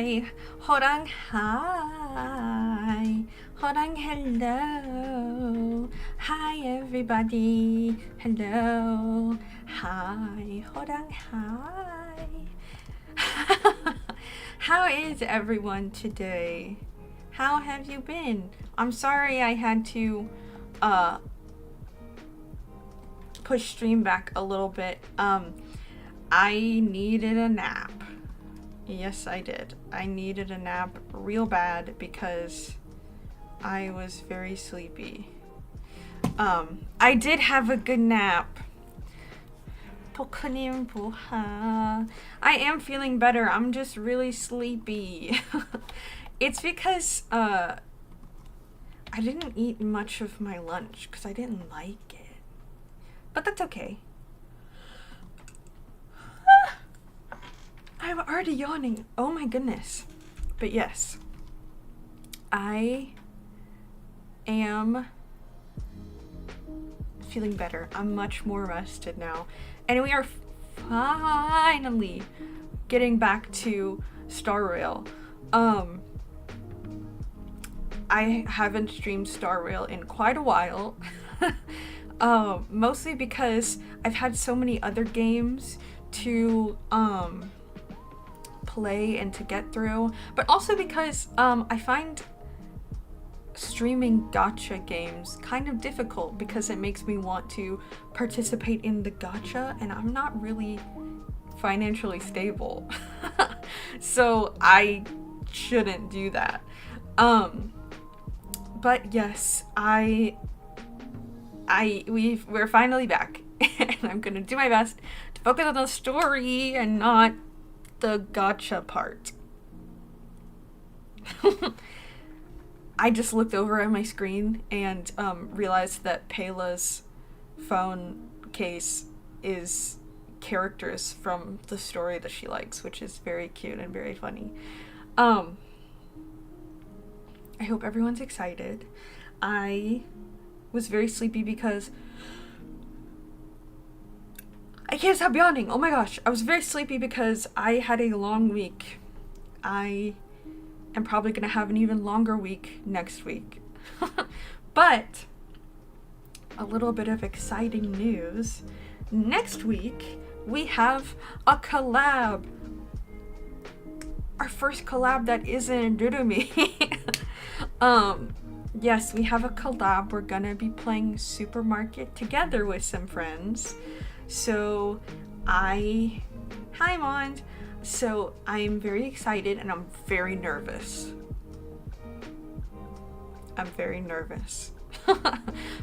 Hi. Horang hi. Horang hello. Hi everybody. Hello. Hi. Horang hi. How is everyone today? How have you been? I'm sorry I had to push stream back a little bit. I needed a nap. Yes, I did. I needed a nap real bad because I was very sleepy. I did have a good nap. I am feeling better. I'm just really sleepy. It's because I didn't eat much of my lunch because I didn't like it. But that's okay. I'm already yawning. Oh my goodness. But yes, I am feeling better. I'm much more rested now. And we are finally getting back to Star Rail. I haven't streamed Star Rail in quite a while. Mostly because I've had so many other games to play and to get through, but also because I find streaming gacha games kind of difficult because it makes me want to participate in the gacha, and I'm not really financially stable. So I shouldn't do that. But yes, we're finally back, and I'm gonna do my best to focus on the story and not the gacha part. I just looked over at my screen and realized that Pela's phone case is characters from the story that she likes, which is very cute and very funny. I hope everyone's excited. I was very sleepy because I can't stop yawning. Oh my gosh. I was very sleepy because I had a long week. I am probably going to have an even longer week next week. But a little bit of exciting news. Next week, we have a collab. Our first collab that isn't Durumi. Yes, we have a collab. We're gonna be playing Supermarket together with some friends. So hi Mond. So I'm very excited and I'm very nervous.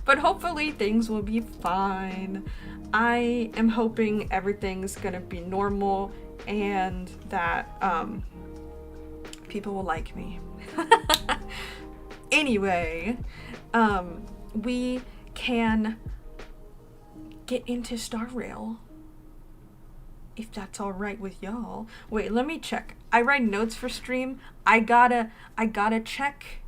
But hopefully things will be fine. I am hoping everything's gonna be normal and that people will like me. Anyway, we can get into Star Rail, if that's all right with y'all. Wait, let me check. I write notes for stream. I gotta check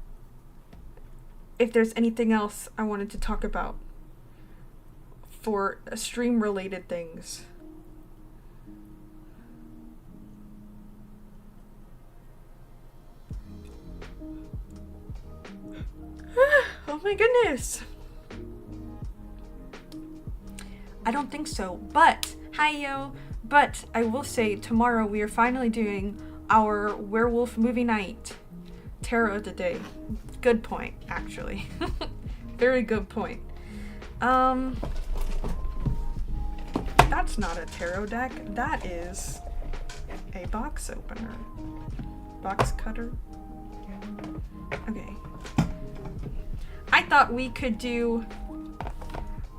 if there's anything else I wanted to talk about for stream related things. Oh my goodness. I don't think so, but hi yo. But I will say tomorrow we are finally doing our werewolf movie night. Tarot of the day. Good point, actually. Very good point. That's not a tarot deck. That is a box opener. Box cutter. Okay. I thought we could do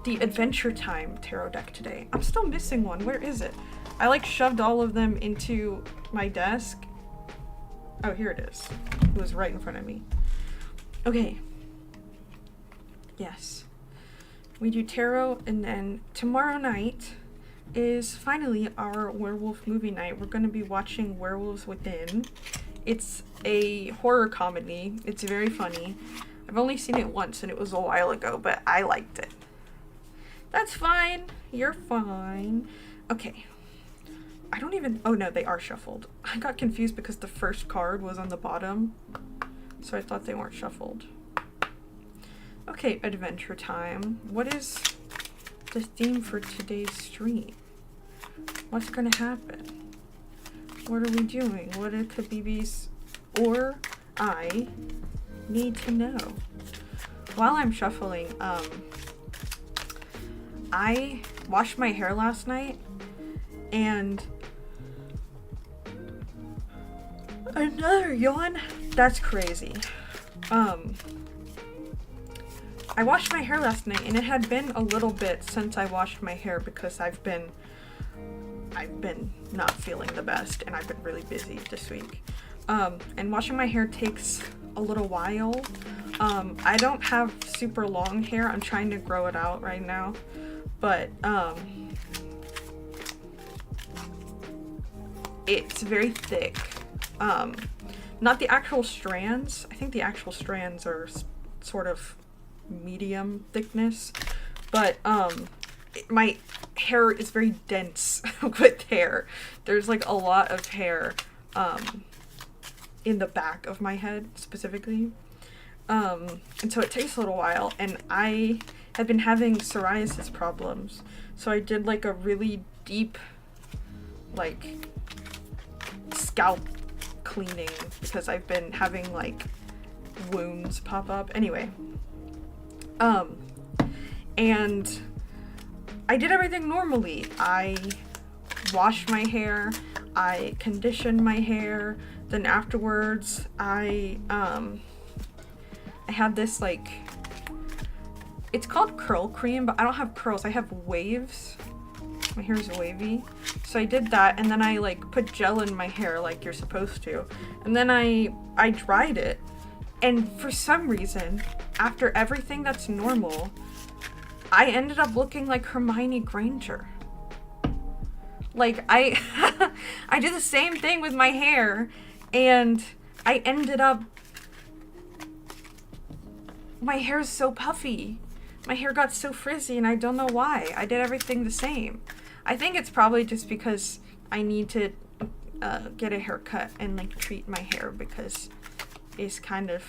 the Adventure Time tarot deck today. I'm still missing one. Where is it? I like shoved all of them into my desk. Oh, here it is. It was right in front of me. Okay. Yes. We do tarot, and then tomorrow night is finally our werewolf movie night. We're going to be watching Werewolves Within. It's a horror comedy. It's very funny. I've only seen it once and it was a while ago, but I liked it. That's fine. You're fine. Okay. I don't even, oh no, they are shuffled. I got confused because the first card was on the bottom, so I thought they weren't shuffled. Okay, adventure time. What is the theme for today's stream? What's gonna happen? What are we doing? What could BB's or I need to know? While I'm shuffling, I washed my hair last night and another yawn? That's crazy. I washed my hair last night and it had been a little bit since I washed my hair because I've been not feeling the best and I've been really busy this week. And washing my hair takes a little while. I don't have super long hair. I'm trying to grow it out right now, but it's very thick. Not the actual strands. I think the actual strands are sort of medium thickness, but my hair is very dense with hair. There's like a lot of hair in the back of my head specifically, and so it takes a little while, and I have been having psoriasis problems, so I did like a really deep like scalp cleaning because I've been having like wounds pop up. Anyway, and I did everything normally. I washed my hair, I conditioned my hair, then afterwards I had this like, it's called curl cream, but I don't have curls, I have waves. My hair is wavy. So I did that, and then I like put gel in my hair like you're supposed to. And then I dried it. And for some reason, after everything that's normal, I ended up looking like Hermione Granger. Like I I did the same thing with my hair, and I ended up, my hair is so puffy. My hair got so frizzy and I don't know why. I did everything the same. I think it's probably just because I need to get a haircut and like treat my hair because it's kind of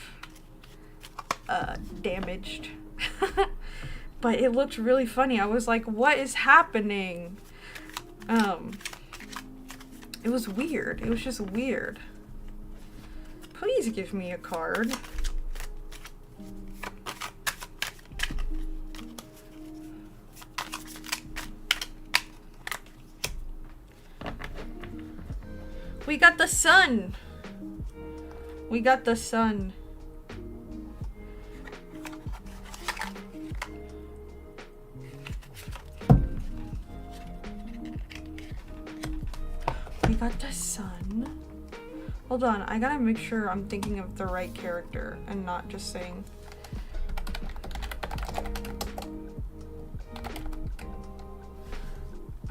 damaged. But it looked really funny. I was like, what is happening? It was weird. It was just weird. Please give me a card. We got the sun. We got the sun. We got the sun. Hold on, I gotta make sure I'm thinking of the right character and not just saying.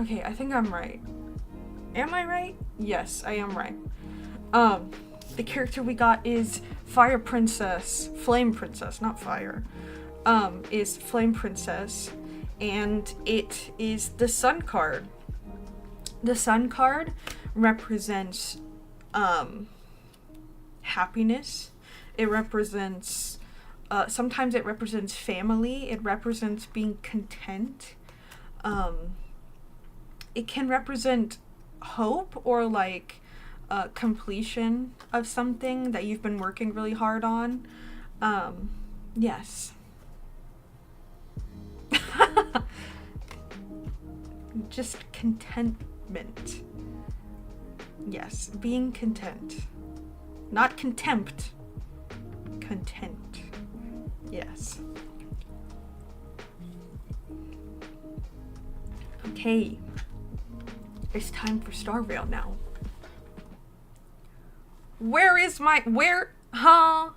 Okay, I think I'm right. Am I right? Yes, I am right. The character we got is Fire Princess, Flame Princess, not Fire. Is Flame Princess, and it is the Sun card. The Sun card represents happiness. It represents sometimes it represents family. It represents being content. It can represent hope or like completion of something that you've been working really hard on. Yes. Just contentment. Yes, being content. Not contempt. Content. Yes. Okay. It's time for Starvale now. Where is my... Huh?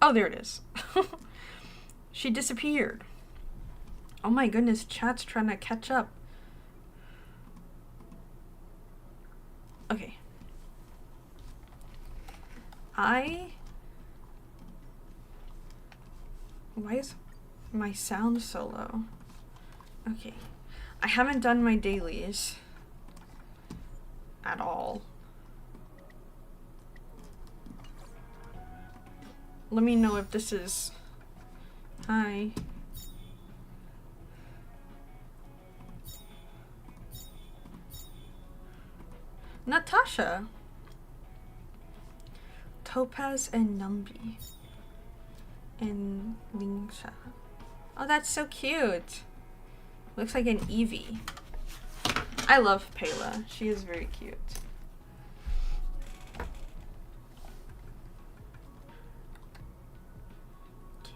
Oh, there it is. She disappeared. Oh my goodness, chat's trying to catch up. Okay. Why is my sound so low? Okay. I haven't done my dailies at all. Let me know if this is... Hi. Natasha. Topaz and Numbi. And Lingsha. Oh, that's so cute. Looks like an Eevee. I love Pela. She is very cute.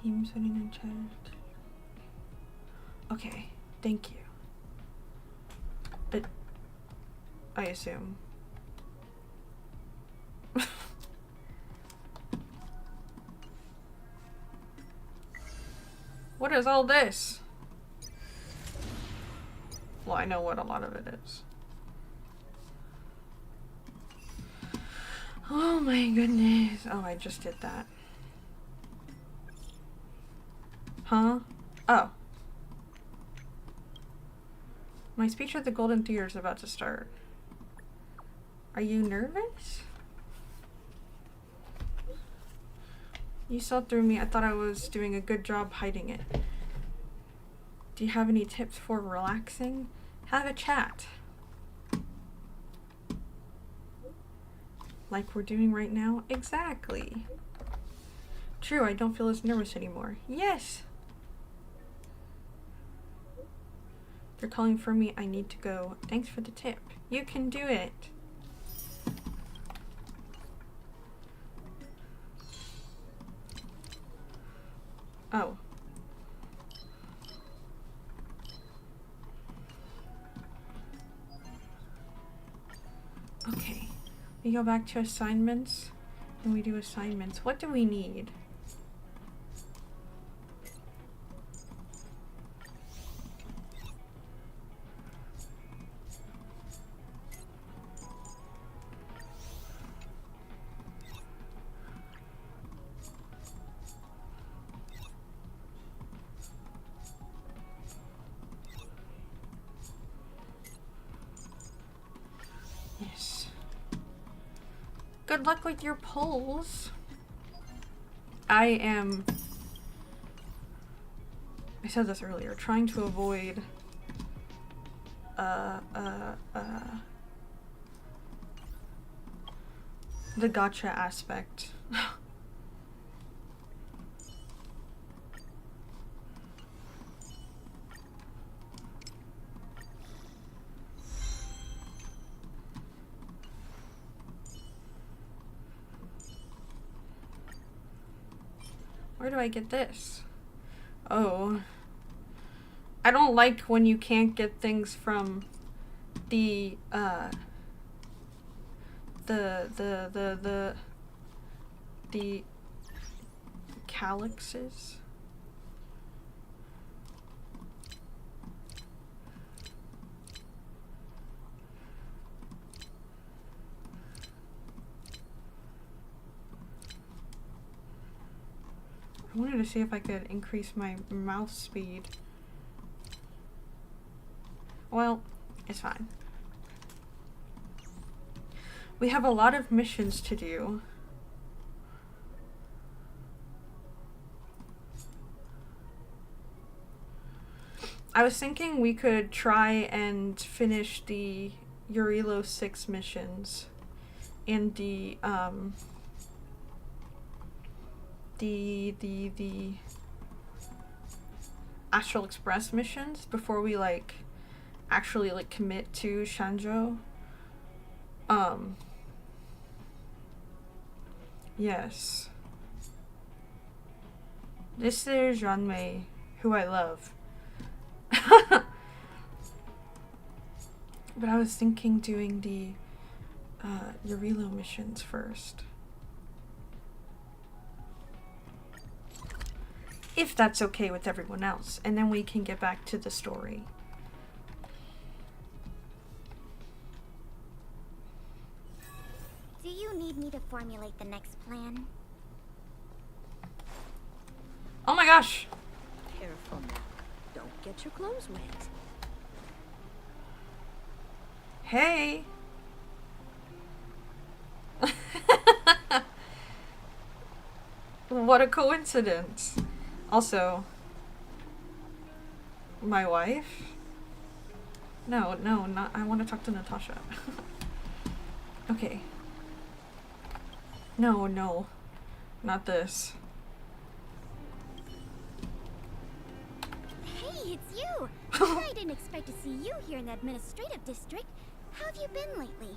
Team sitting in chat. Okay, thank you. But I assume. What is all this? Well, I know what a lot of it is. Oh my goodness. Oh, I just did that. Huh? Oh. My speech at the Golden Theater is about to start. Are you nervous? You saw through me. I thought I was doing a good job hiding it. Do you have any tips for relaxing? Have a chat. Like we're doing right now? Exactly. True, I don't feel as nervous anymore. Yes! They're calling for me. I need to go. Thanks for the tip. You can do it. Oh. Okay. We go back to assignments and we do assignments. What do we need? Good luck with your polls. I said this earlier, trying to avoid the gotcha aspect. Where do I get this? Oh. I don't like when you can't get things from the calyxes. I wanted to see if I could increase my mouse speed. Well, it's fine. We have a lot of missions to do. I was thinking we could try and finish the Urilo 6 missions and the Astral Express missions before we actually commit to Shanzhou. Yes. This is Jeanmei, who I love. But I was thinking doing the Urilo missions first. If that's okay with everyone else, and then we can get back to the story. Do you need me to formulate the next plan? Oh my gosh! Careful now. Don't get your clothes wet. Hey! What a coincidence. Also, my wife? No, not. I want to talk to Natasha. Okay. No, not this. Hey, it's you! I didn't expect to see you here in the administrative district. How have you been lately?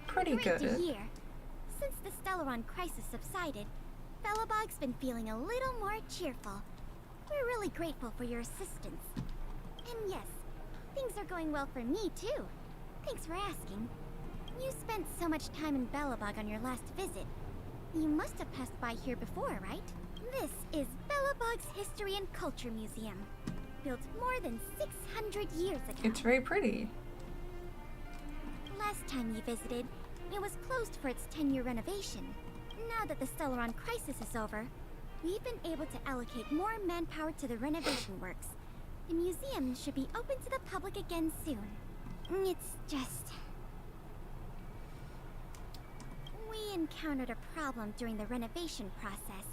Pretty Great to good. hear. Since the Stellaron crisis subsided, Belobog's been feeling a little more cheerful. We're really grateful for your assistance. And yes, things are going well for me too. Thanks for asking. You spent so much time in Belobog on your last visit. You must have passed by here before, right? This is Belobog's History and Culture Museum, built more than 600 years ago. It's very pretty. Last time you visited, it was closed for its 10-year renovation. Now that the Stellaron crisis is over, we've been able to allocate more manpower to the renovation works. The museum should be open to the public again soon. It's just... we encountered a problem during the renovation process.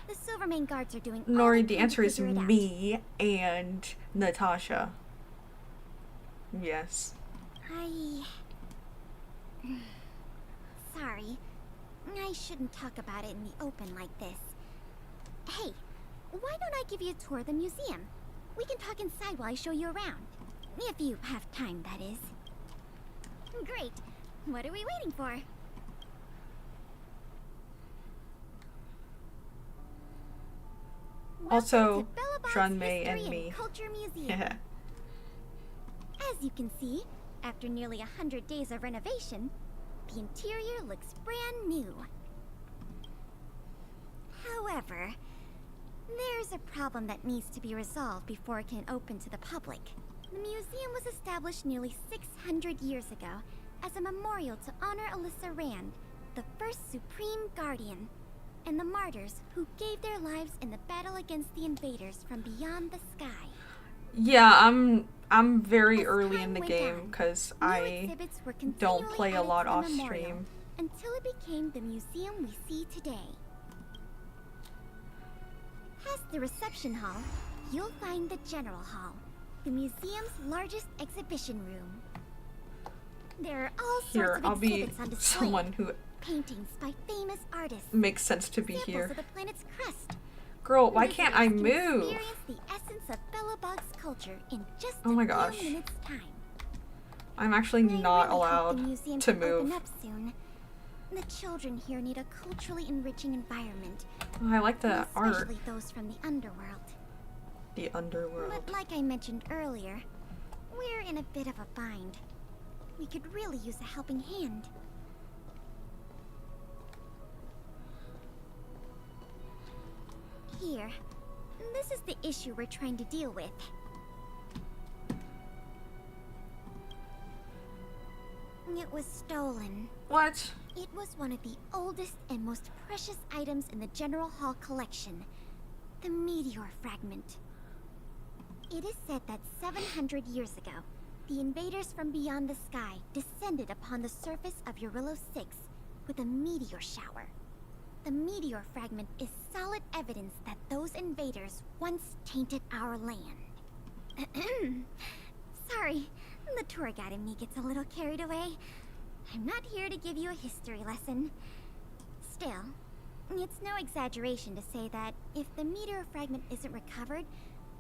The Silvermane guards are doing all Nori, they the can answer to is figure it out. me and Natasha. Yes. Sorry. I shouldn't talk about it in the open like this. Hey, why don't I give you a tour of the museum? We can talk inside while I show you around. If you have time, that is. Great. What are we waiting for? Also, Welcome to Belobog's John May History and me. Culture Museum. Yeah. As you can see, after nearly 100 days of renovation, the interior looks brand new. However, there's a problem that needs to be resolved before it can open to the public. The museum was established nearly 600 years ago as a memorial to honor Alyssa Rand, the first Supreme Guardian, and the martyrs who gave their lives in the battle against the invaders from beyond the sky. Yeah, I'm very As early time in the went game on, because new I exhibits were don't continually play a added lot to the off memorial stream. until it became the museum we see today. Past the reception hall, you'll find the General Hall, the museum's largest exhibition room. There are all Here, sorts of I'll be exhibits on display. someone who Paintings by famous artists. makes sense to be Samples here. of the planet's crust. Girl, why can't I Visitors can move? Experience the essence of Belobog's culture in just Oh my a gosh. few minutes' time. I'm actually I not really hope the allowed museum to can open move. up soon. The children here need a culturally enriching environment, Oh, I like the art. especially those from the underworld. The underworld. But like I mentioned earlier, we're in a bit of a bind. We could really use a helping hand. Here, this is the issue we're trying to deal with. It was stolen. What? It was one of the oldest and most precious items in the General Hall collection, the meteor fragment. It is said that 700 years ago, the invaders from beyond the sky descended upon the surface of Eurillo 6 with a meteor shower. The meteor fragment is solid evidence that those invaders once tainted our land. Sorry, the tour guide in me gets a little carried away. I'm not here to give you a history lesson. Still, it's no exaggeration to say that if the meteor fragment isn't recovered,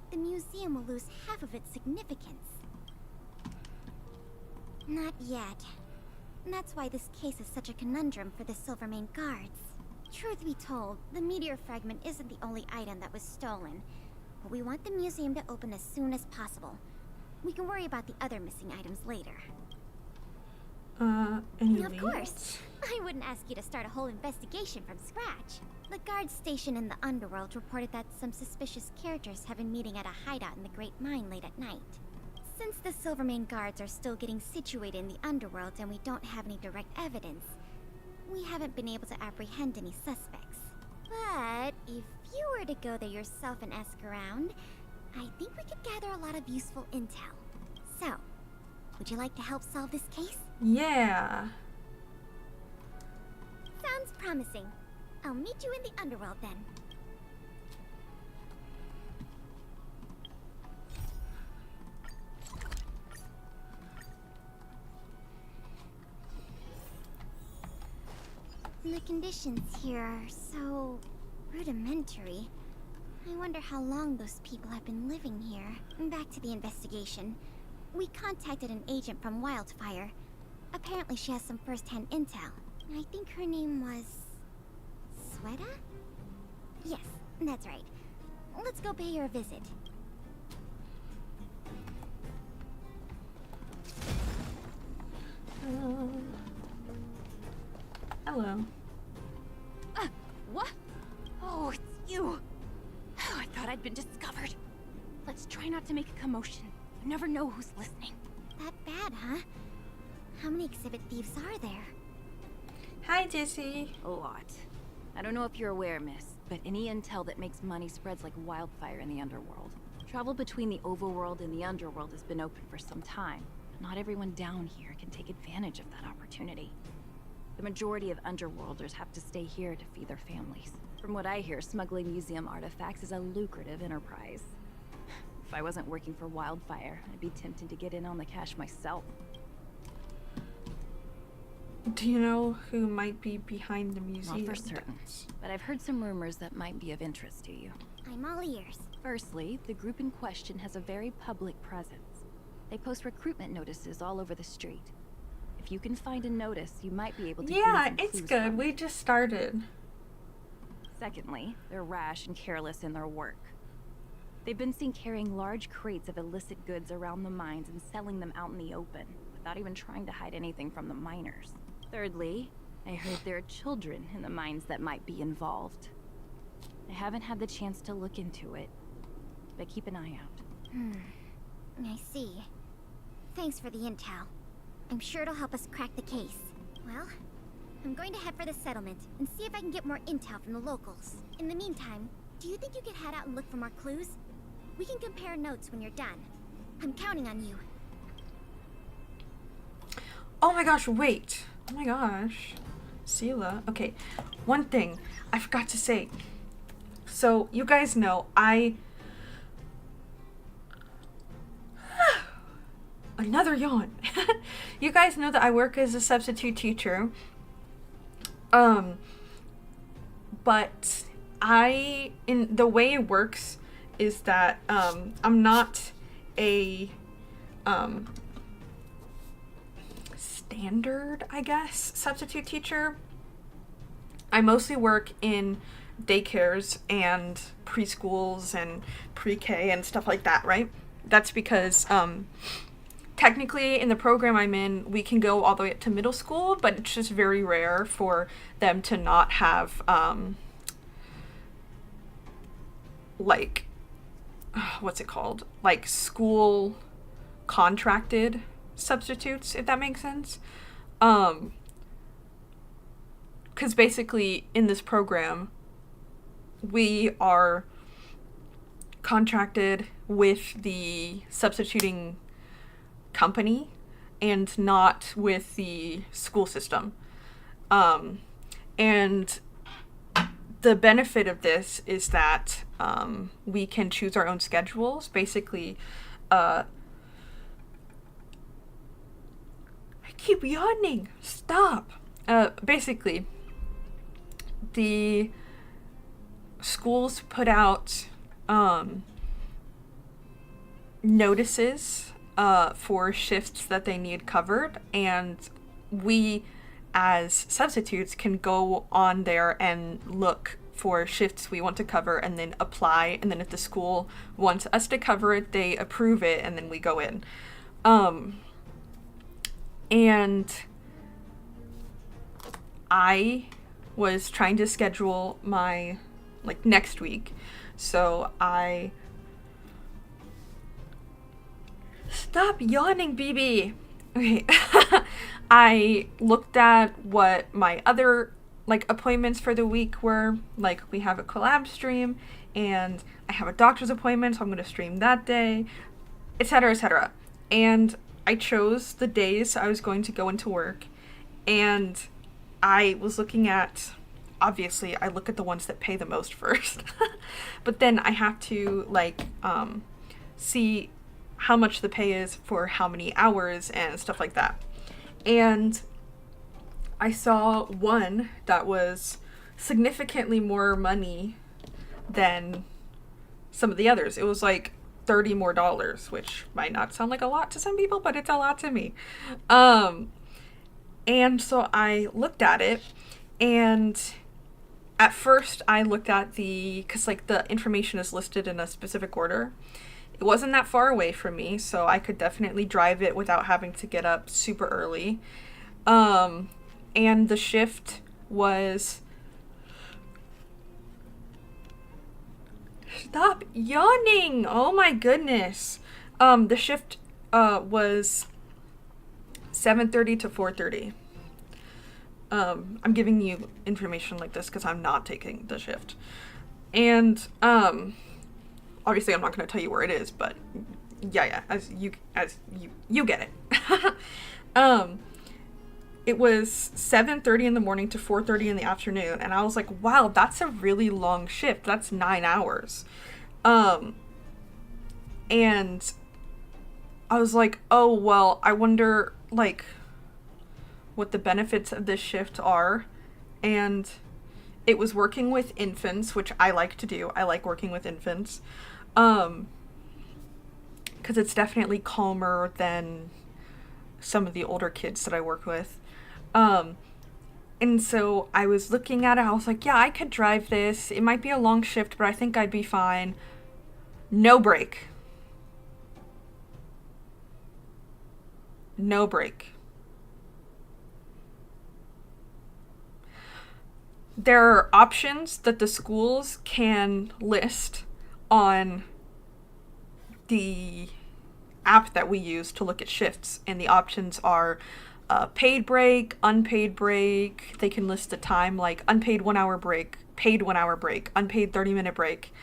the museum will lose half of its significance. Not yet. That's why this case is such a conundrum for the Silvermane guards. Truth be told, the meteor fragment isn't the only item that was stolen. But we want the museum to open as soon as possible. We can worry about the other missing items later. Any Of leads? course. I wouldn't ask you to start a whole investigation from scratch. The guard station in the underworld reported that some suspicious characters have been meeting at a hideout in the Great Mine late at night. Since the Silvermane guards are still getting situated in the underworld and we don't have any direct evidence, we haven't been able to apprehend any suspects. But if you were to go there yourself and ask around, I think we could gather a lot of useful intel. So, Would you like to help solve this case? Yeah. Sounds promising. I'll meet you in the underworld then. The conditions here are so rudimentary. I wonder how long those people have been living here. Back to the investigation. We contacted an agent from Wildfire. Apparently she has some first-hand intel. I think her name was... Sweta? Yes, that's right. Let's go pay her a visit. Hello. What? Oh, it's you. Oh, I thought I'd been discovered. Let's try not to make a commotion. You never know who's listening. That bad, huh? How many exhibit thieves are there? Hi, Dizzy. A lot. I don't know if you're aware, miss, but any intel that makes money spreads like wildfire in the underworld. Travel between the overworld and the underworld has been open for some time. Not everyone down here can take advantage of that opportunity. The majority of underworlders have to stay here to feed their families. From what I hear, smuggling museum artifacts is a lucrative enterprise. If I wasn't working for Wildfire, I'd be tempted to get in on the cash myself. Do you know who might be behind the museum? Not for certain, but I've heard some rumors that might be of interest to you. I'm all ears. Firstly, the group in question has a very public presence. They post recruitment notices all over the street. If you can find a notice, you might be able to Yeah, glean some it's clues good. from We it. just started. Secondly, they're rash and careless in their work. They've been seen carrying large crates of illicit goods around the mines and selling them out in the open, without even trying to hide anything from the miners. Thirdly, I heard there are children in the mines that might be involved. I haven't had the chance to look into it, but keep an eye out. I see. Thanks for the intel. I'm sure it'll help us crack the case. Well, I'm going to head for the settlement and see if I can get more intel from the locals. In the meantime, do you think you could head out and look for more clues? We can compare notes when you're done. I'm counting on you. Oh my gosh, wait. Oh my gosh. Sela. Okay, one thing I forgot to say. So, you guys know, Another yawn. You guys know that I work as a substitute teacher. But in the way it works is that, I'm not a, standard, I guess, substitute teacher. I mostly work in daycares and preschools and pre-K and stuff like that, right? That's because, technically in the program I'm in, we can go all the way up to middle school, but it's just very rare for them to not have, like, what's it called? Like, school contracted substitutes, if that makes sense. Because basically in this program, we are contracted with the substituting company and not with the school system. And the benefit of this is that we can choose our own schedules. Basically, I keep yawning. Stop. Basically, the schools put out notices for shifts that they need covered, and we as substitutes can go on there and look for shifts we want to cover and then apply, and then if the school wants us to cover it, they approve it, and then we go in. And I was trying to schedule my, like, next week, so I... Stop yawning, BB! Okay. I looked at what my other, like, appointments for the week were. Like, we have a collab stream, and I have a doctor's appointment, so I'm going to stream that day, etc., etc. And I chose the days I was going to go into work, and I was looking at, obviously I look at the ones that pay the most first, but then I have to like see how much the pay is for how many hours and stuff like that. And I saw one that was significantly more money than some of the others. It was like $30 more, which might not sound like a lot to some people, but it's a lot to me. And so I looked at it, and at first I looked at because like the information is listed in a specific order. It wasn't that far away from me, so I could definitely drive it without having to get up super early. And the shift was... Stop yawning! Oh my goodness. The shift was 7:30 to 4:30. I'm giving you information like this because I'm not taking the shift. And obviously I'm not going to tell you where it is, but yeah, as you get it. It was 7:30 in the morning to 4:30 in the afternoon, and I was like, wow, that's a really long shift. That's 9 hours. And I was like, oh, well, I wonder, like, what the benefits of this shift are. And it was working with infants, which I like to do. I like working with infants. Because it's definitely calmer than some of the older kids that I work with. And so I was looking at it, I was like, yeah, I could drive this. It might be a long shift, but I think I'd be fine. No break. No break. There are options that the schools can list on the app that we use to look at shifts, and the options are paid break, unpaid break. They can list the time, like unpaid 1 hour break, paid 1 hour break, unpaid 30-minute break,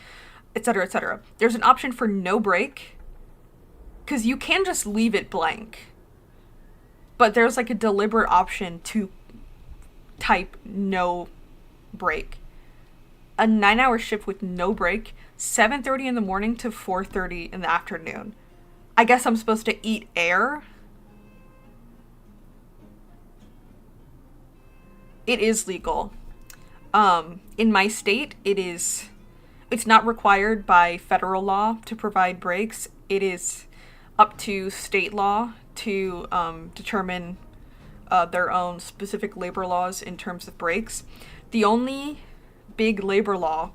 etc., etc. There's an option for no break, because you can just leave it blank, but there's like a deliberate option to type no break. A 9-hour shift with no break, 7:30 in the morning to 4:30 in the afternoon. I guess I'm supposed to eat air? It is legal. In my state, it's not required by federal law to provide breaks. It is up to state law to determine their own specific labor laws in terms of breaks. The only big labor law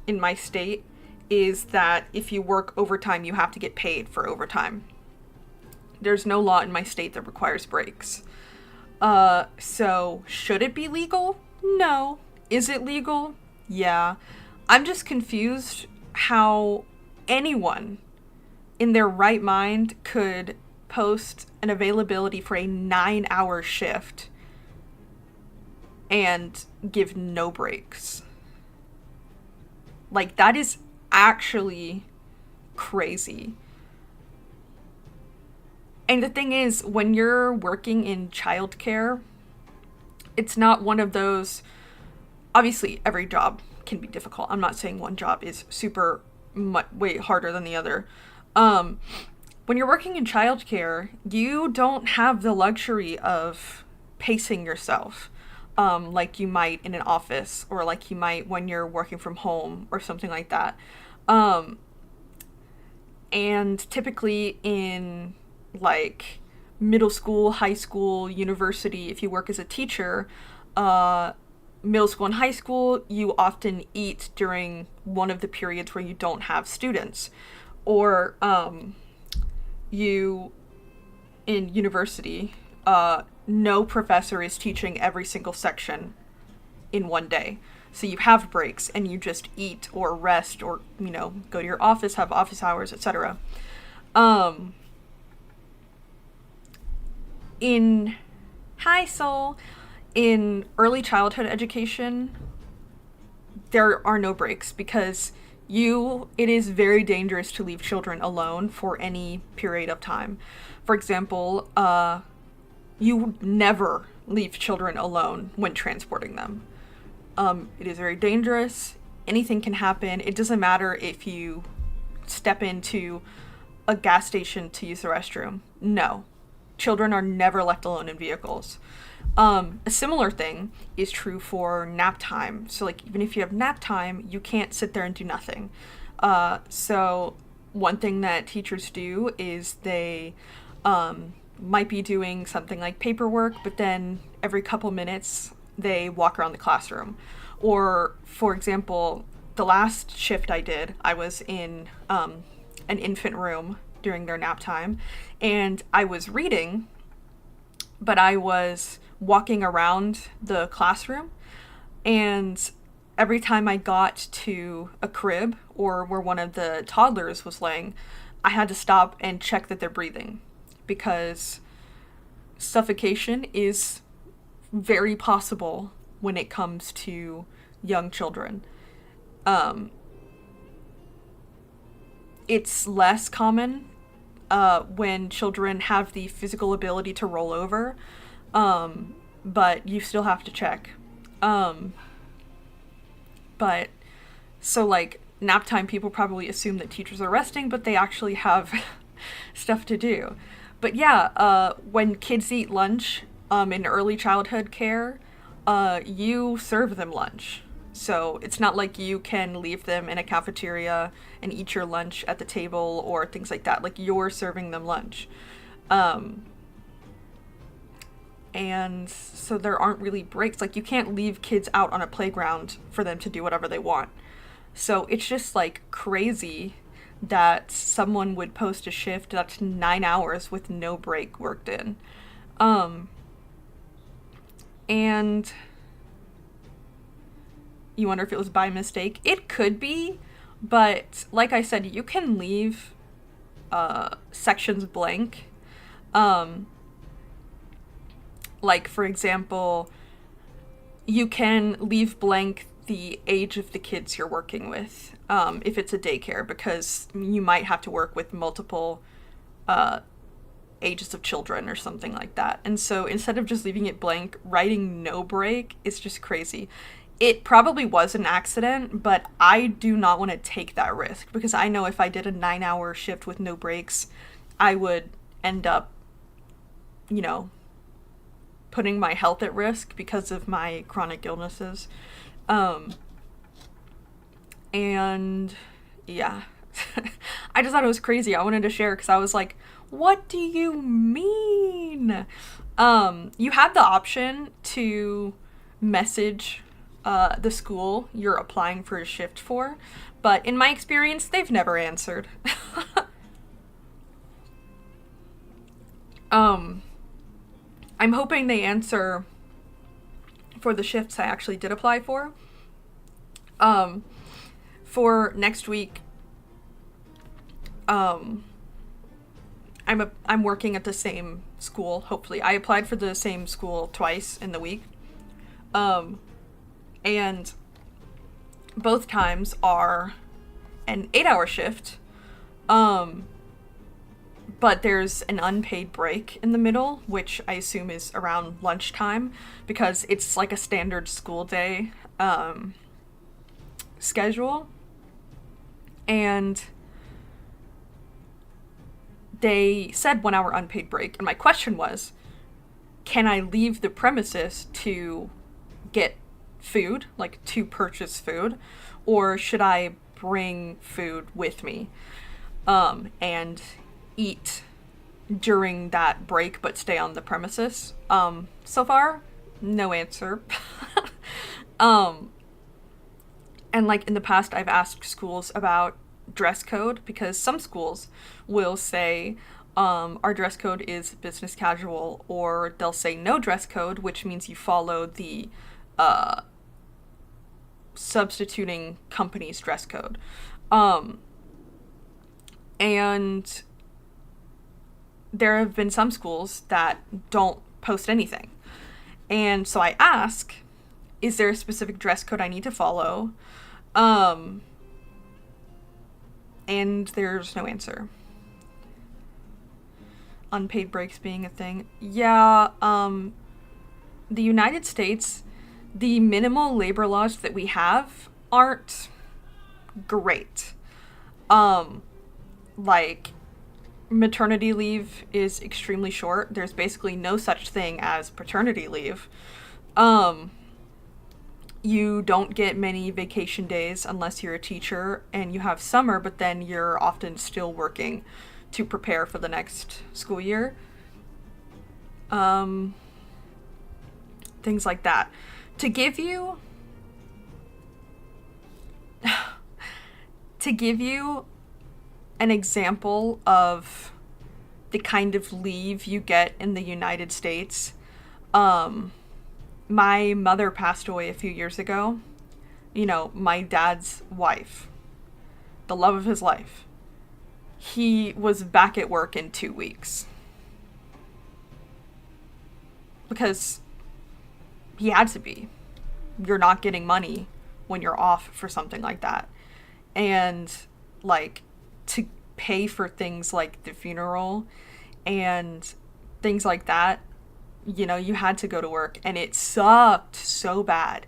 in my state is that if you work overtime, you have to get paid for overtime. There's no law in my state that requires breaks. So should it be legal? No. Is it legal? Yeah. I'm just confused how anyone in their right mind could post an availability for a 9-hour shift and give no breaks. Like, that is actually crazy. And the thing is, when you're working in childcare, it's not one of those... Obviously, every job can be difficult. I'm not saying one job is way harder than the other. When you're working in childcare, you don't have the luxury of pacing yourself like you might in an office, or like you might when you're working from home or something like that. And typically in like middle school, high school, university, if you work as a teacher, middle school and high school, you often eat during one of the periods where you don't have students. Or you, in university, no professor is teaching every single section in one day. So you have breaks and you just eat or rest or, go to your office, have office hours, etc. In early childhood education, there are no breaks because It is very dangerous to leave children alone for any period of time. For example, you never leave children alone when transporting them. It is very dangerous. Anything can happen. It doesn't matter if you step into a gas station to use the restroom. No. Children are never left alone in vehicles. A similar thing is true for nap time. So, like, even if you have nap time, you can't sit there and do nothing. So one thing that teachers do is they might be doing something like paperwork, but then every couple minutes they walk around the classroom. Or, for example, the last shift I did, I was in an infant room during their nap time, and I was reading, but I was walking around the classroom, and every time I got to a crib or where one of the toddlers was laying, I had to stop and check that they're breathing, because suffocation is very possible when it comes to young children. It's less common when children have the physical ability to roll over, but you still have to check. But so, like, nap time, people probably assume that teachers are resting, but they actually have stuff to do. But yeah, when kids eat lunch in early childhood care, you serve them lunch. So it's not like you can leave them in a cafeteria and eat your lunch at the table or things like that. Like, you're serving them lunch. And so there aren't really breaks. Like, you can't leave kids out on a playground for them to do whatever they want. So it's just, like, crazy that someone would post a shift that's 9 hours with no break worked in. And you wonder if it was by mistake. It could be, but like I said, you can leave sections blank. Like, for example, you can leave blank the age of the kids you're working with, if it's a daycare, because you might have to work with multiple ages of children or something like that. And so instead of just leaving it blank, writing no break is just crazy. It probably was an accident, but I do not want to take that risk, because I know if I did a 9-hour shift with no breaks, I would end up, you know, putting my health at risk because of my chronic illnesses. And yeah, I just thought it was crazy. I wanted to share because I was like, what do you mean? You have the option to message the school you're applying for a shift for, but in my experience, they've never answered. I'm hoping they answer for the shifts I actually did apply for. For next week, I'm working at the same school, hopefully. I applied for the same school twice in the week. And both times are an 8-hour shift. But there's an unpaid break in the middle, which I assume is around lunchtime, because it's like a standard school day schedule. And they said 1 hour unpaid break. And my question was, can I leave the premises to get food, like to purchase food, or should I bring food with me and eat during that break but stay on the premises? So far, no answer. And like in the past, I've asked schools about dress code, because some schools will say our dress code is business casual, or they'll say no dress code, which means you follow the substituting company's dress code. And there have been some schools that don't post anything. And so I ask, is there a specific dress code I need to follow? And there's no answer. Unpaid breaks being a thing. Yeah, the United States, the minimal labor laws that we have aren't great. Like, maternity leave is extremely short. There's basically no such thing as paternity leave. You don't get many vacation days unless you're a teacher, and you have summer, but then you're often still working to prepare for the next school year. Things like that. To give you an example of the kind of leave you get in the United States, my mother passed away a few years ago. You know, my dad's wife, the love of his life. He was back at work in 2 weeks. Because he had to be. You're not getting money when you're off for something like that. And, like, to pay for things like the funeral and things like that, you know, you had to go to work, and it sucked so bad.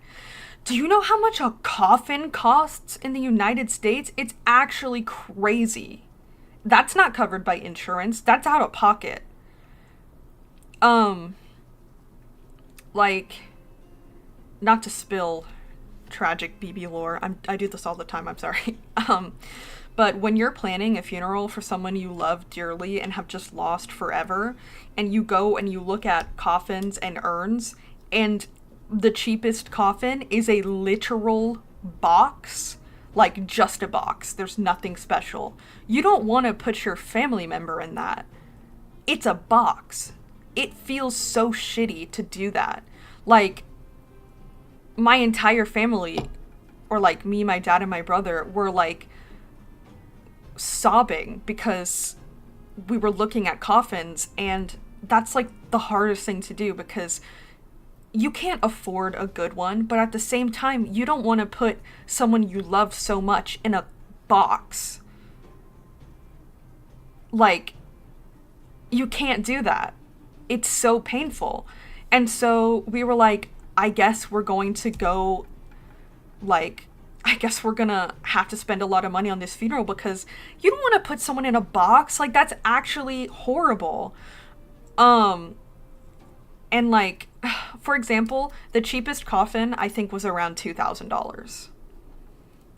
Do you know how much a coffin costs in the United States? It's actually crazy. That's not covered by insurance. That's out of pocket. Like, not to spill tragic BB lore. I do this all the time, I'm sorry. But when you're planning a funeral for someone you love dearly and have just lost forever, and you go and you look at coffins and urns, and the cheapest coffin is a literal box, like just a box. There's nothing special. You don't want to put your family member in that. It's a box. It feels so shitty to do that. Like, my entire family, or like me, my dad, and my brother, were like sobbing because we were looking at coffins, and that's like the hardest thing to do because you can't afford a good one, but at the same time, you don't want to put someone you love so much in a box. Like, you can't do that. It's so painful. And so we were like, I guess we're going to go, like, I guess we're gonna have to spend a lot of money on this funeral because you don't want to put someone in a box. Like, that's actually horrible. And like, for example, the cheapest coffin I think was around $2,000.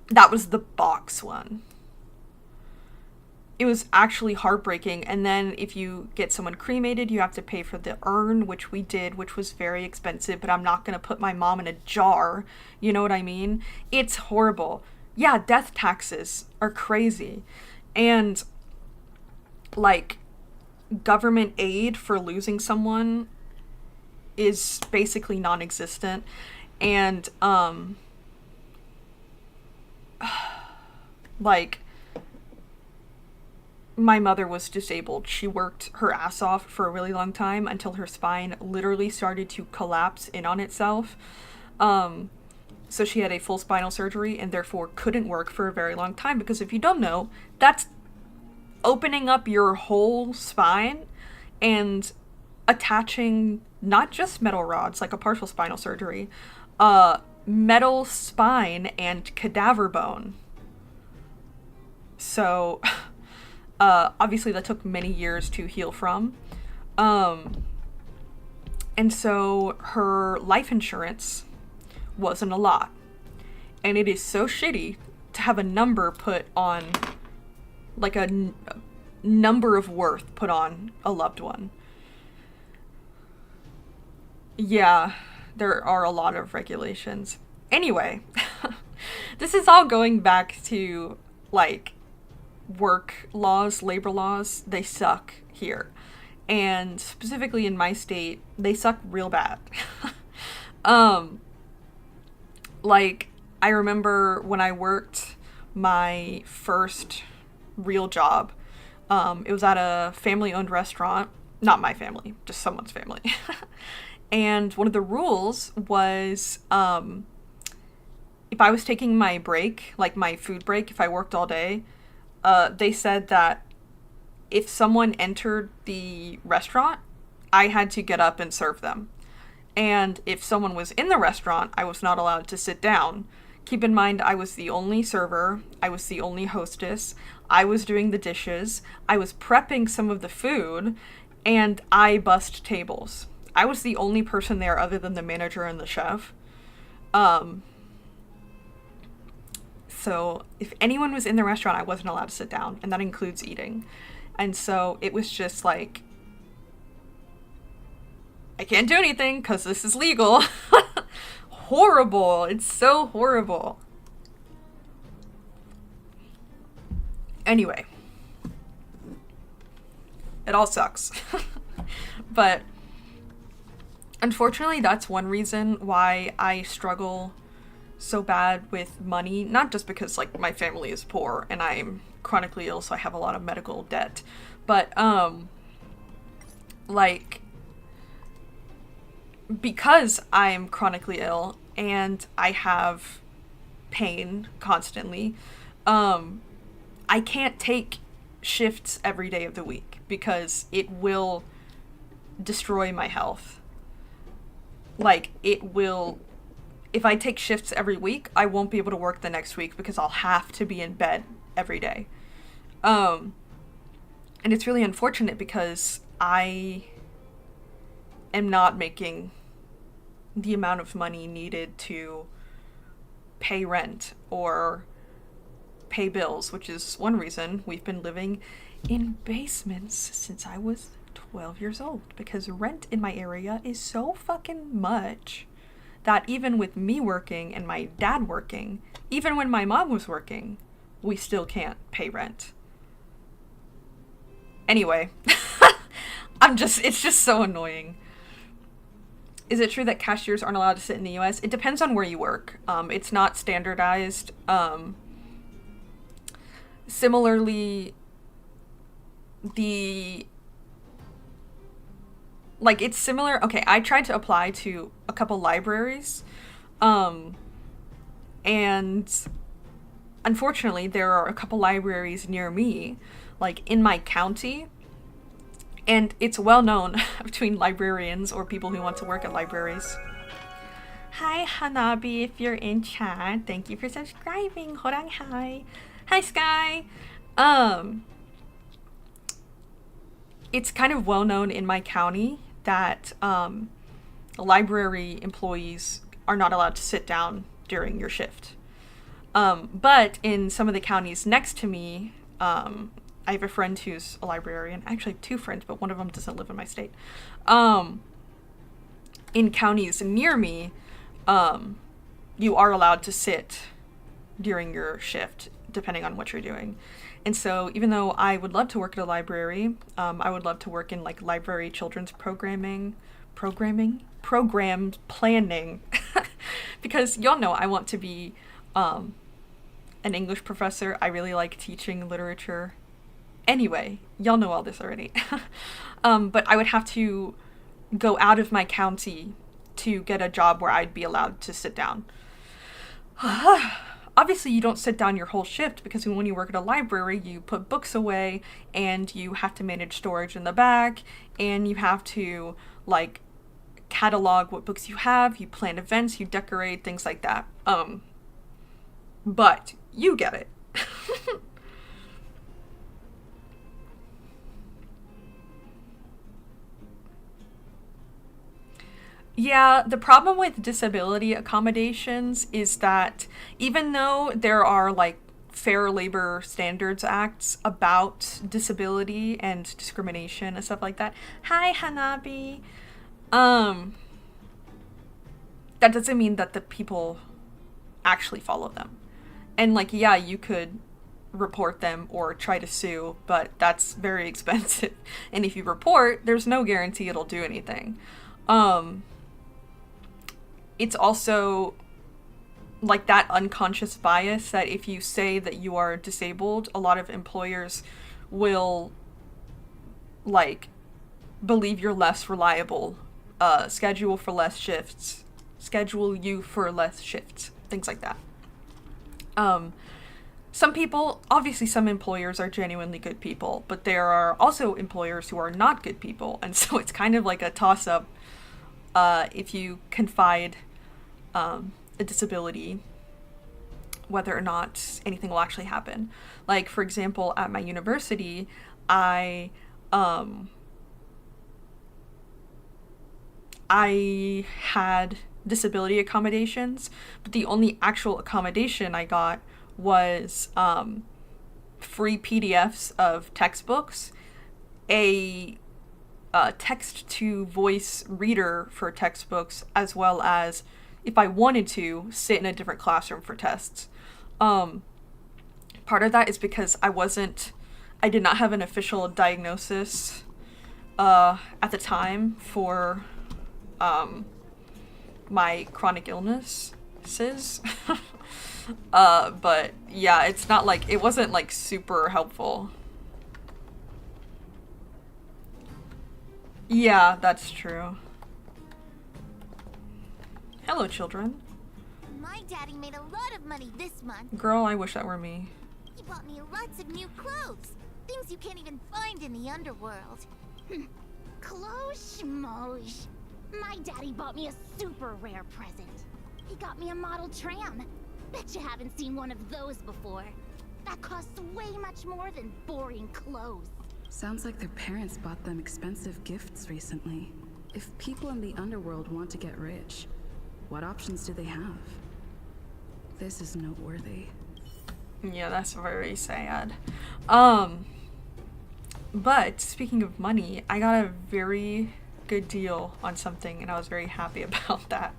That was the box one. It was actually heartbreaking. And then if you get someone cremated, you have to pay for the urn, which we did, which was very expensive, but I'm not going to put my mom in a jar. You know what I mean? It's horrible. Yeah, death taxes are crazy. And, like, government aid for losing someone is basically non-existent. And, like, my mother was disabled. She worked her ass off for a really long time until her spine literally started to collapse in on itself. So she had a full spinal surgery and therefore couldn't work for a very long time, because if you don't know, that's opening up your whole spine and attaching not just metal rods like a partial spinal surgery, metal spine and cadaver bone. So obviously that took many years to heal from. And so her life insurance wasn't a lot. And it is so shitty to have a number put on, like a number of worth put on a loved one. Yeah, there are a lot of regulations. Anyway, this is all going back to, like, work laws, labor laws. They suck here. And specifically in my state, they suck real bad. Like, I remember when I worked my first real job, it was at a family-owned restaurant. Not my family, just someone's family. And one of the rules was, if I was taking my break, like my food break, if I worked all day, they said that if someone entered the restaurant, I had to get up and serve them. And if someone was in the restaurant, I was not allowed to sit down. Keep in mind, I was the only server, I was the only hostess, I was doing the dishes, I was prepping some of the food, and I bussed tables. I was the only person there other than the manager and the chef. So if anyone was in the restaurant, I wasn't allowed to sit down, and that includes eating. And so it was just like, I can't do anything because this is legal. Horrible. It's so horrible. Anyway. It all sucks. But unfortunately, that's one reason why I struggle so bad with money. Not just because, like, my family is poor and I'm chronically ill, so I have a lot of medical debt. But, like, because I'm chronically ill and I have pain constantly, I can't take shifts every day of the week because it will destroy my health. Like, it will, if I take shifts every week, I won't be able to work the next week because I'll have to be in bed every day. And it's really unfortunate because I am not making the amount of money needed to pay rent or pay bills, which is one reason we've been living in basements since I was 12 years old, because rent in my area is so fucking much that even with me working and my dad working, even when my mom was working, we still can't pay rent. Anyway, it's just so annoying. Is it true that cashiers aren't allowed to sit in the US? It depends on where you work. It's not standardized. Similarly, it's similar. Okay, I tried to apply to a couple libraries. And unfortunately, there are a couple libraries near me, like in my county. And it's well known between librarians or people who want to work at libraries. Hi, Hanabi, if you're in chat. Thank you for subscribing. Horang hi. Hi, Sky. It's kind of well known in my county that library employees are not allowed to sit down during your shift. But in some of the counties next to me, I have a friend who's a librarian. Actually, I have two friends, but one of them doesn't live in my state. In counties near me, you are allowed to sit during your shift, depending on what you're doing. And so even though I would love to work at a library, I would love to work in like library children's program planning, because y'all know I want to be an English professor. I really like teaching literature. Anyway, y'all know all this already. But I would have to go out of my county to get a job where I'd be allowed to sit down. Obviously, you don't sit down your whole shift, because when you work at a library, you put books away and you have to manage storage in the back, and you have to like catalog what books you have, you plan events, you decorate, things like that. But you get it. Yeah, the problem with disability accommodations is that even though there are like Fair Labor Standards Acts about disability and discrimination and stuff like that. Hi, Hanabi. That doesn't mean that the people actually follow them. And like, yeah, you could report them or try to sue, but that's very expensive. And if you report, there's no guarantee it'll do anything. It's also like that unconscious bias that if you say that you are disabled, a lot of employers will like believe you're less reliable, schedule you for less shifts, things like that. some people, obviously some employers are genuinely good people, but there are also employers who are not good people. And so it's kind of like a toss-up if you confide a disability, whether or not anything will actually happen. Like, for example, at my university, I had disability accommodations, but the only actual accommodation I got was free PDFs of textbooks, a text-to-voice reader for textbooks, as well as, if I wanted to, sit in a different classroom for tests. Part of that is because I did not have an official diagnosis at the time for my chronic illnesses. But yeah, it's not like, it wasn't like super helpful. Yeah, that's true. Hello, children. My daddy made a lot of money this month. Girl, I wish that were me. He bought me lots of new clothes. Things you can't even find in the underworld. Clothes schmoes. My daddy bought me a super rare present. He got me a model tram. Bet you haven't seen one of those before. That costs way much more than boring clothes. Sounds like their parents bought them expensive gifts recently. If people in the underworld want to get rich, what options do they have? This is noteworthy. Yeah, that's very sad. But speaking of money, I got a very good deal on something, and I was very happy about that.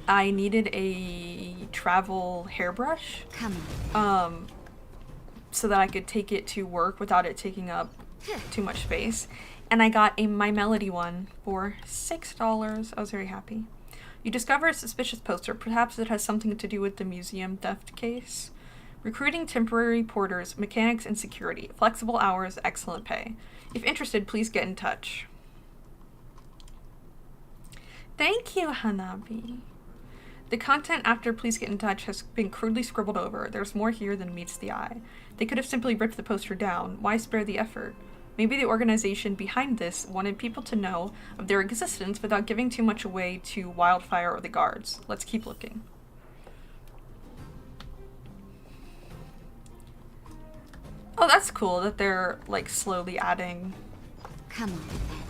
I needed a travel hairbrush. Come on. So that I could take it to work without it taking up too much space. And I got a My Melody one for $6. I was very happy. You discover a suspicious poster. Perhaps it has something to do with the museum theft case. Recruiting temporary porters, mechanics, and security. Flexible hours, excellent pay. If interested, please get in touch. Thank you, Hanabi. The content after please get in touch has been crudely scribbled over. There's more here than meets the eye. They could have simply ripped the poster down. Why spare the effort? Maybe the organization behind this wanted people to know of their existence without giving too much away to Wildfire or the guards. Let's keep looking. Oh, that's cool that they're like slowly adding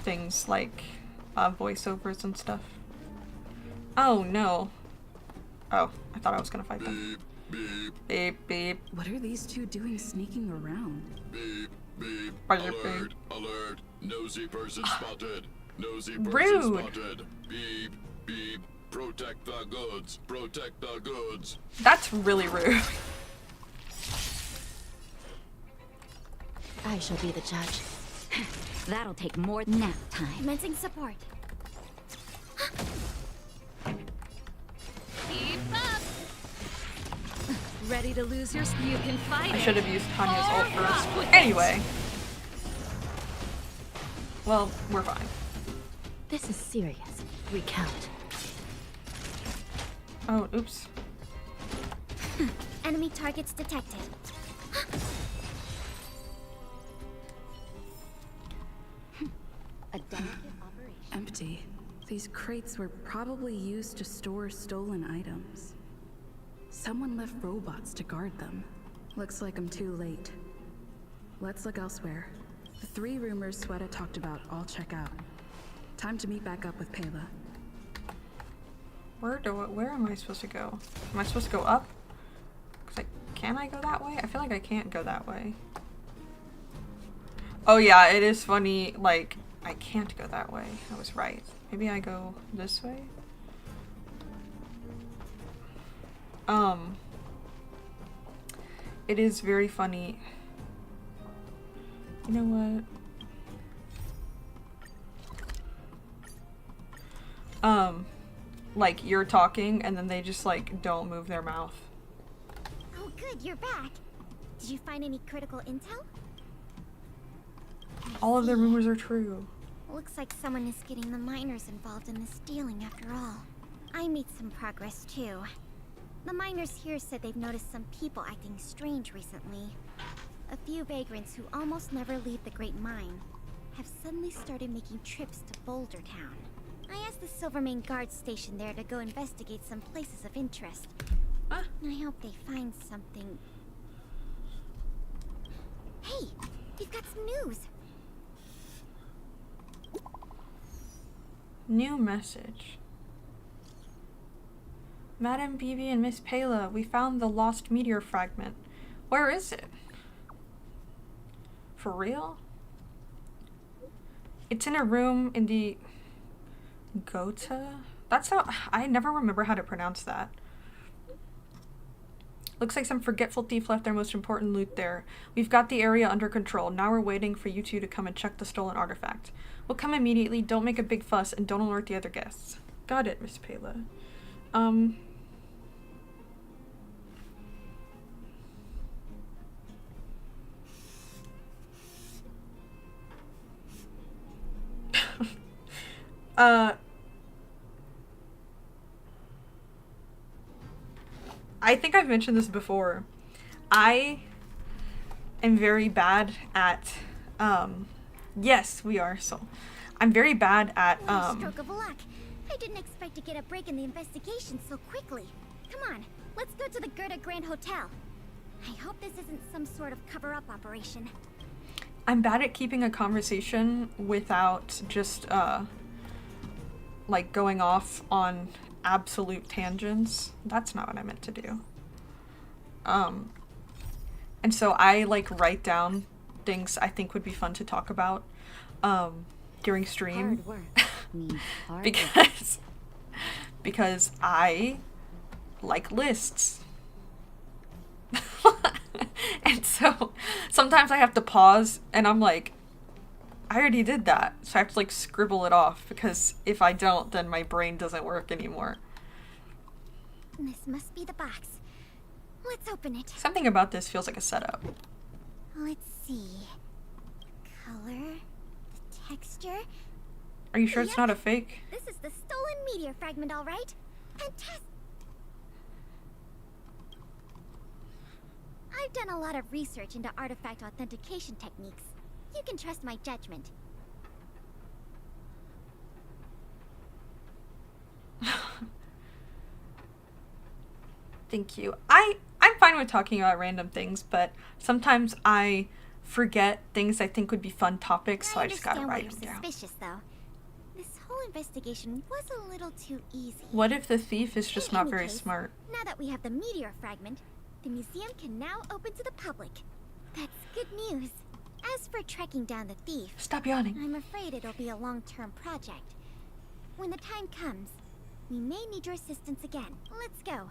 things like voiceovers and stuff. Oh no. Oh, I thought I was gonna fight them. Beep, beep. Beep. What are these two doing sneaking around? beep, beep. Alert, Alert, alert. Nosy person spotted. Nosy person Rude. spotted. Beep, beep. Protect the goods. Protect the goods. That's really rude. I shall be the judge. That'll take more nap time. Commencing support. Keep up! Ready to lose your... You can fight I it. should have used Tanya's ult Or rock first. with Anyway. Well, we're fine. This is serious. Recount. Oh, oops. Enemy targets detected. A delicate operation. Empty. These crates were probably used to store stolen items. Someone left robots to guard them. Looks like I'm too late. Let's look elsewhere. The 3 rumors Sweta talked about all check out. Time to meet back up with Pela. Where am I supposed to go? Am I supposed to go up? Can I go that way? I feel like I can't go that way. Oh yeah, it is funny, like, I can't go that way. I was right. Maybe I go this way? It is very funny. You know what? Like, you're talking and then they just, like, don't move their mouth. Oh good, you're back. Did you find any critical intel? All of their rumors are true. Looks like someone is getting the miners involved in the stealing after all. I made some progress too. The miners here said they've noticed some people acting strange recently. A few vagrants who almost never leave the Great Mine have suddenly started making trips to Boulder Town. I asked the Silvermane guard station there to go investigate some places of interest. Huh? I hope they find something. Hey, we've got some news. New message. Madame Bibi and Miss Pela, we found the lost meteor fragment. Where is it? For real? It's in a room in the Gotha? That's how I never remember how to pronounce that. Looks like some forgetful thief left their most important loot there. We've got the area under control. Now we're waiting for you two to come and check the stolen artifact. We'll come immediately. Don't make a big fuss and don't alert the other guests. Got it, Miss Pela. I think I've mentioned this before. I am very bad at, yes, we are, so. I'm very bad at, What a stroke of luck. I didn't expect to get a break in the investigation so quickly. Come on, let's go to the Gerda Grand Hotel. I hope this isn't some sort of cover-up operation. I'm bad at keeping a conversation without just, like, going off on absolute tangents. That's not what I meant to do. And so I, like, write down things I think would be fun to talk about, during stream. Hard work means hard because I like lists. And so sometimes I have to pause and I'm like, I already did that. So I have to like scribble it off because if I don't, then my brain doesn't work anymore. This must be the box. Let's open it. Something about this feels like a setup. Let's see. The color, the texture. Are you sure it's Yep. not a fake? This is the stolen meteor fragment, all right? Fantastic. I've done a lot of research into artifact authentication techniques. You can trust my judgment. Thank you. I'm fine with talking about random things, but sometimes I forget things I think would be fun topics, so I just gotta write them down. Suspicious, though. This whole investigation was a little too easy. What if the thief is just In not any very case, smart? Now that we have the meteor fragment, the museum can now open to the public. That's good news. As for tracking down the thief, Stop yawning. I'm afraid it'll be a long-term project. When the time comes, we may need your assistance again. Let's go.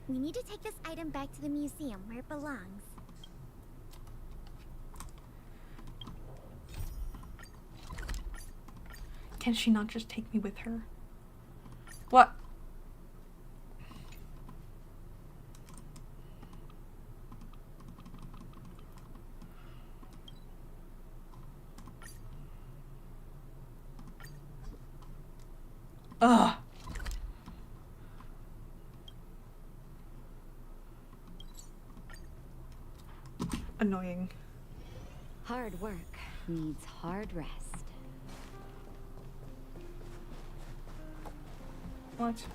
We need to take this item back to the museum where it belongs. Can she not just take me with her? What? Ugh. Annoying. Hard work needs hard rest. What?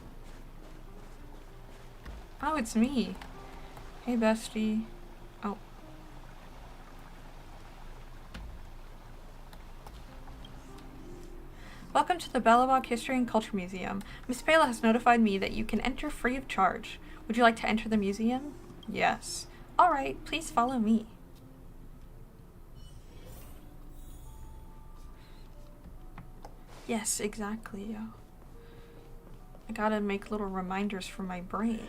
Oh, it's me. Hey, bestie. Oh. Welcome to the Belobog History and Culture Museum. Miss Pela has notified me that you can enter free of charge. Would you like to enter the museum? Yes. Alright, please follow me. Yes, exactly. I gotta make little reminders for my brain.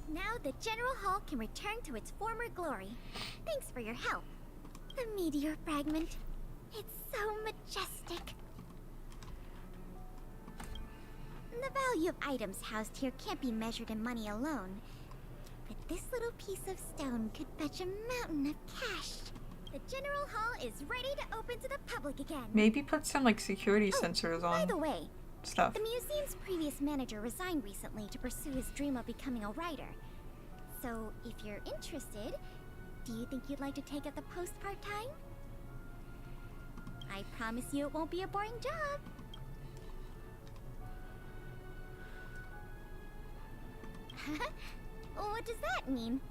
Now the General Hall can return to its former glory. Thanks for your help. The meteor fragment. It's so majestic. The value of items housed here can't be measured in money alone. But this little piece of stone could fetch a mountain of cash. The General Hall is ready to open to the public again. Maybe put some like security Oh, sensors By on. the way, stuff. The museum's previous manager resigned recently to pursue his dream of becoming a writer. So, if you're interested, do you think you'd like to take up the post part-time? I promise you it won't be a boring job. What does that mean?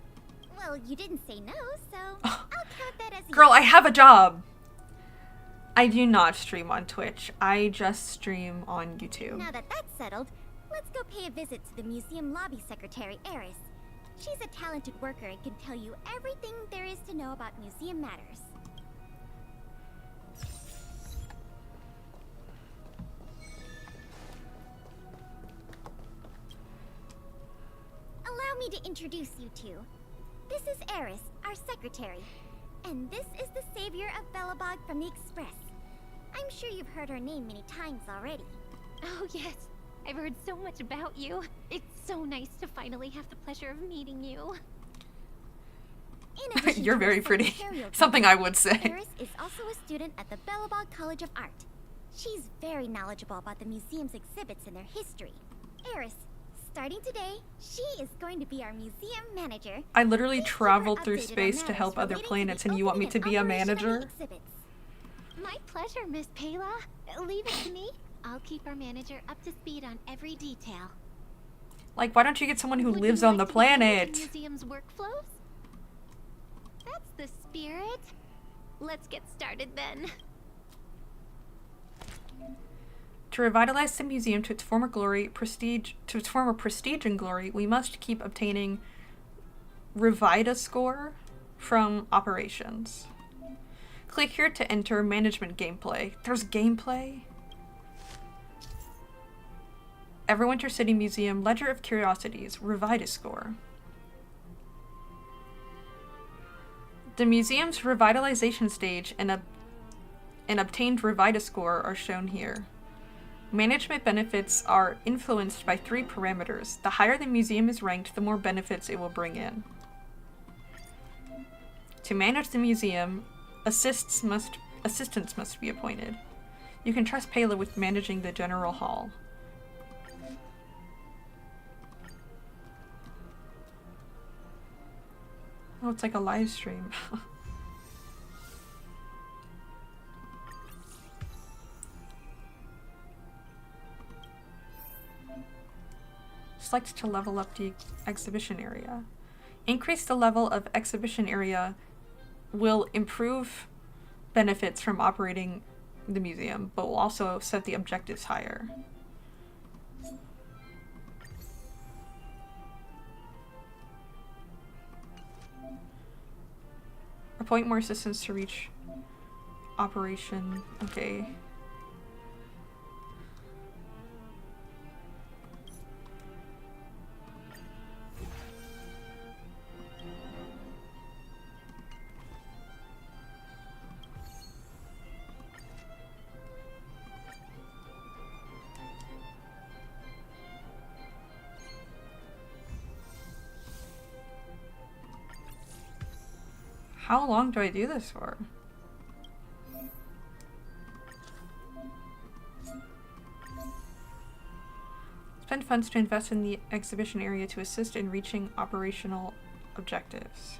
Well, you didn't say no, so I'll count that as a Girl, I have a job. I do not stream on Twitch. I just stream on YouTube. Now that that's settled, let's go pay a visit to the museum lobby secretary, Eris. She's a talented worker and can tell you everything there is to know about museum matters. Allow me to introduce you two. This is Eris, our secretary. And this is the savior of Belobog from the Express. I'm sure you've heard her name many times already. Oh, yes. I've heard so much about you. It's so nice to finally have the pleasure of meeting you. In addition You're to her very pretty. secretarial Something I would say. Eris is also a student at the Belobog College of Art. She's very knowledgeable about the museum's exhibits and their history. Eris, starting today, she is going to be our museum manager. I literally Please keep her traveled through updated on space to matters help other relating to planets, the and you want me opening to and be a operation of the manager? exhibits. My pleasure, Miss Payla. Leave it to me. I'll keep our manager up to speed on every detail. Like, why don't you get someone who Would lives you on the like to begin with planet? the museum's workflows? That's the spirit. Let's get started then. To revitalize the museum to its former prestige and glory, we must keep obtaining Revita score from operations. Click here to enter management gameplay. There's gameplay? Everwinter City Museum, Ledger of Curiosities, Revita score. The museum's revitalization stage and obtained Revita score are shown here. Management benefits are influenced by 3 parameters. The higher the museum is ranked, the more benefits it will bring in. To manage the museum, assistants must be appointed. You can trust Payla with managing the general hall. Oh, it's like a live stream. Select to level up the exhibition area. Increase the level of exhibition area will improve benefits from operating the museum, but will also set the objectives higher. Appoint more assistants to reach operation. Okay. How long do I do this for? Spend funds to invest in the exhibition area to assist in reaching operational objectives.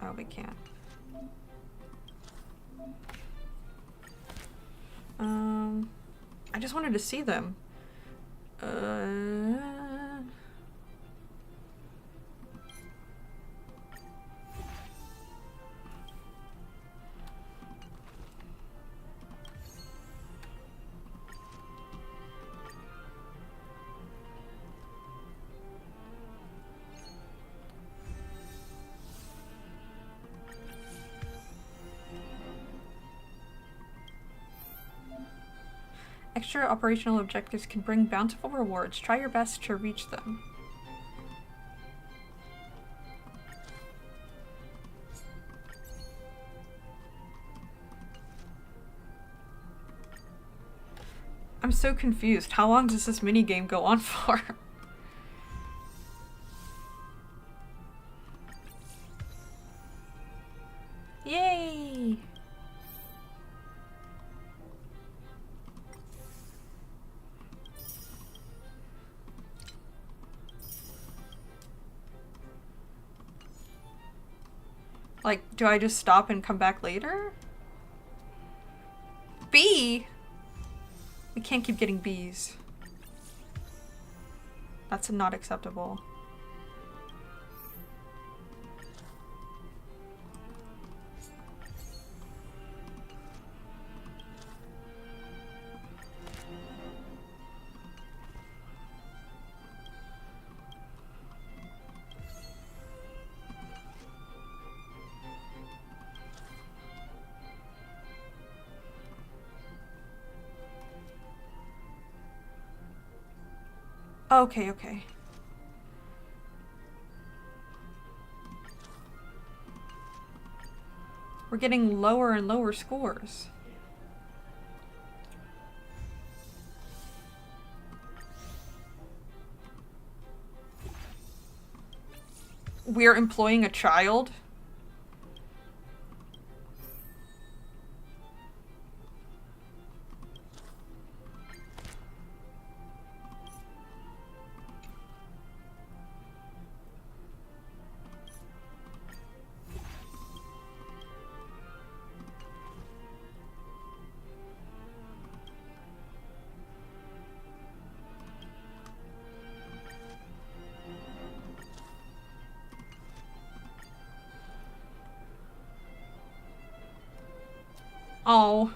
Oh, we can't. I just wanted to see them. Extra operational objectives can bring bountiful rewards. Try your best to reach them. I'm so confused. How long does this minigame go on for? Yay! Like, do I just stop and come back later? B? We can't keep getting Bs. That's not acceptable. Okay, okay. We're getting lower and lower scores. We're employing a child? Oh.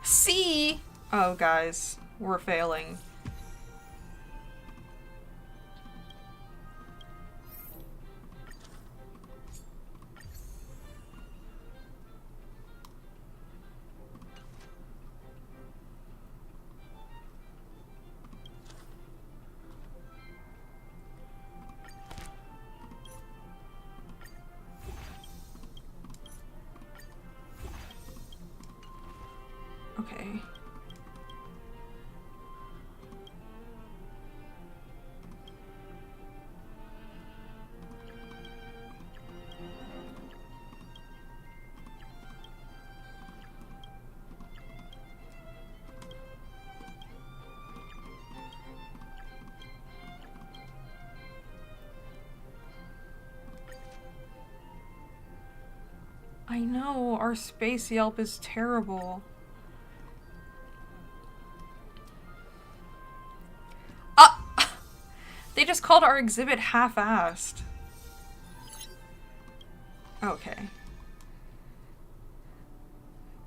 C. Oh, guys, we're failing. Okay. I know, our space Yelp is terrible. They just called our exhibit half-assed. Okay.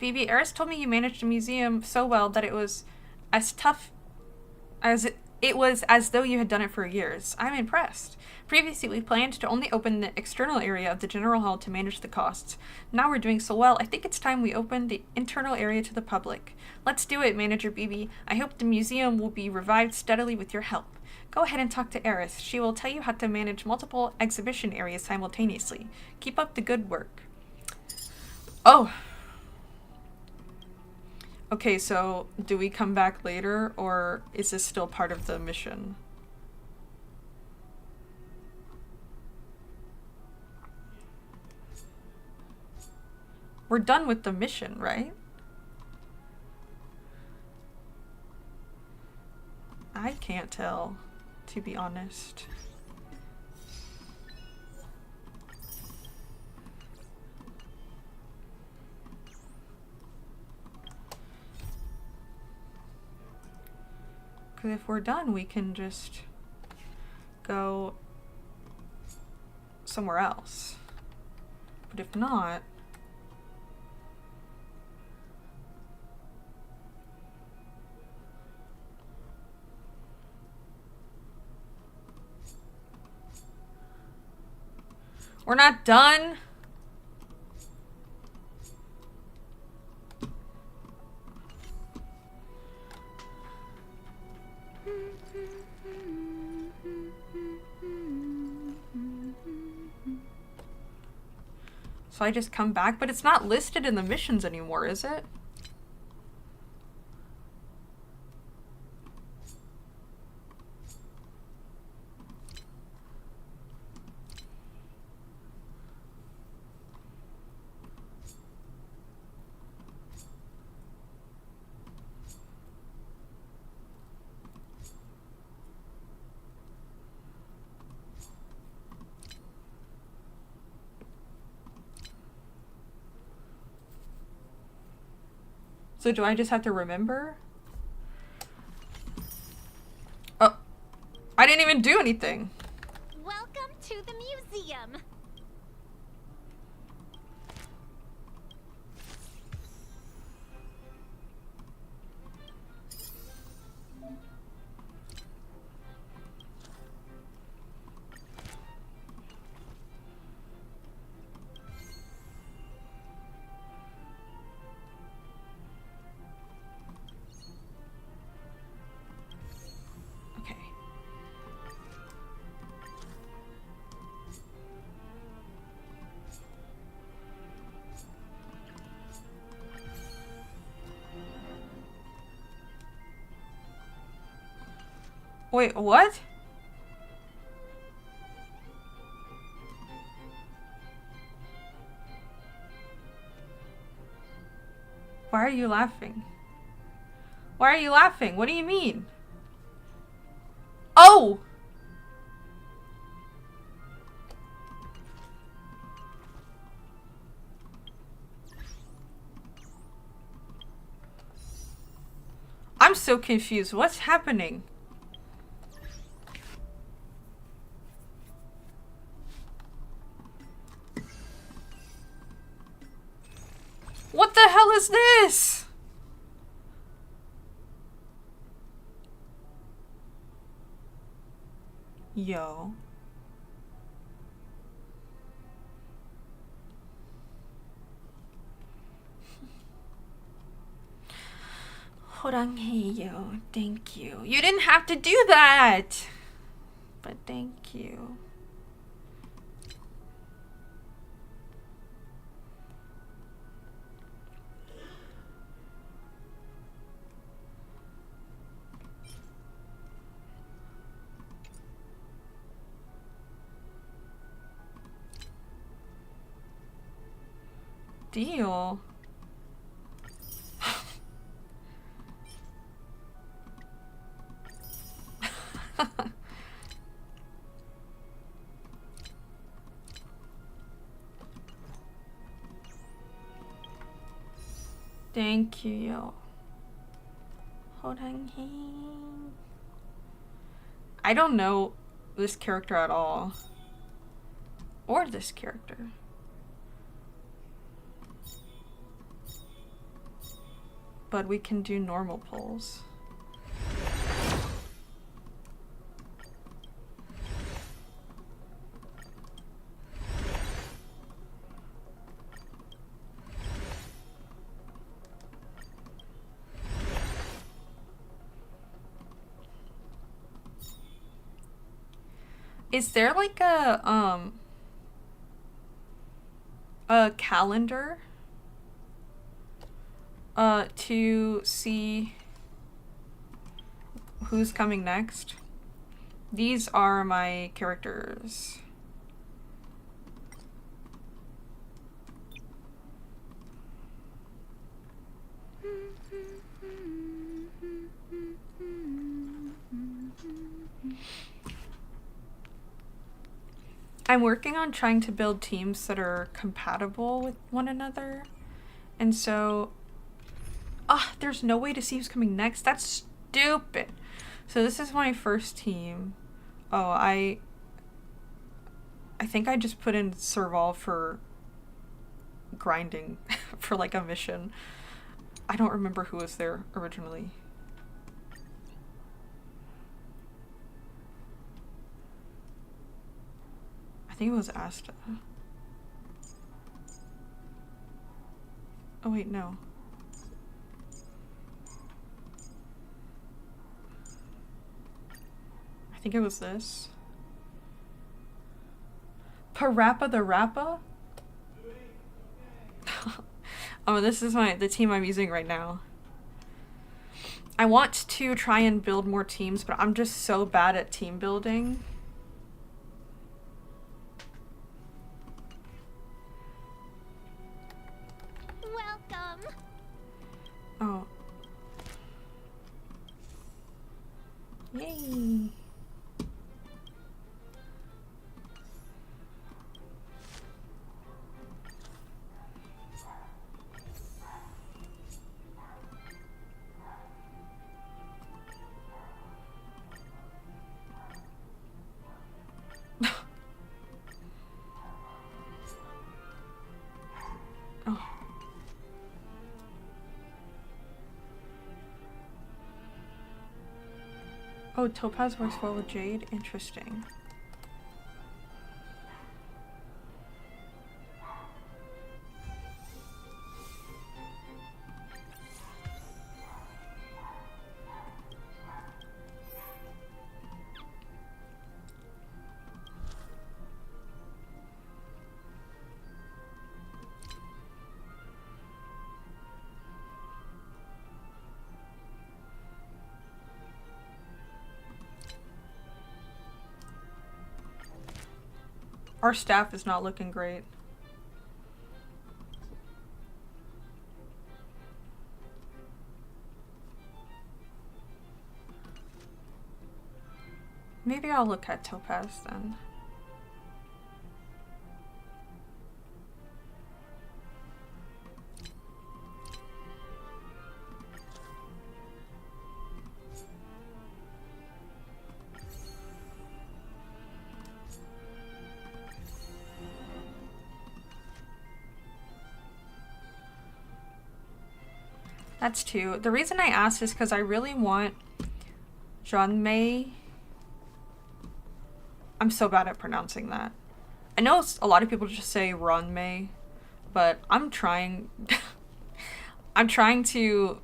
BB, Eris told me you managed a museum so well that it was as tough as it was as though you had done it for years. I'm impressed. Previously, we planned to only open the external area of the general hall to manage the costs. Now we're doing so well, I think it's time we open the internal area to the public. Let's do it, Manager BB. I hope the museum will be revived steadily with your help. Go ahead and talk to Eris. She will tell you how to manage multiple exhibition areas simultaneously. Keep up the good work. Oh. Okay, so do we come back later, or is this still part of the mission? We're done with the mission, right? I can't tell, to be honest. Because if we're done, we can just go somewhere else. But if not... We're not done? So I just come back, but it's not listed in the missions anymore, is it? So do I just have to remember? Oh, I didn't even do anything. Welcome to the museum. Okay. Wait, what? Why are you laughing? Why are you laughing? What do you mean? Oh! I'm so confused. What's happening? What the hell is this? Yo. 호랑해요. Thank you. You didn't have to do that. But thank you. Deal. Thank you, yo. 호랑이. I don't know this character at all. Or this character. But we can do normal pulls. Is there like a calendar to see who's coming next? These are my characters. I'm working on trying to build teams that are compatible with one another. And so, there's no way to see who's coming next. That's stupid. So this is my first team. Oh, I think I just put in Serval for grinding for like a mission. I don't remember who was there originally. I think it was Asta. Oh wait, no. I think it was this. Parappa the Rappa? Oh, this is the team I'm using right now. I want to try and build more teams, but I'm just so bad at team building. Welcome. Oh. Yay. Oh, topaz works well with jade? Interesting. Our staff is not looking great. Maybe I'll look at topaz then. That's two. The reason I asked is because I really want Jeanmei. I'm so bad at pronouncing that. I know a lot of people just say Ronmei, but I'm trying I'm trying to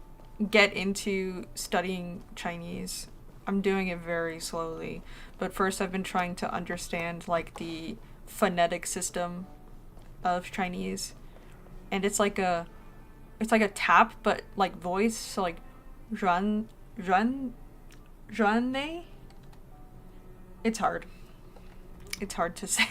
get into studying Chinese. I'm doing it very slowly, but first I've been trying to understand like the phonetic system of Chinese. And it's like a tap but like voice, so like Ruan It's hard. It's hard to say.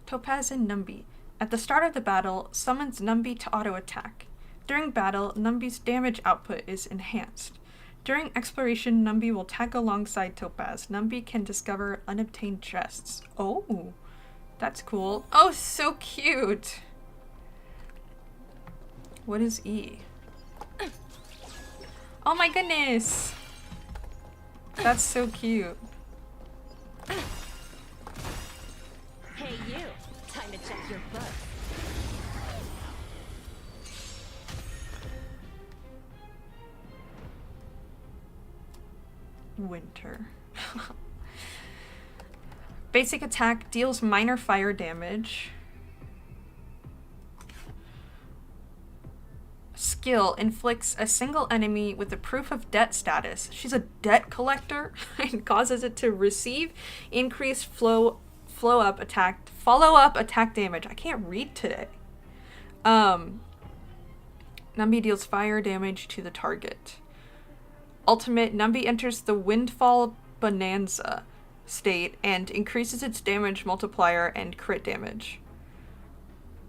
Topaz and Numbi. At the start of the battle, summons Numbi to auto-attack. During battle, Numbi's damage output is enhanced. During exploration, Numbi will tag alongside Topaz. Numbi can discover unobtained chests. Oh, that's cool. Oh, so cute! What is E? Oh my goodness! That's so cute. Hey you, time to check your book. Winter. Basic attack deals minor fire damage. Skill inflicts a single enemy with a proof of debt status. She's a debt collector and causes it to receive increased follow-up attack damage. I can't read today. Numbi deals fire damage to the target. Ultimate, Numbi enters the Windfall Bonanza state and increases its damage multiplier and crit damage.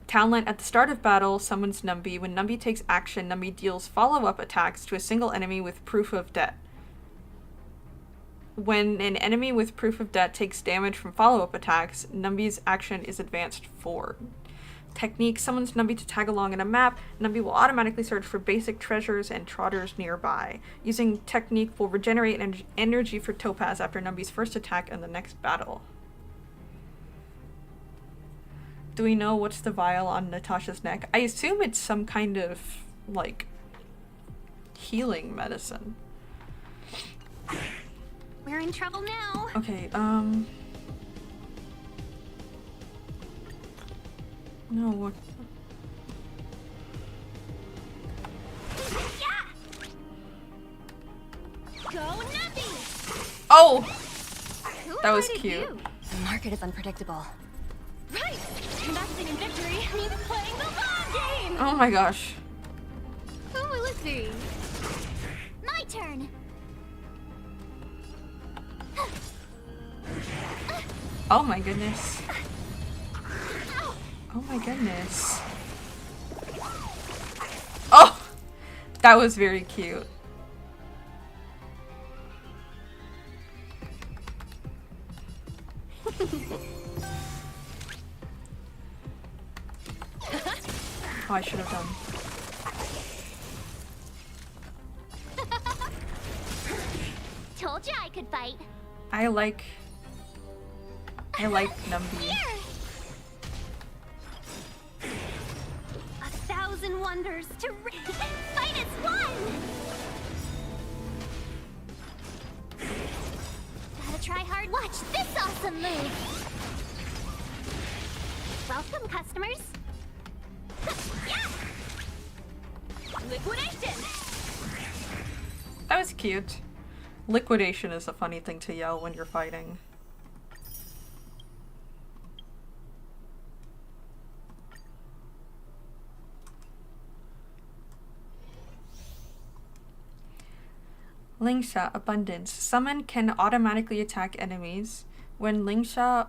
Talent, at the start of battle, summons Numbi. When Numbi takes action, Numbi deals follow-up attacks to a single enemy with proof of debt. When an enemy with proof of debt takes damage from follow-up attacks, Numbi's action is advanced forward. Technique, summons Numbi to tag along in a map. Numbi will automatically search for basic treasures and trotters nearby. Using technique will regenerate energy for Topaz after Numbi's first attack in the next battle. Do we know what's the vial on Natasha's neck? I assume it's some kind of, like, healing medicine. We're in trouble now. Okay, no, what? Go Numbi! Oh! Who That was invited cute. you? The market is unpredictable. Right! Investing in victory means playing the long game! Oh my gosh. Who will it be? My turn! Oh my goodness. Oh my goodness. Oh! That was very cute. I should have done. Told you I could fight. I like Numbi. Here! 1,000 wonders to fight as one! Gotta try hard. Watch this awesome move! Welcome, customers. Yeah! Liquidation! That was cute. Liquidation is a funny thing to yell when you're fighting. Lingsha Abundance. Summon can automatically attack enemies. When Lingsha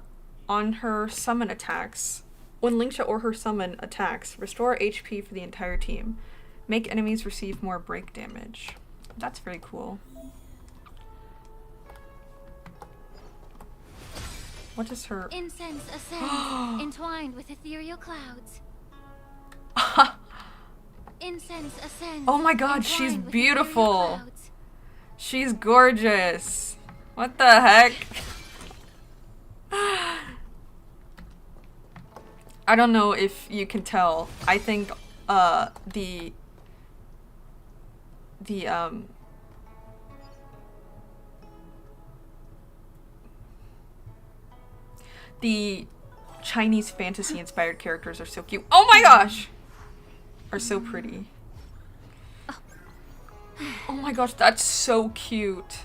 on her summon attacks, when Lingsha or her summon attacks, restore HP for the entire team. Make enemies receive more break damage. That's very cool. What is her? Incense ascends, entwined with ethereal clouds. Incense ascends. Oh my god, she's entwined with beautiful. ethereal clouds. She's gorgeous. What the heck? I don't know if you can tell. I think the Chinese fantasy inspired characters are so cute. Oh my gosh! Are so pretty. Oh my gosh, that's so cute.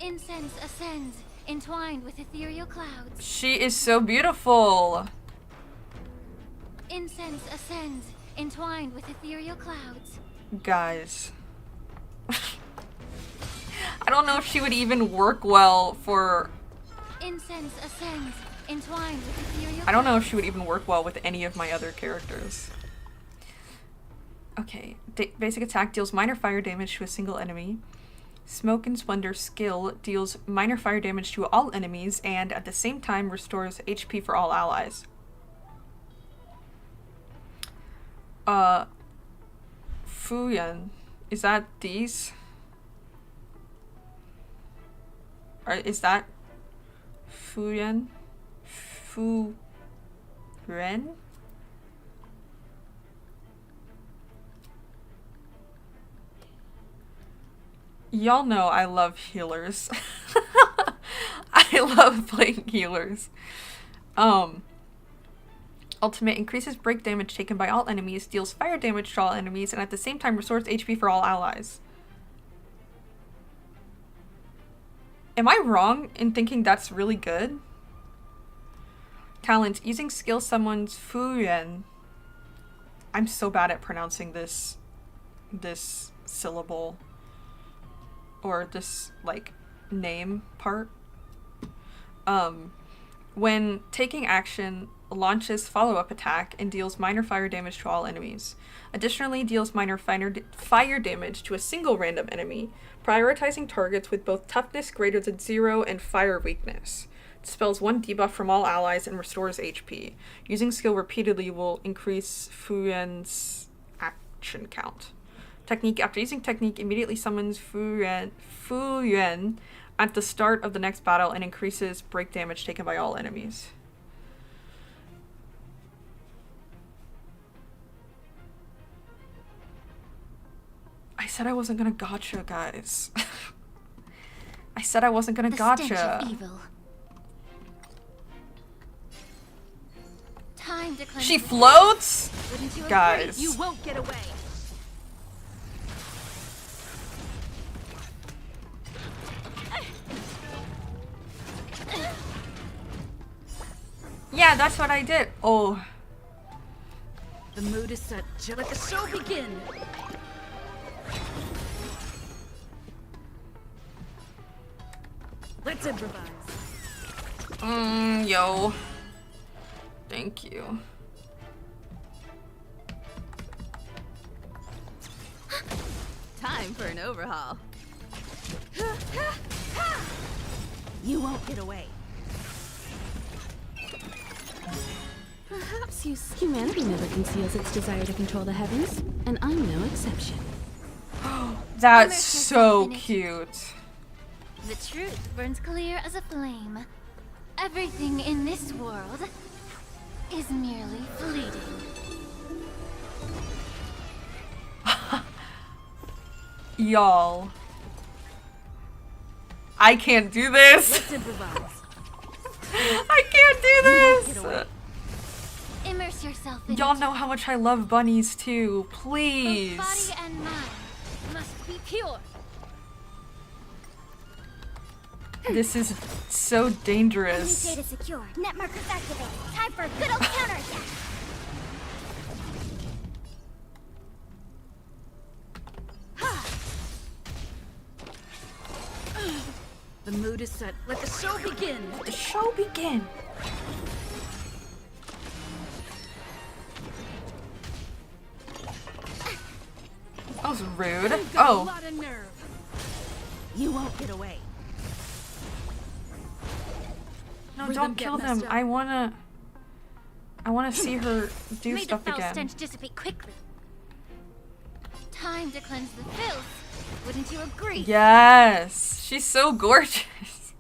Incense ascends, entwined with ethereal clouds. She is so beautiful. Incense ascends, entwined with ethereal clouds. Guys. I don't know if she would even work well for... Incense ascends, entwined with ethereal clouds. I don't know if she would even work well with any of my other characters. Okay, basic attack deals minor fire damage to a single enemy. Smoke and Splendor skill deals minor fire damage to all enemies and at the same time restores HP for all allies. Fuyan, is that these? Or is that Fuyan? Furen? Y'all know I love healers. I love playing healers. Ultimate increases break damage taken by all enemies, deals fire damage to all enemies, and at the same time restores HP for all allies. Am I wrong in thinking that's really good? Talent. Using skill summons Fuyan. I'm so bad at pronouncing this syllable. Or this, like, name part. When taking action, launches follow-up attack and deals minor fire damage to all enemies. Additionally, deals minor fire damage to a single random enemy, prioritizing targets with both toughness greater than 0 and fire weakness. Dispels 1 debuff from all allies and restores HP. Using skill repeatedly will increase Fuyan's action count. Technique. After using technique, immediately summons Fuyan at the start of the next battle and increases break damage taken by all enemies. I said I wasn't gonna gotcha, guys. I said I wasn't gonna gotcha. The stench of evil. Time to cleanse She the floats? Wouldn't you agree? Guys. You won't get away. Yeah, that's what I did. Oh. The mood is set. Let the show begin. Let's improvise. Yo. Thank you. Time for an overhaul. You won't get away. Perhaps humanity never conceals its desire to control the heavens, and I'm no exception. That's so cute. The truth burns clear as a flame. Everything in this world is merely fleeting. Y'all. I can't do this. Let's improvise. I can't do this. Immerse yourself in Y'all it. know how much I love bunnies too. Both Please. body and mind must be pure. This is so dangerous. Data secure. Net markers activated. Time for a good old counterattack. The mood is set. Let the show begin. The show begin. That was rude. A Oh. lot of nerve. You won't get away. No, Leave don't them get kill messed them. up. I wanna see her do May the stuff foul again. stench dissipate quickly. Time to cleanse the filth. Wouldn't you agree? Yes. She's so gorgeous.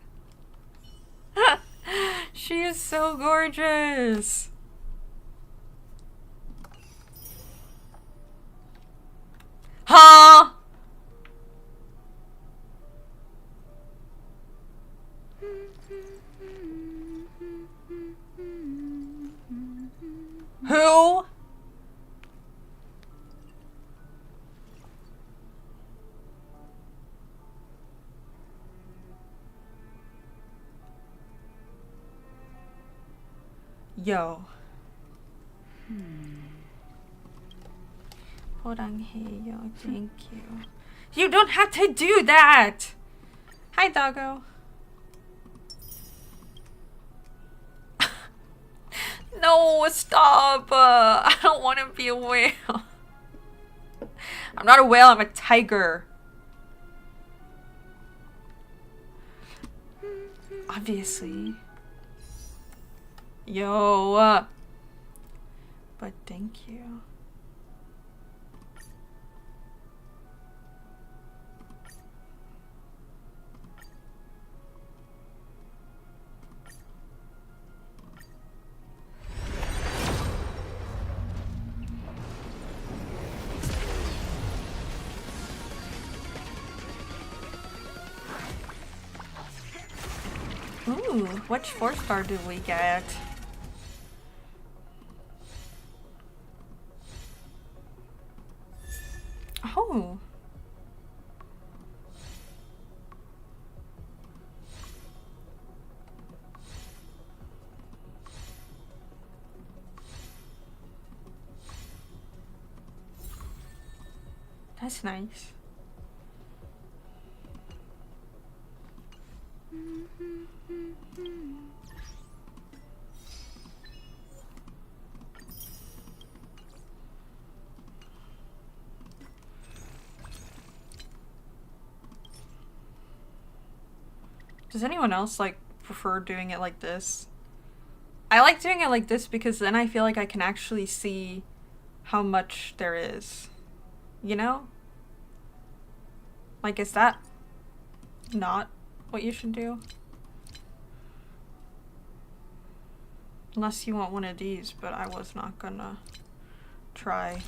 She is so gorgeous. Huh? Who? Yo. Hold on, hey, yo, thank you. You don't have to do that! Hi, doggo. No, stop! I don't want to be a whale. I'm not a whale, I'm a tiger. Obviously. Yo. But thank you. Ooh, which 4-star did we get? Oh. That's nice. Does anyone else like prefer doing it like this? I like doing it like this because then I feel like I can actually see how much there is. You know? Like, is that not what you should do? Unless you want one of these, but I was not gonna try.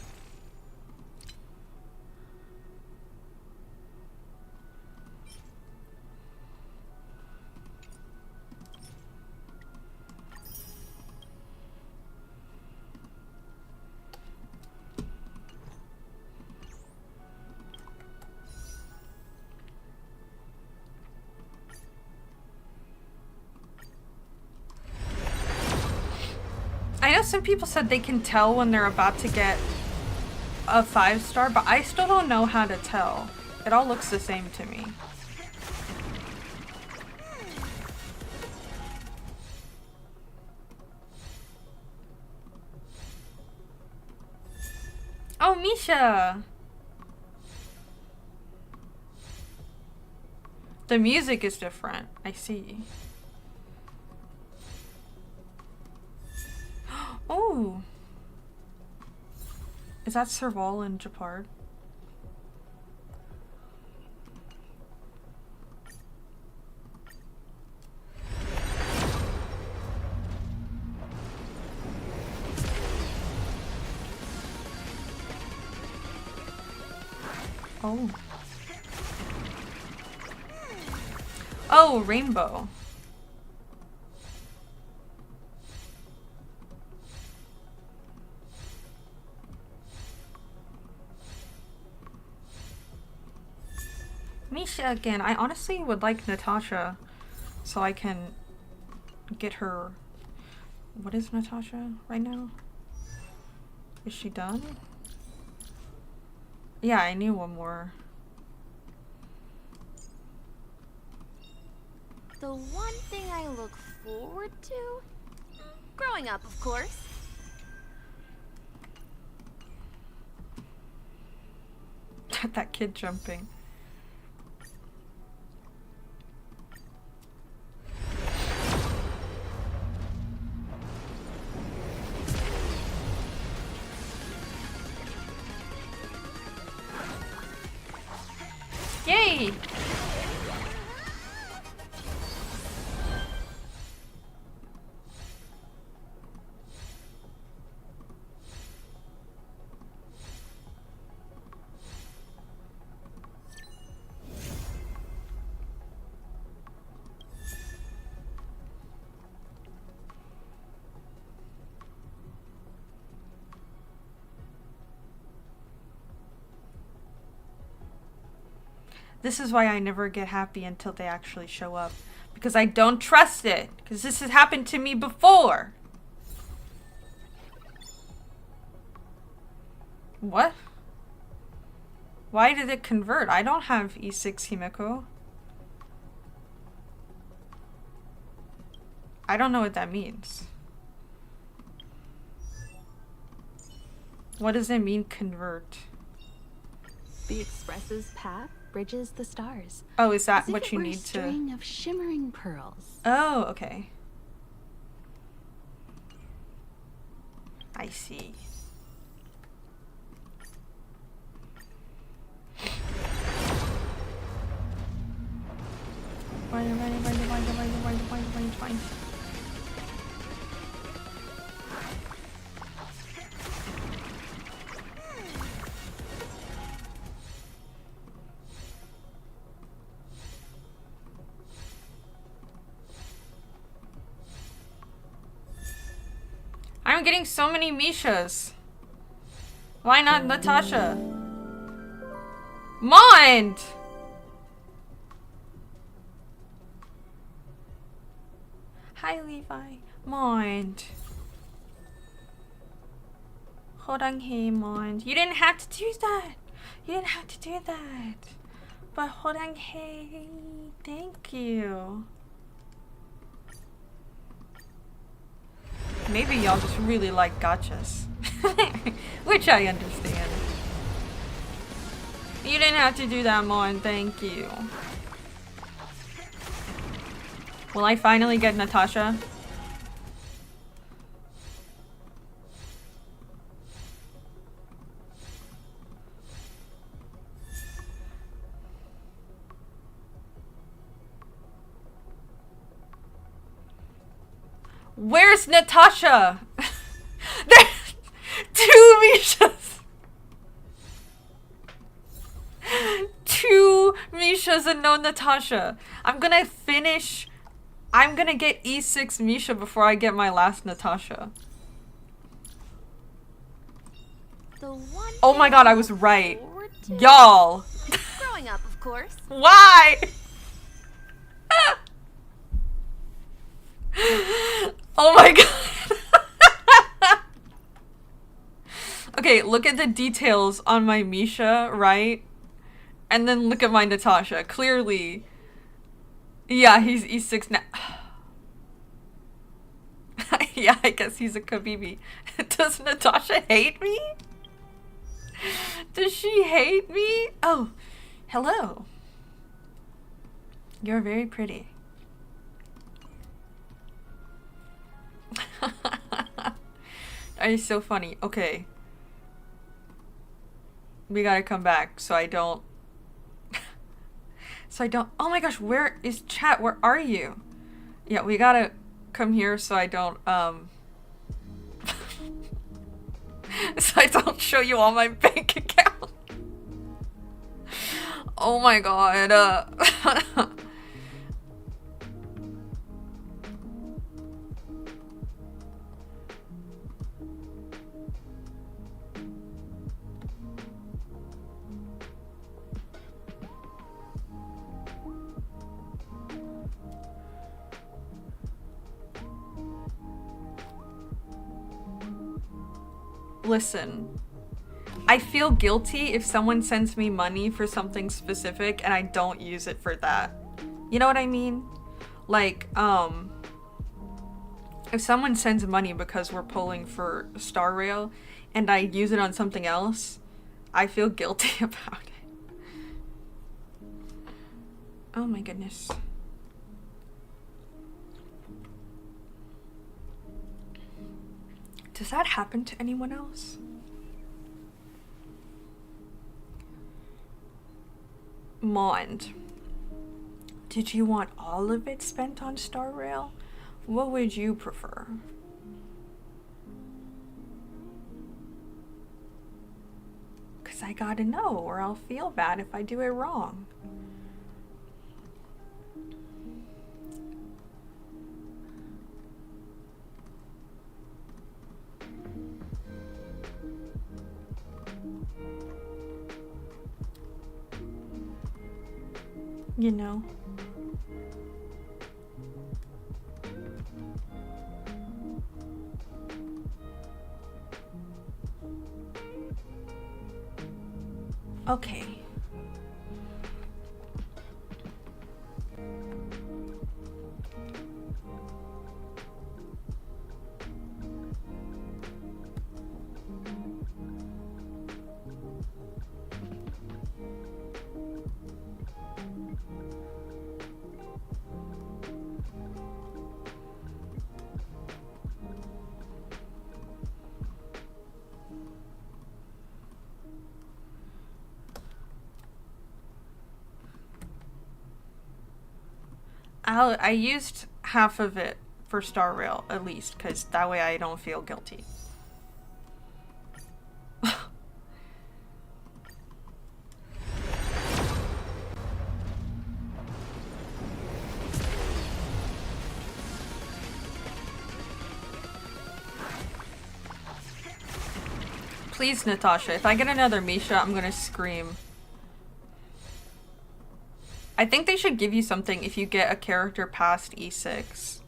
I know some people said they can tell when they're about to get a 5-star, but I still don't know how to tell. It all looks the same to me. Oh, Misha! The music is different. I see. Oh. Is that Serval and Japard? Oh. Oh, rainbow. Misha again. I honestly would like Natasha so I can get her. What is Natasha right now? Is she done? Yeah, I knew one more. The one thing I look forward to? Growing up, of course. That kid jumping. Yay! This is why I never get happy until they actually show up. Because I don't trust it. Because this has happened to me before. What? Why did it convert? I don't have E6 Himeko. I don't know what that means. What does it mean, convert? The Express's path bridges the stars. Oh, is that As if what it you were a need to... string of shimmering pearls. Oh, okay. I see. Fine. I'm getting so many Mishas. Why not Natasha? Mind! Hi, Levi. Mind. 호랑이 mind. You didn't have to do that. You didn't have to do that. But 호랑이, thank you. Maybe y'all just really like gachas. Which I understand. You didn't have to do that, Mon. Thank you. Will I finally get Natasha? Where's Natasha? There's 2 Mishas. 2 Mishas and no Natasha. I'm gonna get E6 Misha before I get my last Natasha. Oh my god, I was right. Y'all. Growing up, of course. Why? Oh my god. Okay, look at the details on my Misha, right? And then look at my Natasha. Clearly. Yeah, he's E6 now. Yeah, I guess he's a Kabibi. Does Natasha hate me? Does she hate me? Oh, hello. You're very pretty. It's so funny. Okay. We gotta come back so I don't... Oh my gosh, where is chat? Where are you? Yeah, we gotta come here so I don't, so I don't show you all my bank account. Oh my god. Listen, I feel guilty if someone sends me money for something specific and I don't use it for that. You know what I mean? Like, if someone sends money because we're pulling for Star Rail and I use it on something else, I feel guilty about it. Oh my goodness. Does that happen to anyone else? Mond, did you want all of it spent on Star Rail? What would you prefer? Cause I gotta know or I'll feel bad if I do it wrong. You know. Okay. I used half of it for Star Rail, at least, because that way I don't feel guilty. Please, Natasha, if I get another Misha, I'm gonna scream. I think they should give you something if you get a character past E6.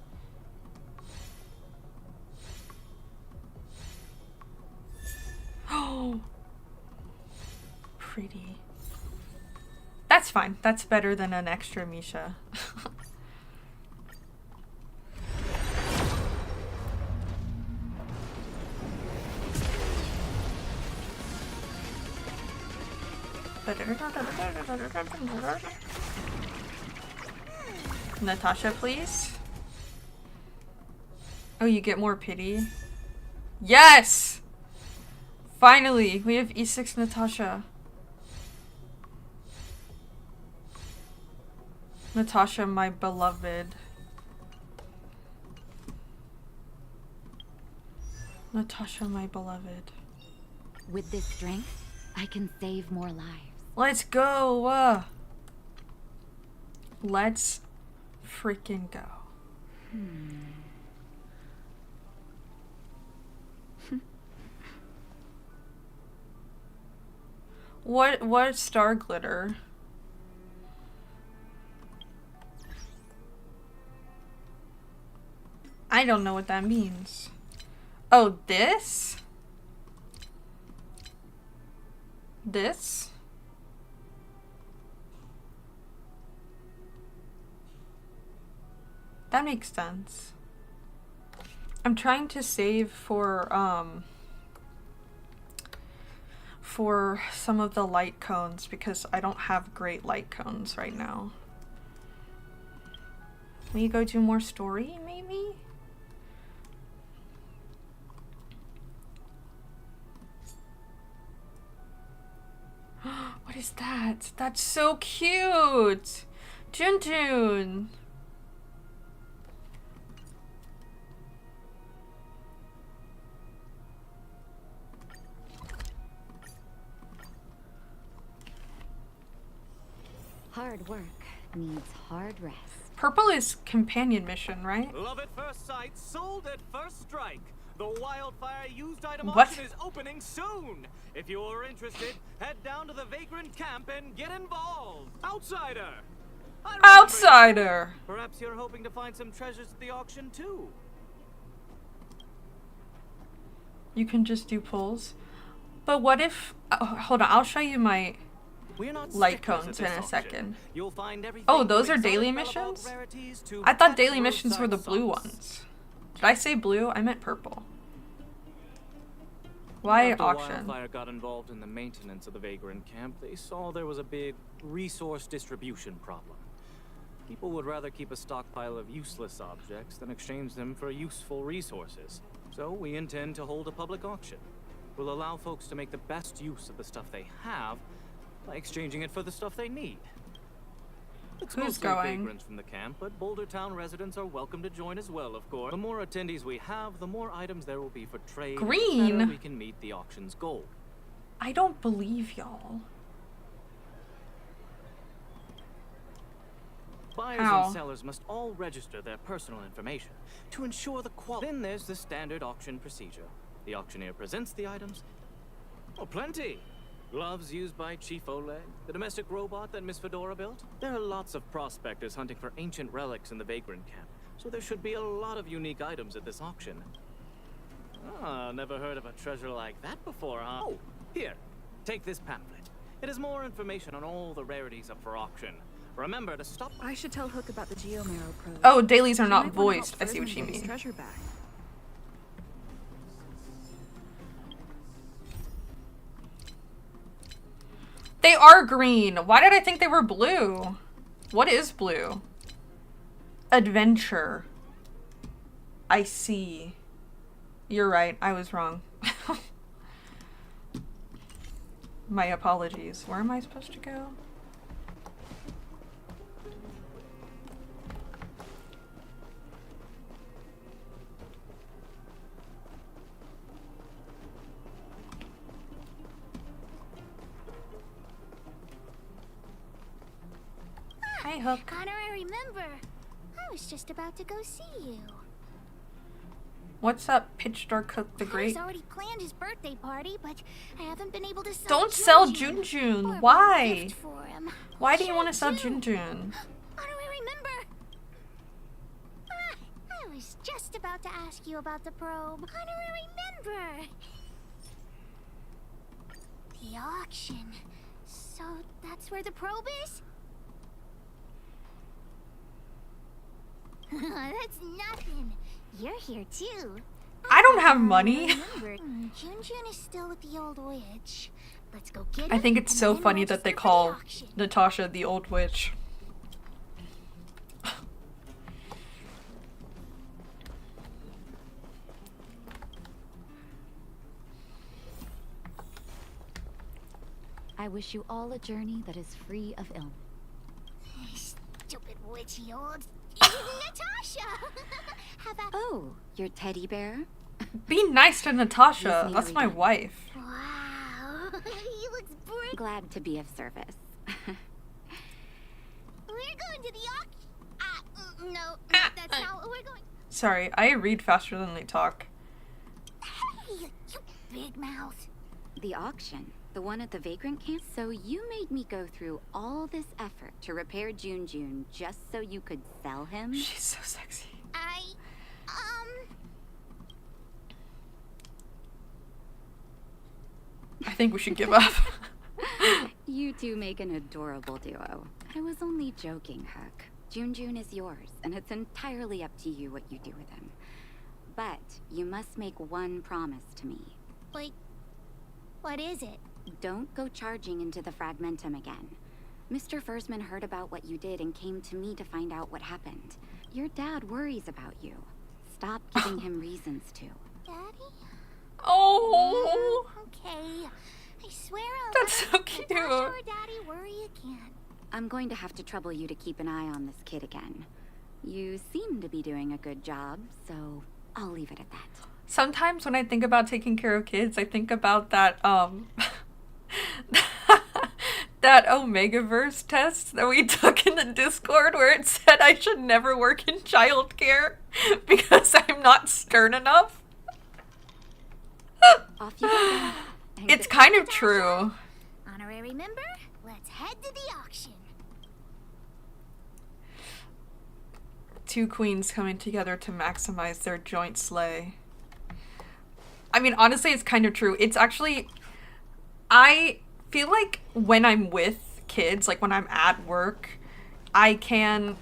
Oh, pretty. That's fine. That's better than an extra Misha. Natasha, please. Oh, you get more pity? Yes! Finally, we have E6 Natasha. Natasha, my beloved. Natasha, my beloved. With this strength, I can save more lives. Let's go! Let's freaking go. What star glitter? I don't know what that means. Oh, this? This? That makes sense. I'm trying to save for some of the light cones because I don't have great light cones right now. Will you go do more story, maybe? is that? That's so cute! Junjun! Hard work needs hard rest. Purple is companion mission, right? Love at first sight, sold at first strike. The Wildfire used item What? auction is opening soon. If you're interested, head down to the Vagrant camp and get involved. Outsider! I remember you. Outsider! Perhaps you're hoping to find some treasures at the auction too. You can just do pulls. But what if... Oh, hold on, I'll show you my We're not light stickers cones at in this a auction. second. You'll find everything Oh, those from are daily exotic Bellabog missions? rarities to I thought pet daily missions were the roadside blue socks. ones. Did I say blue? I meant purple. Why After auction? Wildfire got involved in the maintenance of the Vagrant camp, they saw there was a big resource distribution problem. People would rather keep a stockpile of useless objects than exchange them for useful resources. So we intend to hold a public auction. We'll allow folks to make the best use of the stuff they have by exchanging it for the stuff they need. It's Who's mostly going? vagrants from the camp, but Boulder Town residents are welcome to join as well, of course. The more attendees we have, the more items there will be for trade. and the Green? better we can meet the auction's goal. I don't believe y'all. Buyers How? and sellers must all register their personal information to ensure the quality. Then there's the standard auction procedure. The auctioneer presents the items. Oh, plenty. Gloves used by Chief Oleg, the domestic robot that Miss Fedora built. There are lots of prospectors hunting for ancient relics in the Vagrant camp, so there should be a lot of unique items at this auction. Ah, never heard of a treasure like that before, huh? Oh, here, take this pamphlet. It has more information on all the rarities up for auction. Remember to stop. I should tell Hook about the Geomarrow probe. Oh, dailies are She not might wanna help voiced. I see what Fursman you get his mean. treasure back. They are green. Why did I think they were blue? What is blue? Adventure. I see. You're right. I was wrong. My apologies. Where am I supposed to go? Hi, Hook. Connor, I remember. I was just about to go see you. What's up, Pitch Dark Hook the I Great? was already planned his birthday party, but I haven't been able to sell Don't sell Junjun Junjun. or buy a Why? gift for him. Why do you Should want I to sell do? Junjun? How do I remember? I was just about to ask you about the probe. How do I remember? The auction. So that's where the probe is? That's nothing. You're here too. I don't have money. Junjun is still with the old witch. Let's go get I her, think it's and so then funny we'll that they register for the call auction. Natasha the old witch. I wish you all a journey that is free of illness. Stupid witchy old Natasha. How about Oh, your teddy bear? Be nice to Natasha. Yes, That's my Mary. wife. wow? He looks bored. Glad to be of service. We're going to the auction. No, that's not what we're going. Sorry, I read faster than they talk. Hey, you big mouth. The auction, the one at the Vagrant camp? So you made me go through all this effort to repair Junjun just so you could sell him? She's so sexy. I think we should give up. You two make an adorable duo. I was only joking, Huck. Junjun is yours, and it's entirely up to you what you do with him. But you must make one promise to me. Wait, what is it? Don't go charging into the Fragmentum again. Mr. Fursman heard about what you did and came to me to find out what happened. Your dad worries about you. Stop giving him reasons to. Daddy? Oh, Okay. I swear I'll that's let so cute. Natasha or Daddy worry again. I'm going to have to trouble you to keep an eye on this kid again. You seem to be doing a good job, so I'll leave it at that. Sometimes when I think about taking care of kids, I think about that, that Omegaverse test that we took in the Discord where it said I should never work in childcare because I'm not stern enough. Off you go. It's kind of true. Honorary member, let's head to the auction. Two queens coming together to maximize their joint slay. I mean, honestly, it's kind of true. It's actually, I feel like when I'm with kids, like when I'm at work, I can,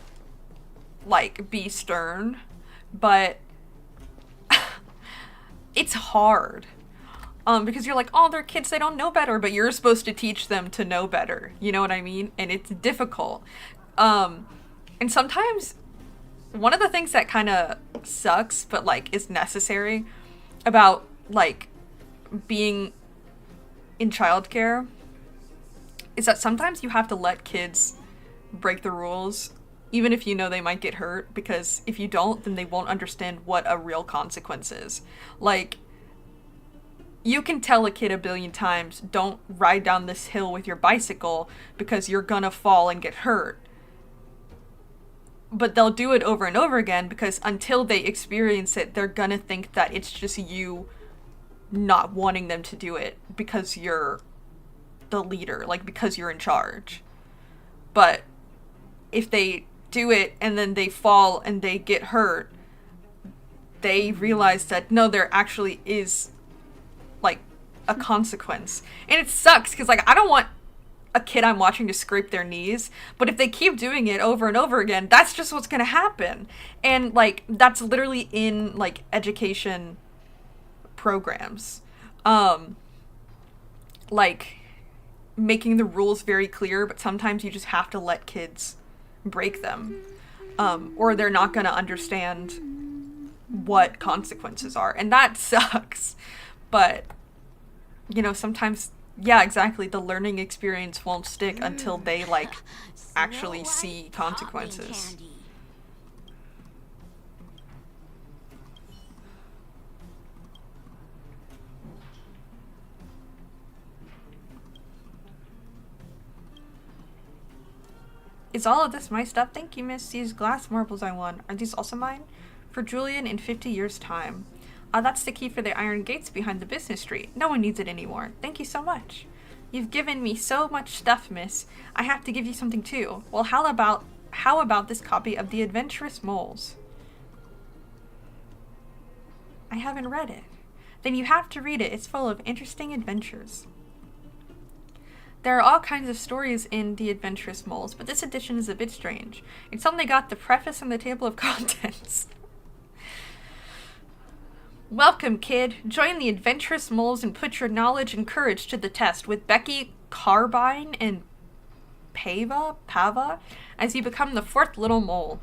like, be stern, but it's hard. Because you're like, oh, they're kids, they don't know better, but you're supposed to teach them to know better. You know what I mean? And it's difficult. And sometimes one of the things that kind of sucks, but like is necessary about like being in childcare is that sometimes you have to let kids break the rules, even if you know they might get hurt, because if you don't, then they won't understand what a real consequence is. Like, you can tell a kid a billion times, don't ride down this hill with your bicycle because you're gonna fall and get hurt. But they'll do it over and over again because until they experience it, they're gonna think that it's just you not wanting them to do it because you're the leader, like because you're in charge. But if they do it and then they fall and they get hurt, they realize that no, there actually is like a consequence. And it sucks because like I don't want a kid I'm watching to scrape their knees, but if they keep doing it over and over again, that's just what's gonna happen. And like that's literally in like education programs, like making the rules very clear, but sometimes you just have to let kids break them, or they're not gonna understand what consequences are, and that sucks. But you know, sometimes, yeah, exactly, the learning experience won't stick until they like actually see consequences. Is all of this my stuff? Thank you, miss. These glass marbles I won. Are these also mine? For Julian in 50 years' time. That's the key for the iron gates behind the business street. No one needs it anymore. Thank you so much. You've given me so much stuff, miss. I have to give you something too. Well, how about this copy of The Adventurous Moles? I haven't read it. Then you have to read it. It's full of interesting adventures. There are all kinds of stories in The Adventurous Moles, but this edition is a bit strange. It's only got the preface and the table of contents. Welcome, kid. Join the Adventurous Moles and put your knowledge and courage to the test with Becky, Carbine, and Pava, as you become the fourth little mole.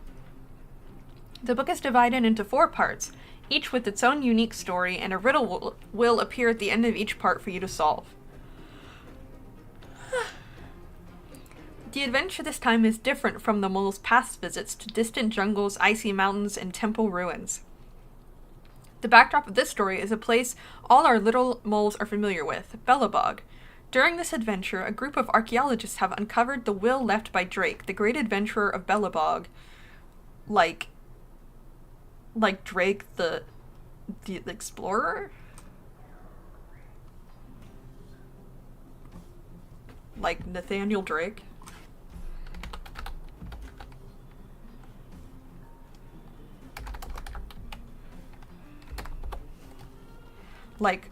The book is divided into 4 parts, each with its own unique story, and a riddle will appear at the end of each part for you to solve. The adventure this time is different from the mole's past visits to distant jungles, icy mountains, and temple ruins. The backdrop of this story is a place all our little moles are familiar with, Belobog. During this adventure, a group of archaeologists have uncovered the will left by Drake, the great adventurer of Belobog. Like Drake the explorer? Like Nathaniel Drake? Like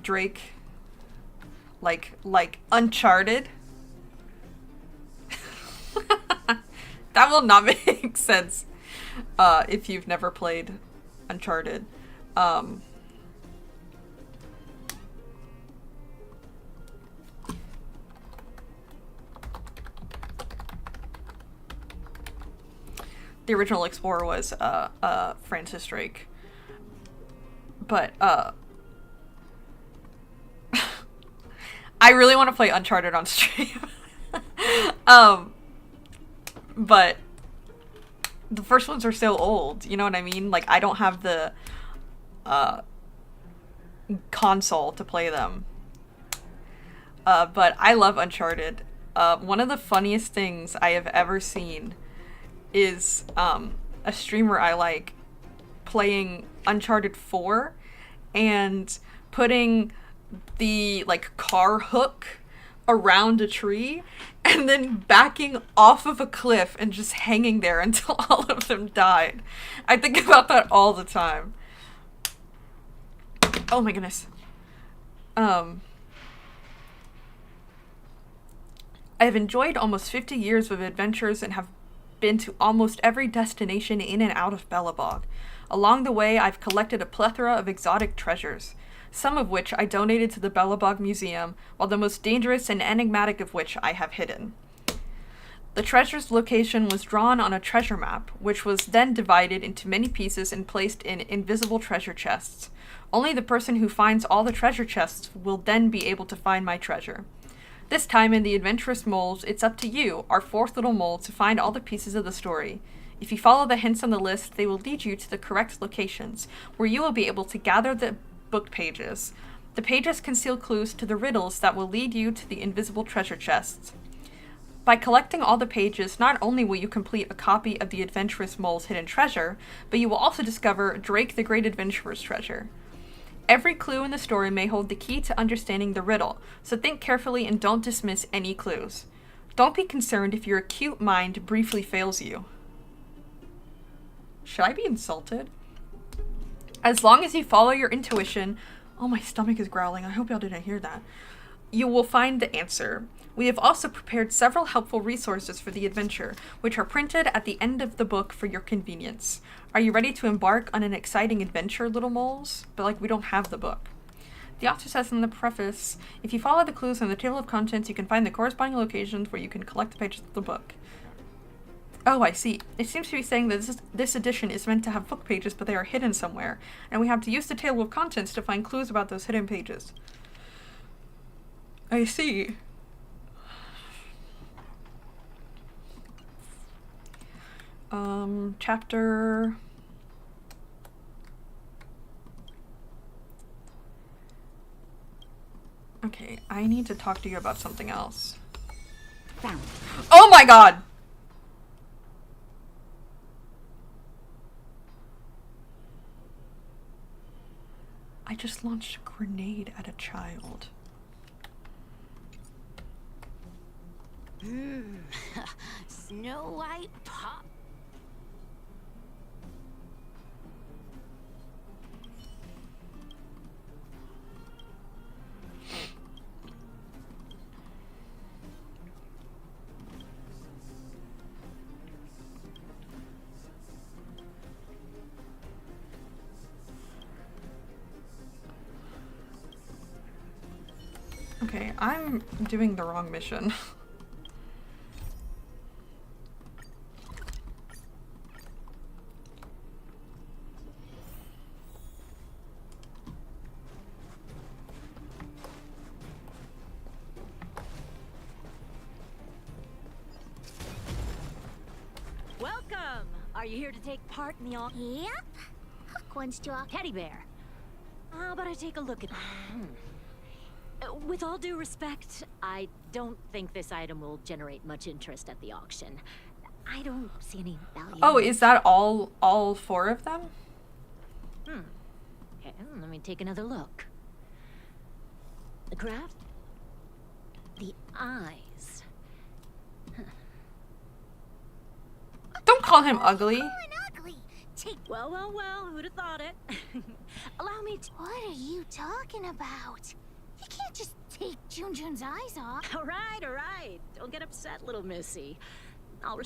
Drake, like Uncharted. That will not make sense if you've never played Uncharted. The original explorer was Francis Drake. But, I really want to play Uncharted on stream. But the first ones are so old, you know what I mean? Like, I don't have the console to play them. But I love Uncharted. One of the funniest things I have ever seen is a streamer I like playing Uncharted 4 and putting the like car hook around a tree and then backing off of a cliff and just hanging there until all of them died. I think about that all the time. Oh my goodness. I have enjoyed almost 50 years of adventures and have been to almost every destination in and out of Belobog. Along the way, I've collected a plethora of exotic treasures, some of which I donated to the Belobog Museum, while the most dangerous and enigmatic of which I have hidden. The treasure's location was drawn on a treasure map, which was then divided into many pieces and placed in invisible treasure chests. Only the person who finds all the treasure chests will then be able to find my treasure. This time in the Adventurous Moles, it's up to you, our fourth little mole, to find all the pieces of the story. If you follow the hints on the list, they will lead you to the correct locations, where you will be able to gather the book pages. The pages conceal clues to the riddles that will lead you to the invisible treasure chests. By collecting all the pages, not only will you complete a copy of the Adventurous Mole's hidden treasure, but you will also discover Drake the Great Adventurer's treasure. Every clue in the story may hold the key to understanding the riddle, so think carefully and don't dismiss any clues. Don't be concerned if your acute mind briefly fails you. Should I be insulted? As long as you follow your intuition... Oh, my stomach is growling. I hope y'all didn't hear that. You will find the answer. We have also prepared several helpful resources for the adventure, which are printed at the end of the book for your convenience. Are you ready to embark on an exciting adventure, little moles? But, like, we don't have the book. The author says in the preface, if you follow the clues in the table of contents, you can find the corresponding locations where you can collect the pages of the book. Oh, I see. It seems to be saying that this edition is meant to have book pages, but they are hidden somewhere, and we have to use the table of contents to find clues about those hidden pages. I see. Chapter... Okay, I need to talk to you about something else. Found. Oh my god! I just launched a grenade at a child. Snow White pop. Okay, I'm doing the wrong mission. Welcome! Are you here to take part in the auction? Yep. Hook wants to off. Teddy bear. How about I take a look at with all due respect, I don't think this item will generate much interest at the auction. I don't see any value. Oh, is that all four of them? Okay, let me take another look. The craft? The eyes. Don't call him ugly. Ugly. Take. Well, who'd have thought it? Allow me to... What are you talking about? You can't just take Junjun's eyes off. All right. Don't get upset, little missy.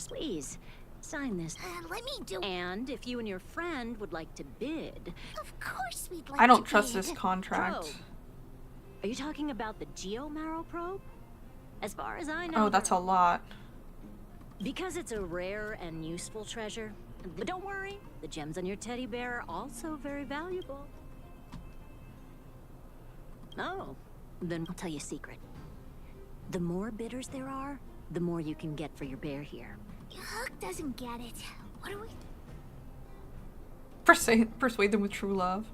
Please, sign this. Let me do. And if you and your friend would like to bid... Of course we'd like I don't to trust bid. this contract. Probe. Are you talking about the Geomarrow probe? As far as I know... Oh, that's a lot. Because it's a rare and useful treasure. But don't worry, the gems on your teddy bear are also very valuable. Oh, then I'll tell you a secret. The more bidders there are, the more you can get for your bear here. Hook doesn't get it. What do we... Persuade them with true love.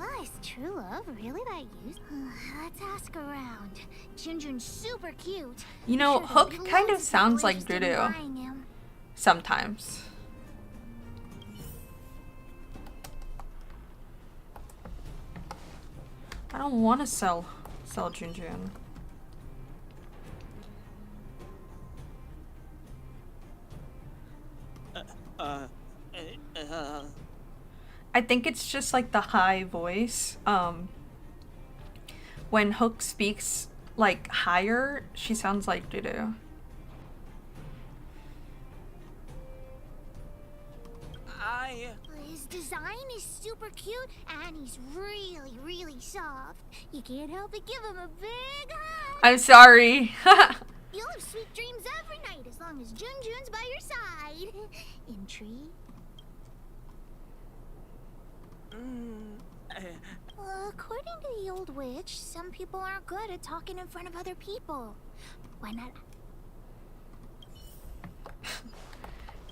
Oh, is true love really that used? Let's ask around. Junjun's super cute. You know, Sure, Hook there'll be kind of loads people sounds like interested in Dudu. buying him. Sometimes. I don't want to sell Junjun. I think it's just like the high voice. When Hook speaks like higher, she sounds like Dudu. His design is super cute, and he's really, really soft. You can't help but give him a big hug. I'm sorry. You'll have sweet dreams every night as long as Junjun's by your side. Intrigue? According to the old witch, some people aren't good at talking in front of other people. Why not?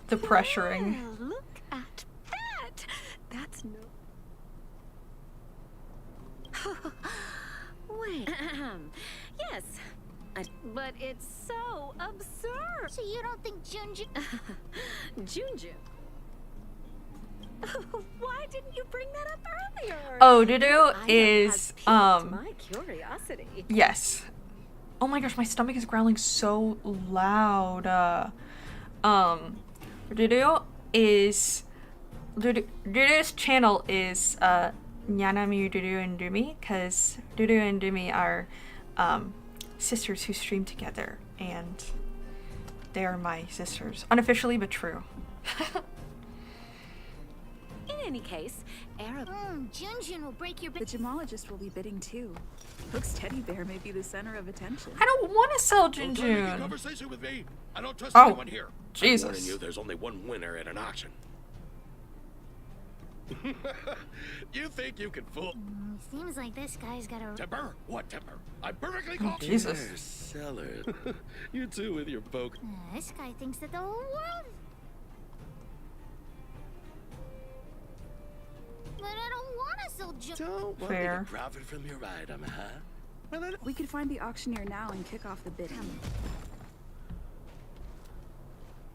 The pressuring. Well, look at that! That's no... Wait. Yes. But it's so absurd. So you don't think Junjun... Junjun. Why didn't you bring that up earlier? Oh, Dudu I is my curiosity. yes. Oh my gosh, my stomach is growling so loud. Dudu's channel is Nyanami, Dudu, and Dumi, because Dudu and Dumi are sisters who stream together, and they are my sisters. Unofficially, but true. In any case, Arab... Junjun will break your... The gemologist will be bidding too. Hook's teddy bear may be the center of attention. I don't want to sell Don't try to make a Junjun. conversation with me. I don't trust Oh, anyone here. I'm Jesus. warning you, there's only one winner at an auction. You think you can fool Seems like this guy's got a... Timber? What timber? I'm perfectly calm. Jesus. Here, sellers. You too with your poke. This guy thinks that the whole world... But I don't want to sell Don't want Fair. me to profit from your item, huh? Well, then, We could find the auctioneer now and kick off the bidding.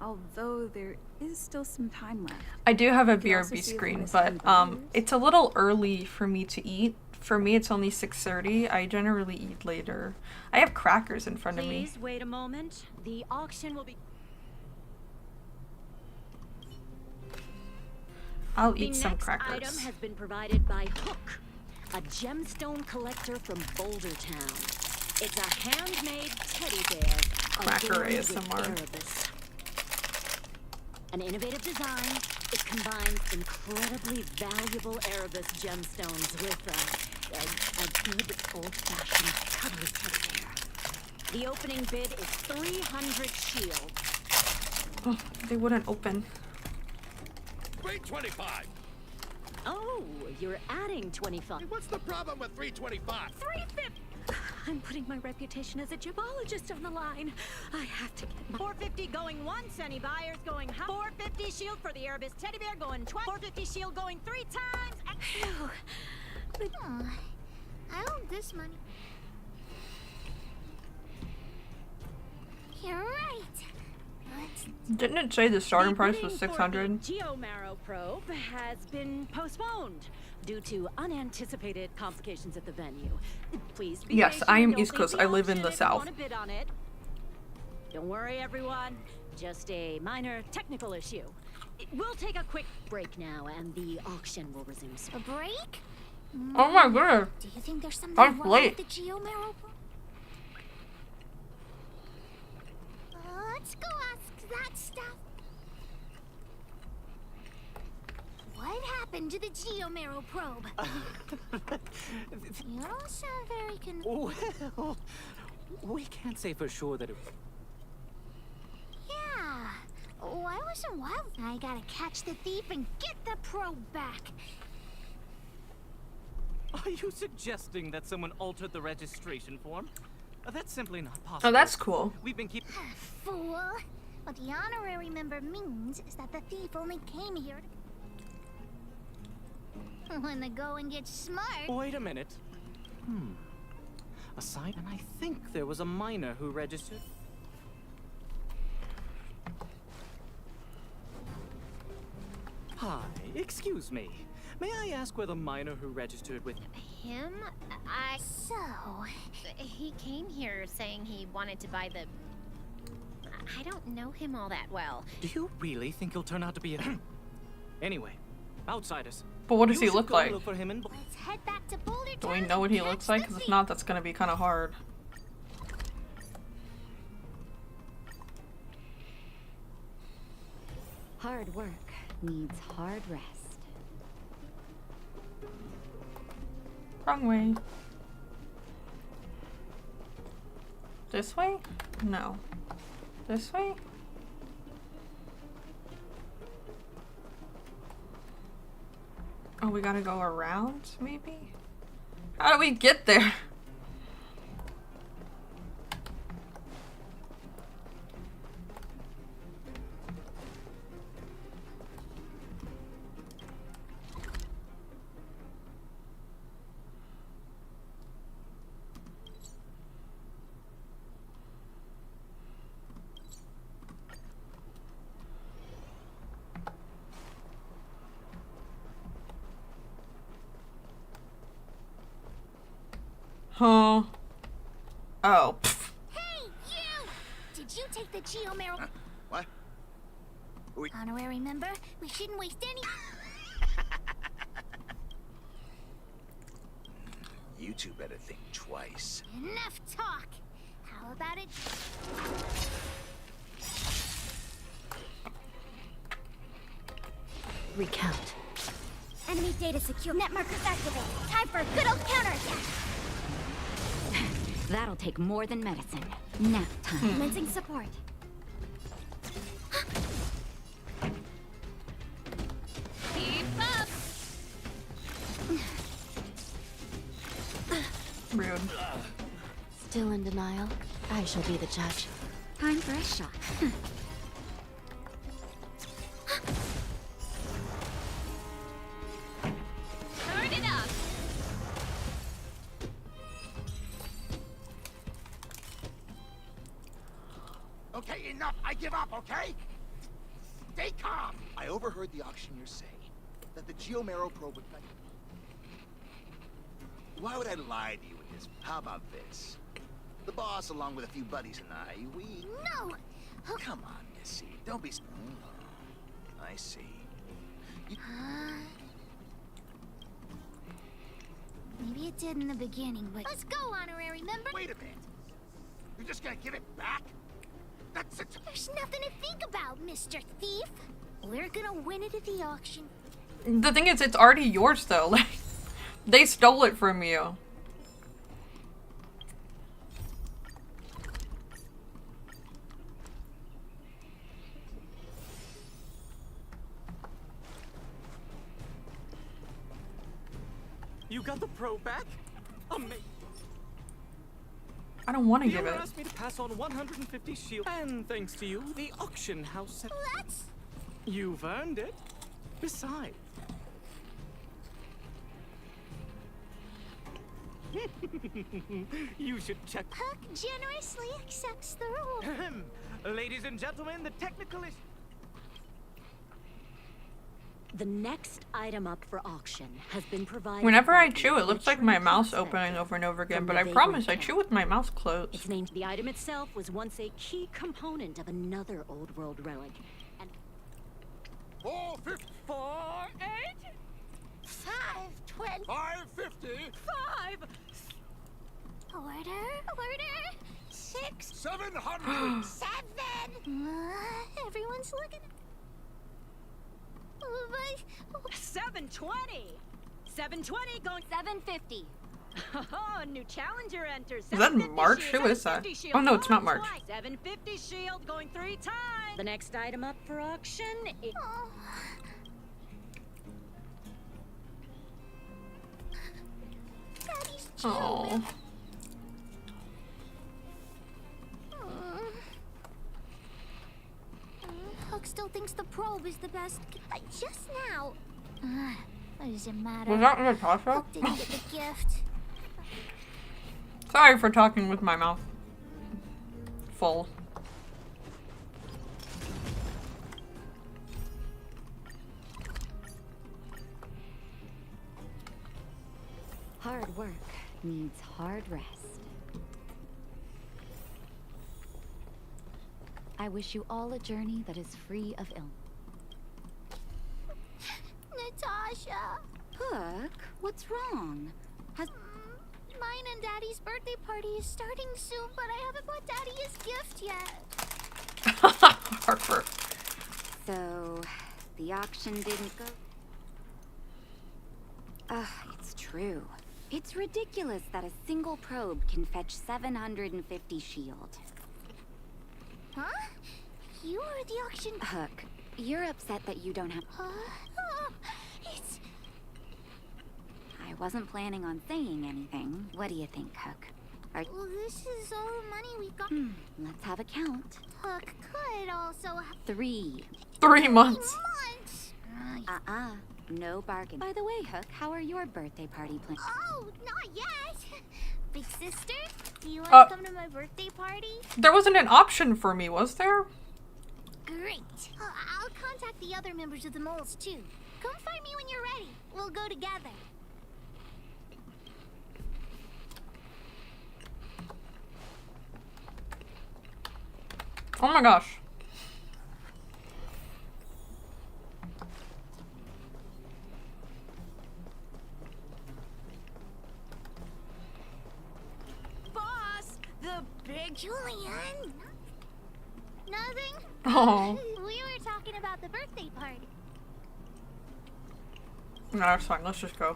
Although there is still some time left. I do have a could also BRB see if screen, Miss but Hunter it's a little early for me to eat. For me, it's only 6:30. I generally eat later. I have crackers in front of me. Please wait a moment. The auction will be... I'll The eat some next crackers. item has been provided by Hook, a gemstone collector from Boulder Town. It's a handmade teddy bear Cracker adorned with ASMR. Erebus. An innovative design, it combines incredibly valuable Erebus gemstones with a good old-fashioned cuddly teddy bear. The opening bid is 300 shield. Oh, they wouldn't open. 325. Oh, you're adding 25. Hey, what's the problem with 325? 350. I'm putting my reputation as a gemologist on the line. I have to get my 450 going once. Any buyers going high? 450 shield for the Erebus teddy bear going twice. 450 shield going 3 times. Ew. Oh, I owe this money. You're right. Didn't it say the starting The price bidding was for the 600? Geomarrow probe has been postponed due to unanticipated complications at the venue. Please be Yes, patient I am and don't East leave Coast. the I live in auction the if you South. wanna bid on it. Don't worry, everyone. Just a minor technical issue. We'll take a quick break now, and the auction will resume soon. A break? Oh my god. Do you think there's something That's wrong late. with the Geomarrow? Let's go ask that stuff. What happened to the Geomarrow probe? You don't sound very Well, we can't say for sure that it... Yeah. Why wasn't wild? I gotta catch the thief and get the probe back. Are you suggesting that someone altered the registration form? That's simply not possible. Oh, that's cool. We've been keeping... Fool! What the honorary member means is that the thief only came here when the going gets smart. Wait a minute. Aside, and I think there was a miner who registered. Hi, excuse me. May I ask where the miner who registered with... Him? So... He came here saying he wanted to buy the... I don't know him all that well. Do you really think he'll turn out to be a... Anyway, outsiders. But what does You he should look go like? look for him in... Let's head back to Boulder Do we Town know what and he looks catch like? the Because if thief. not, that's gonna be kind of hard. Hard work needs hard rest. Wrong way. This way? No. This way? Oh, we gotta go around, maybe? How do we get there? Huh? Oh. Pff. Hey, you! Did you take the Geomero What? honorary member? We shouldn't waste any. You two better think twice. Enough talk. How about it? Recount. Enemy data secure. Net markers activated. Time for a good old counterattack. That'll take more than medicine. Nap time. Commencing support. Keep up! Rude. Still in denial? I shall be the judge. Time for a shot. Turn it up! Okay, enough. I give up, okay? Stay calm. I overheard the auctioneer say that the Geomero probe would... Why would I lie to you with this? How about this? The boss, along with a few buddies and I, we... No! Come on, Missy. Don't be... I see. You... Maybe it did in the beginning, but... Let's go, honorary member! Wait a minute. You're just gonna give it back? That's it. There's nothing to think about, Mr. Thief. We're gonna win it at the auction. The thing is, it's already yours though. Like, they stole it from you. You got the probe back? Amazing. I don't want to You give it. asked me to pass on 150 shield, and thanks to you, the auction house said Let's... you've earned it. Besides, you should check. Huck generously accepts the rule. Ladies and gentlemen, the technical issue. The next item up for auction has been provided. Whenever I by chew, it looks like veteran my mouth concept opening over and over again, from but the I Vagrant promise I camp. chew with my mouth closed. It's named. The item itself was once a key component of another old world relic. And 450. 4-8? 520. 550. 5! Order. 6. 700. 7. Everyone's looking. But 720. 720 going 750. Oh, new challenger enters. Is that March? Who is that? Oh no, it's not March. 750 shield going 3 times. The next item up for auction is... Oh. Hook still thinks the probe is the best. Just now. What does it matter? Was that Natasha? Hook didn't get the gift. Sorry for talking with my mouth full. Hard work needs hard rest. I wish you all a journey that is free of illness. Natasha! Hook, what's wrong? Mine and Daddy's birthday party is starting soon, but I haven't bought Daddy his gift yet. Harper. So, the auction didn't go... it's true. It's ridiculous that a single probe can fetch 750 shield. Huh? You are the auction... Hook, you're upset that you don't have... It's... I wasn't planning on saying anything. What do you think, Hook? Well, this is all the money we got. Let's have a count. Hook could also have... 3 months. No bargain. By the way, Hook, how are your birthday party plans? Oh, not yet. Big sister, do you want to come to my birthday party? There wasn't an option for me, was there? Great. I'll contact the other members of the moles too. Come find me when you're ready. We'll go together. Oh my gosh. Boss, the big Julian. Nothing. Oh. We were talking about the birthday party. No, that's fine. Let's just go.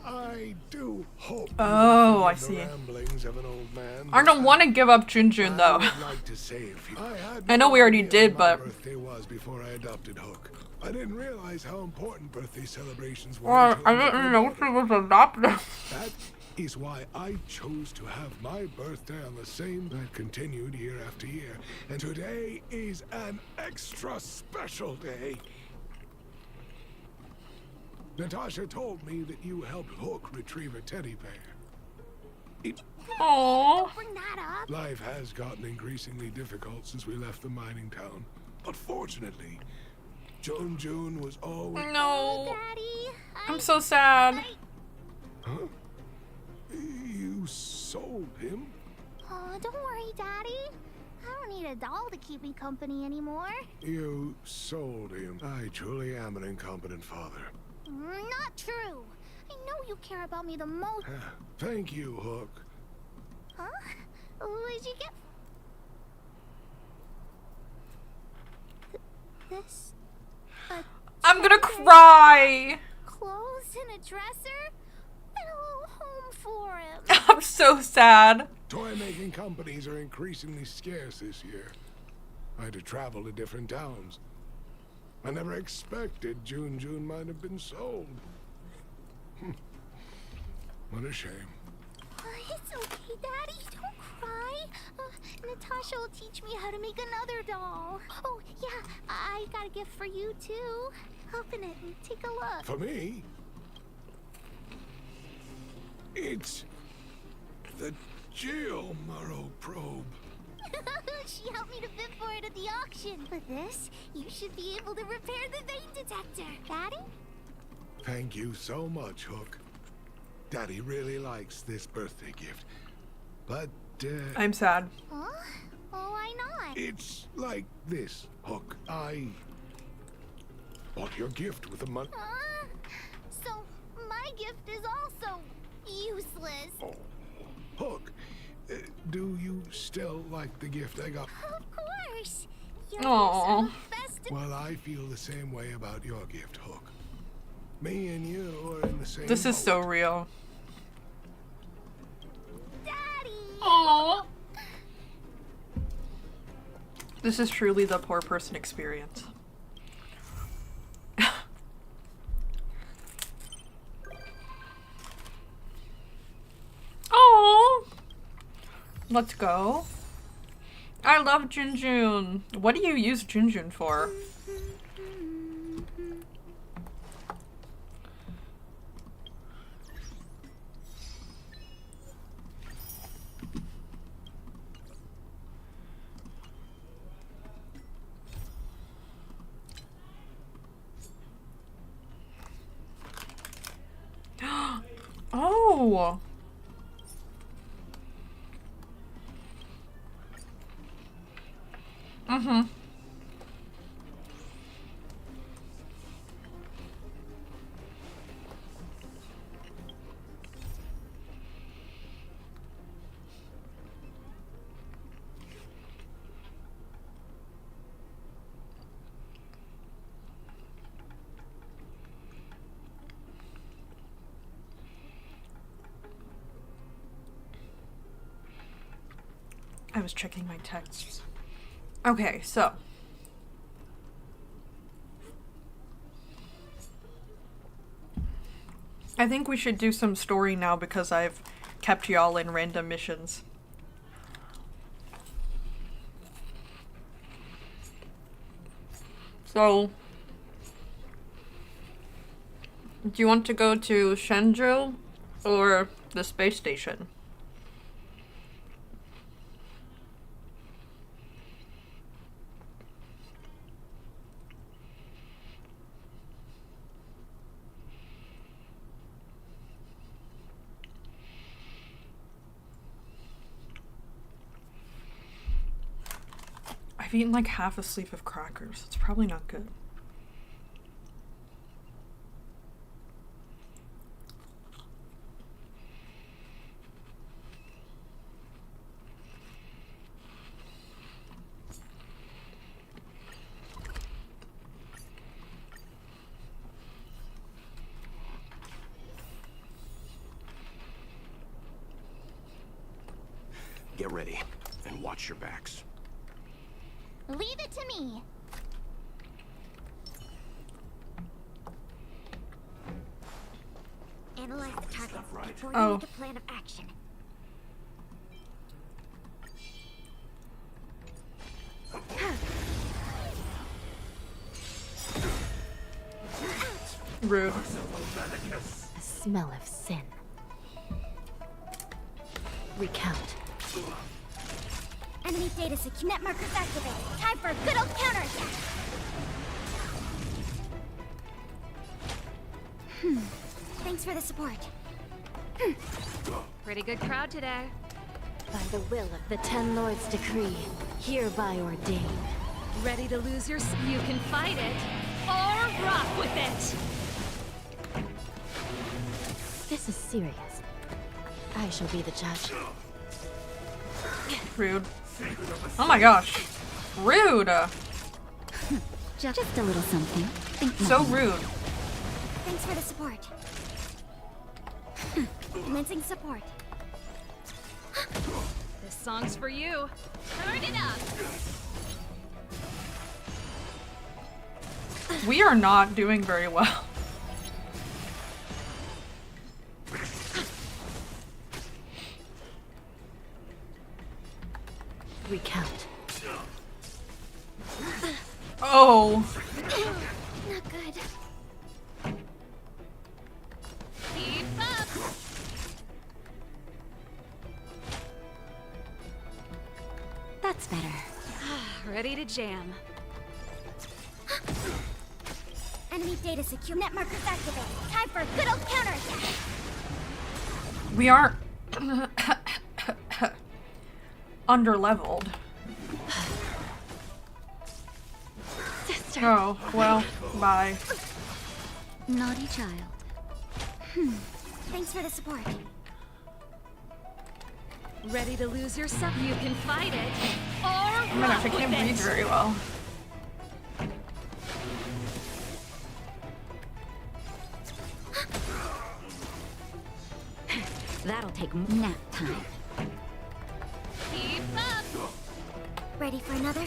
I do hope. Oh, I see. Ramblings of an old man. I don't want to give up Junjun though. Like to say a few. I know we already did, but. My birthday was before I adopted Hook. I didn't realize how important birthday celebrations were. Well, I didn't know she was adopted. That is why I chose to have my birthday on the same that continued year after year. And today is an extra special day. Natasha told me that you helped Hook retrieve a teddy bear. Aww. Bring that up. Life has gotten increasingly difficult since we left the mining town. But fortunately, June was always... No. Daddy, I'm so sad. Huh? You sold him? Oh, don't worry, Daddy. I don't need a doll to keep me company anymore. You sold him. I truly am an incompetent father. Not true. I know you care about me the most. Thank you, Hook. Huh? What did you get? This? I'm gonna cry. Clothes and a dresser? And a little home for him. I'm so sad. Toy-making companies are increasingly scarce this year. I had to travel to different towns. I never expected June might have been sold. What a shame. It's okay, Daddy. Don't cry. Natasha will teach me how to make another doll. Oh, yeah. I got a gift for you, too. Open it and take a look. For me? It's the Jill Morrow probe. She helped me to bid for it at the auction. With this, you should be able to repair the vein detector. Daddy? Thank you so much, Hook. Daddy really likes this birthday gift. But, I'm sad. Huh? Oh, why not? It's like this, Hook. I bought your gift with the money. So, my gift is also useless. Oh, Hook, do you still like the gift I got? Of course. Your Aww. gifts are the best. Well, I feel the same way about your gift, Hook. Me and you are in the same This is boat. so real. Daddy. Aww. This is truly the poor person experience. Let's go. I love Junjun. What do you use Junjun for? Oh. Mm-hmm. I was checking my texts. Okay, so. I think we should do some story now because I've kept y'all in random missions. So, do you want to go to Shenzhou or the space station? I've eaten like half a sleeve of crackers. It's probably not good. Get ready and watch your backs. Leave it to me. Analyze the target before you make a plan of action. Rude. A smell of sin. Recount. Enemy data secure. Net markers activated. Time for a good old counterattack. Thanks for the support. Pretty good crowd today. By the will of the Ten Lords' decree, hereby ordained. Ready to lose your you can fight it or rock with it. This is serious. I shall be the judge. Rude. Oh my gosh. Rude! Just a little something. So rude. Thanks for the support. Commencing support. This song's for you. Turn it up. We are not doing very well. Recount. Oh. Not good. Keep up. That's better. Ready to jam. Enemy data secure. Net markers activated. Time for a good old counterattack. We are under-leveled. Sister. Oh, well, bye. Naughty child. Thanks for the support. Ready to lose yourself? You can fight it or Oh my gosh, I can't breathe very well. That'll take nap time. Keep up. Ready for another?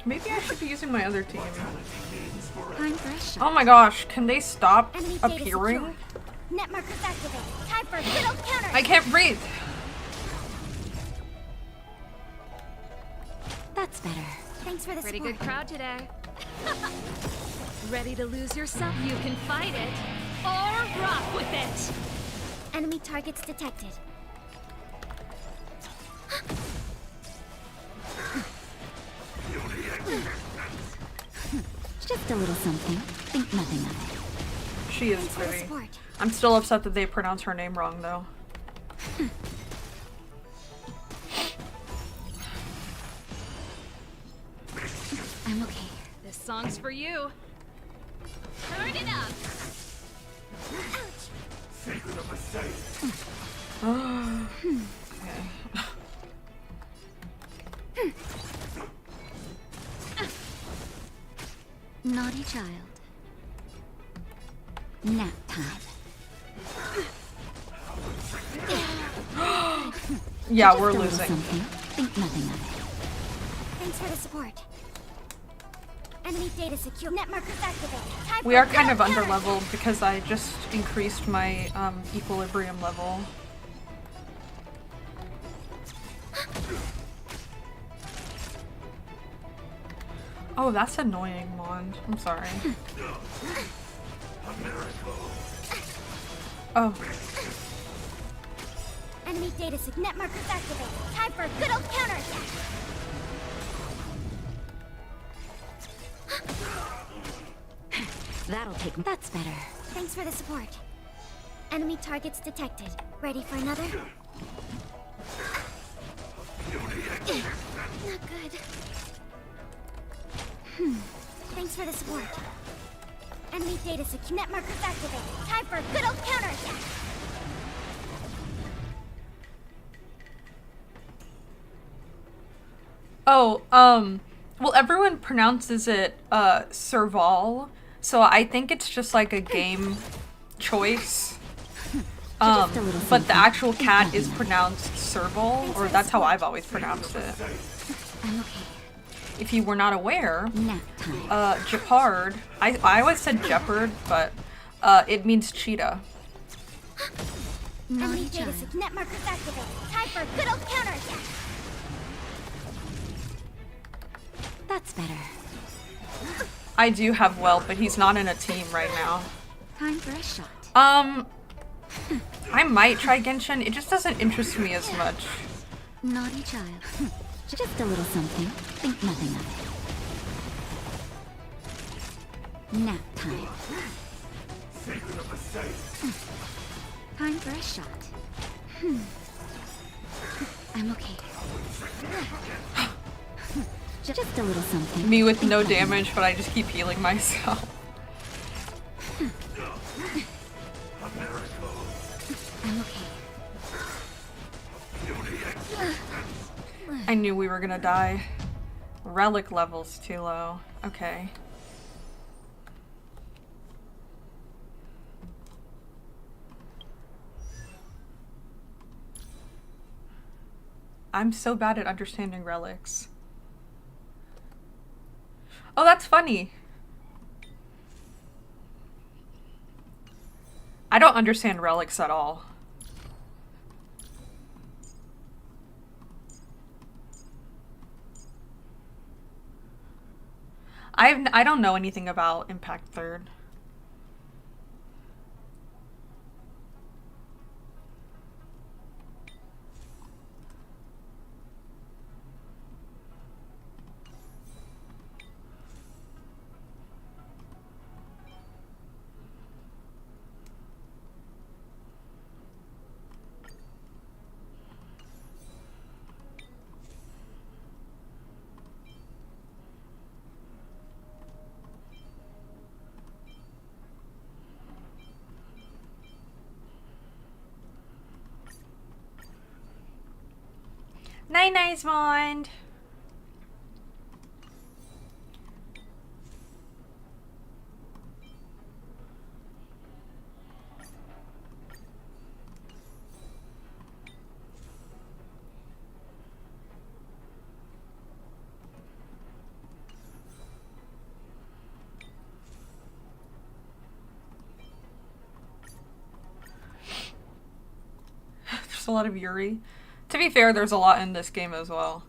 Maybe I should be using my other team. Time for a shot. Oh my gosh, can they stop Enemy data appearing? secure. Net markers activated. Time for a good old counterattack. I can't breathe. That's better. Thanks for the Pretty support. good crowd today. Ready to lose yourself? You can fight it, or rock with it! Enemy targets detected. Just a little something. Think nothing of it. She is Thanks for the pretty. support. I'm still upset that they pronounce her name wrong, though. I'm okay. This song's for you. Turn it up! Okay. Naughty child. Nap time. Yeah, Just we're a little losing. something. Think nothing of it. Thanks for the support. Enemy data secure. Net markers activated. Time We for are kind of counter- underleveled because I just increased my equilibrium level. Oh, that's annoying, Mond. I'm sorry. Oh. Enemy data net markers activated. Time for a good old counterattack. That'll take. That's better. Thanks for the support. Enemy targets detected. Ready for another? Not good. Thanks for the support. Enemy data net markers activated. Time for a good old counterattack. Oh, well, everyone pronounces it, Serval, so I think it's just like a game choice. But the actual cat is pronounced Serval, or that's how I've always pronounced it. I'm okay. If you were not aware, Nap time. Jeopard, I always said Jeopard, but, it means cheetah. Enemy data net markers activated. Time for a good old counterattack. That's better. I do have Whelp, but he's not in a team right now. Time for a shot. I might try Genshin, it just doesn't interest me as much. Naughty child. Just a little something. Think nothing of it. Nap time. Time for a shot. I'm okay. Just a little something. Me with no damage, but I just keep healing myself. I'm okay. I knew we were gonna die. Relic level's too low. Okay. I'm so bad at understanding relics. Oh, that's funny. I don't understand relics at all. I don't know anything about Impact Third. Nice mind. There's a lot of Yuri. To be fair, there's a lot in this game as well.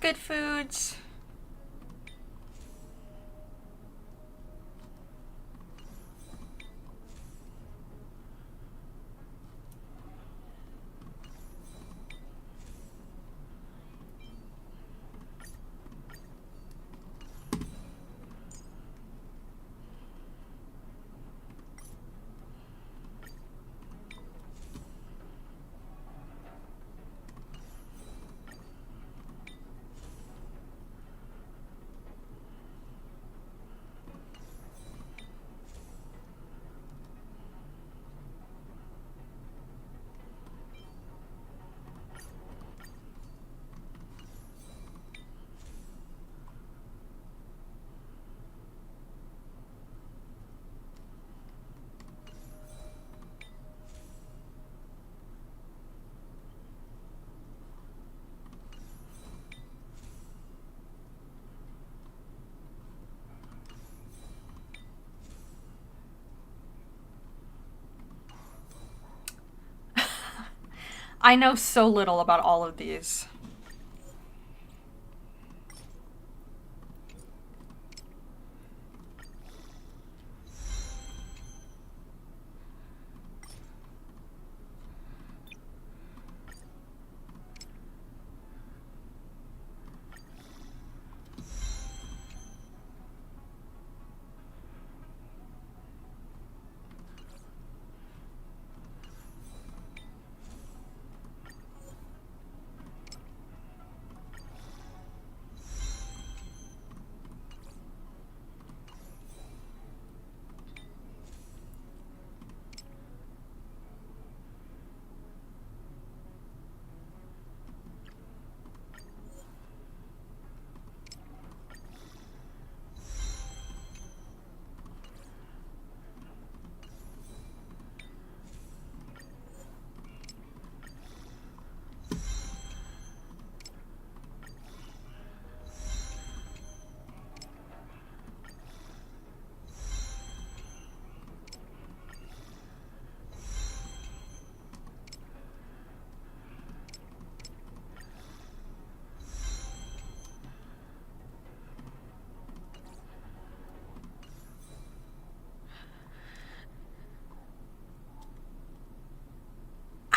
good foods. I know so little about all of these.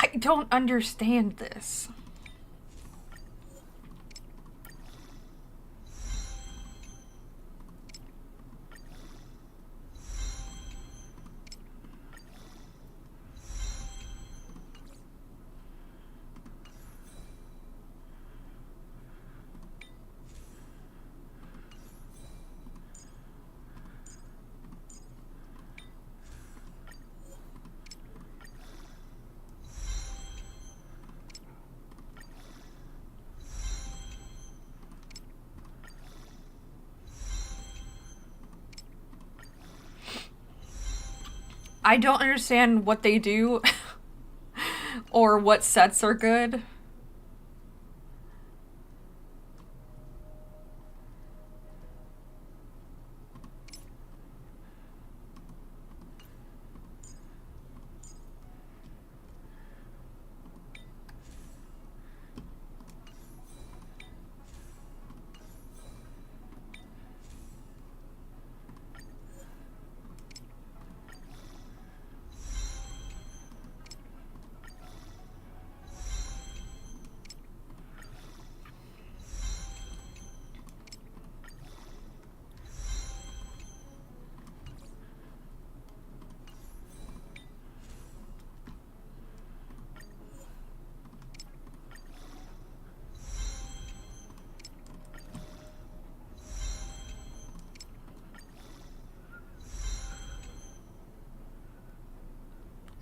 I don't understand this. I don't understand what they do or what sets are good.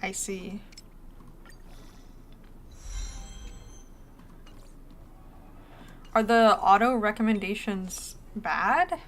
I see. Are the auto recommendations bad?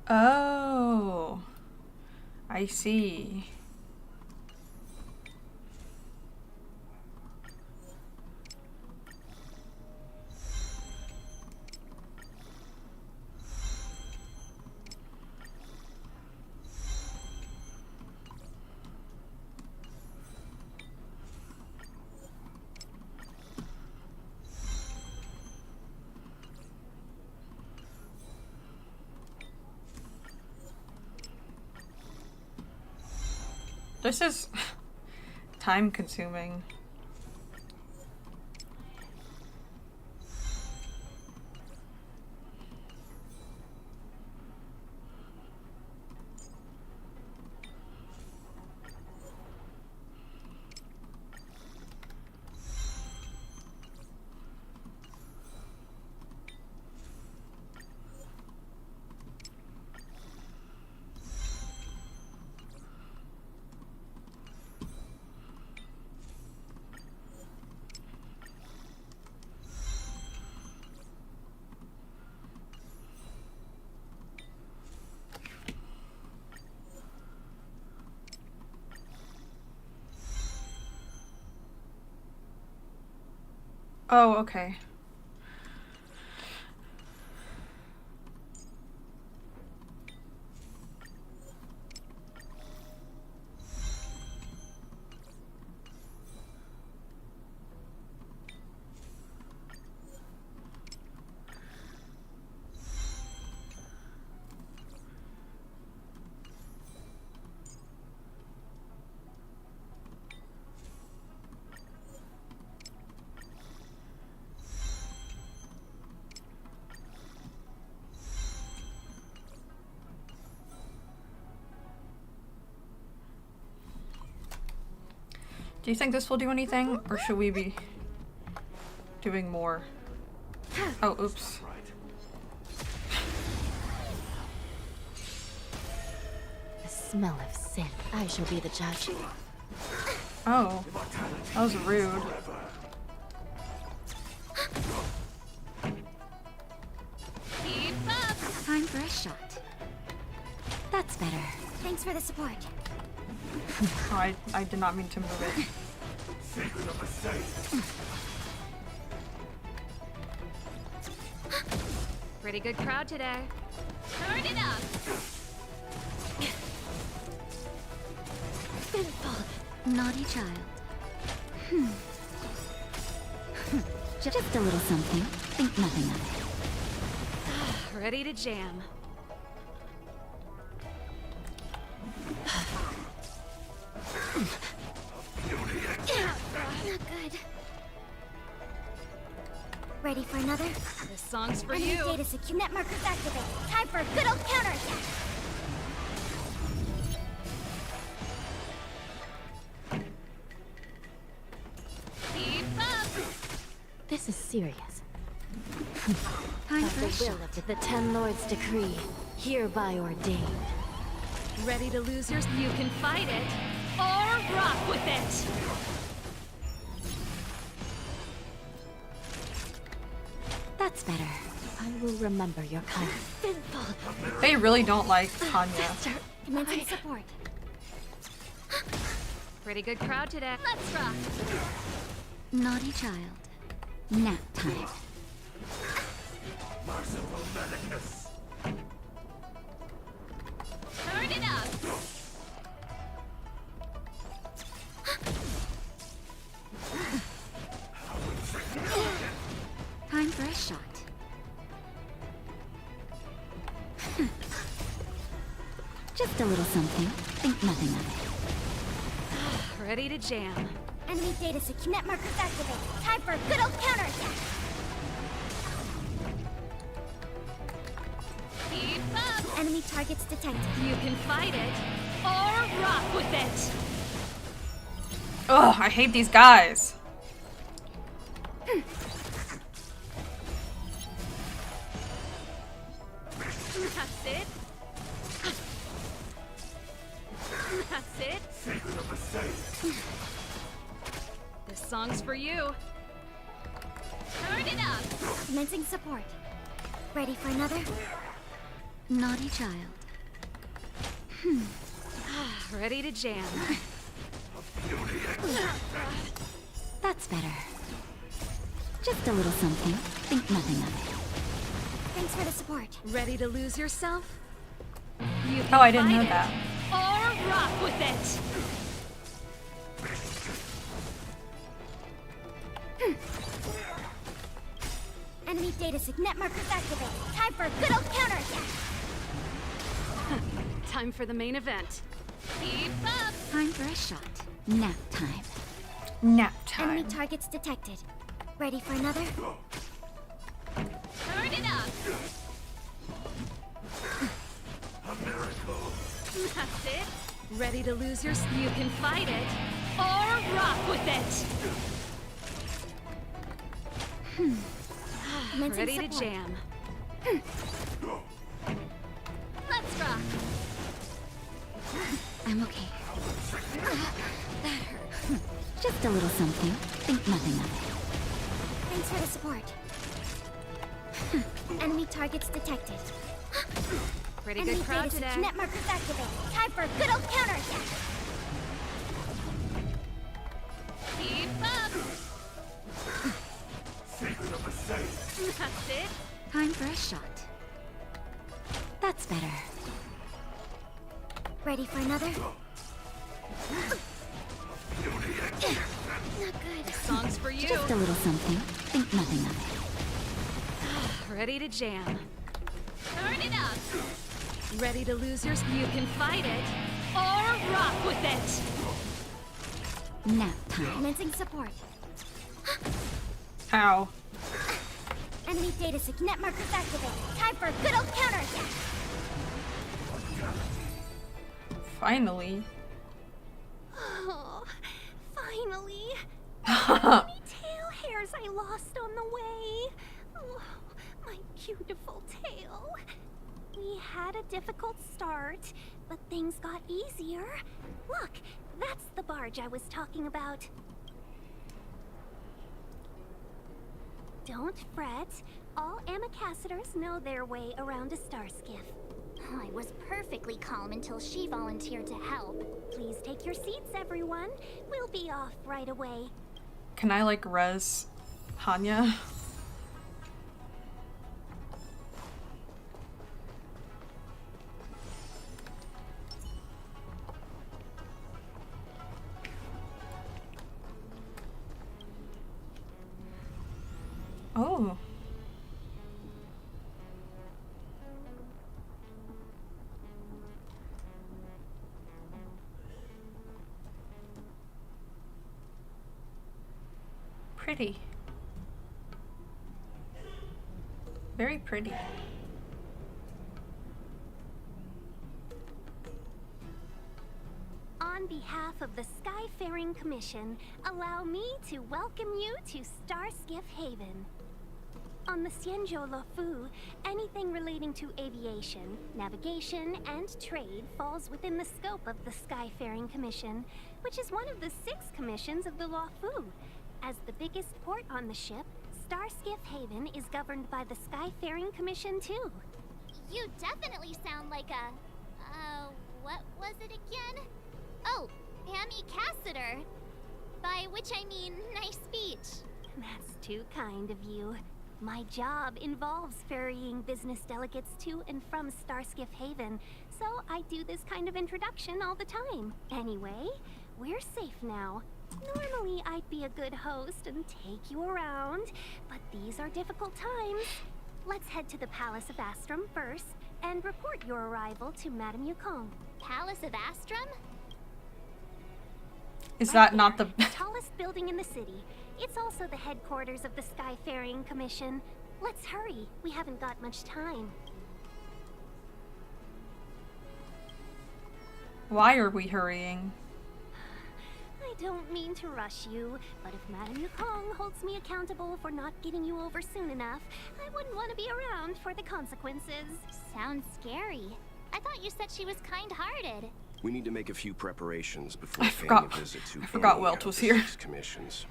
Oh, I see. This is time consuming. Oh, okay. Do you think this will do anything, or should we be doing more? Oh, oops. The smell of sin. I shall be the judge. Oh, that was rude. Keep up! Time for a shot. That's better. Thanks for the support. Oh, I did not mean to move it. Secret of the safe. Pretty good crowd today. Turn it up! Sinful. Naughty child. Just a little something. Think nothing of it. Ready to jam. Not good. Ready for another? This song's for Enemy you. data secure. Net markers activated. Time for a good old counterattack. Keep up! This is serious. Time By for a the will shot. of the Ten Lords' decree, hereby ordained. Ready to lose yours? You can fight it, or rock with it! That's better. I will remember your kind. Sinful. They really don't like Tanya. Commencing support. Pretty good crowd today. Let's rock! Naughty child. Nap time. Merciful Medicus. Turn it up! Time for a shot. Just a little something. Think nothing of it. Ready to jam. Enemy data secure. Net markers activated. Time for a good old counterattack. Keep up! Enemy targets detected. You can fight it, or rock with it! Ugh, I hate these guys. That's it. That's it. Secret of the safe. This song's for you. Turn it up! Commencing support. Ready for another? Naughty child. Ready to jam. That's better. Just a little something. Think nothing of it. Thanks for the support. Ready to lose yourself? You Oh, I didn't fight know it, that. or rock with it. Enemy data signet markers activated. Time for a good old counterattack. Time for the main event. Keep up! Time for a shot. Nap time. Nap Enemy time. targets detected. Ready for another? Turn it up! That's it. Ready to lose yourself? You can fight it, or rock with it. Ready to jam. Let's rock! I'm okay. That hurt. Just a little something. Think nothing of it. Thanks for the support. Enemy targets detected. Pretty Enemy good crowd data today. signet markers activated. Time for a good old counterattack. Keep up! That's it. Time for a shot. That's better. Ready for another? Not good. Song's for you. Just a little something. Think nothing of it. Ready to jam. Turn it up! Ready to lose yourself? You can fight it, or rock with it. Nap time. Commencing support. Ow. Enemy data signet markers activated. Time for a good old counterattack. Finally. Oh, finally! How many tail hairs I lost on the way? Oh, my beautiful tail. We had a difficult start, but things got easier. Look, that's the barge I was talking about. Don't fret. All Amicacetors know their way around a star skiff. I was perfectly calm until she volunteered to help. Please take your seats, everyone. We'll be off right away. Can I like res Hanya? Oh. Pretty. Very pretty. On behalf of the Skyfaring Commission, allow me to welcome you to Starskiff Haven. On the Xianzhou Luofu, anything relating to aviation, navigation, and trade falls within the scope of the Skyfaring Commission, which is one of the 6 commissions of the Luofu. As the biggest port on the ship, Starskiff Haven is governed by the Skyfaring Commission too. You definitely sound like a... what was it again? Oh, Amicaciter. By which I mean, nice speech. That's too kind of you. My job involves ferrying business delegates to and from Starskiff Haven, so I do this kind of introduction all the time. Anyway, we're safe now. Normally, I'd be a good host and take you around, but these are difficult times. Let's head to the Palace of Astrum first and report your arrival to Madame Yukong. Palace of Astrum? Is that not the tallest building in the city? It's also the headquarters of the Skyfaring Commission. Let's hurry. We haven't got much time. Why are we hurrying? I don't mean to rush you, but if Madame Yukong holds me accountable for not getting you over soon enough, I wouldn't want to be around for the consequences. Sounds scary. I thought you said she was kind-hearted. We need to make a few preparations before I paying forgot- a visit to I forgot any Welt out was of the here. 6 commissions.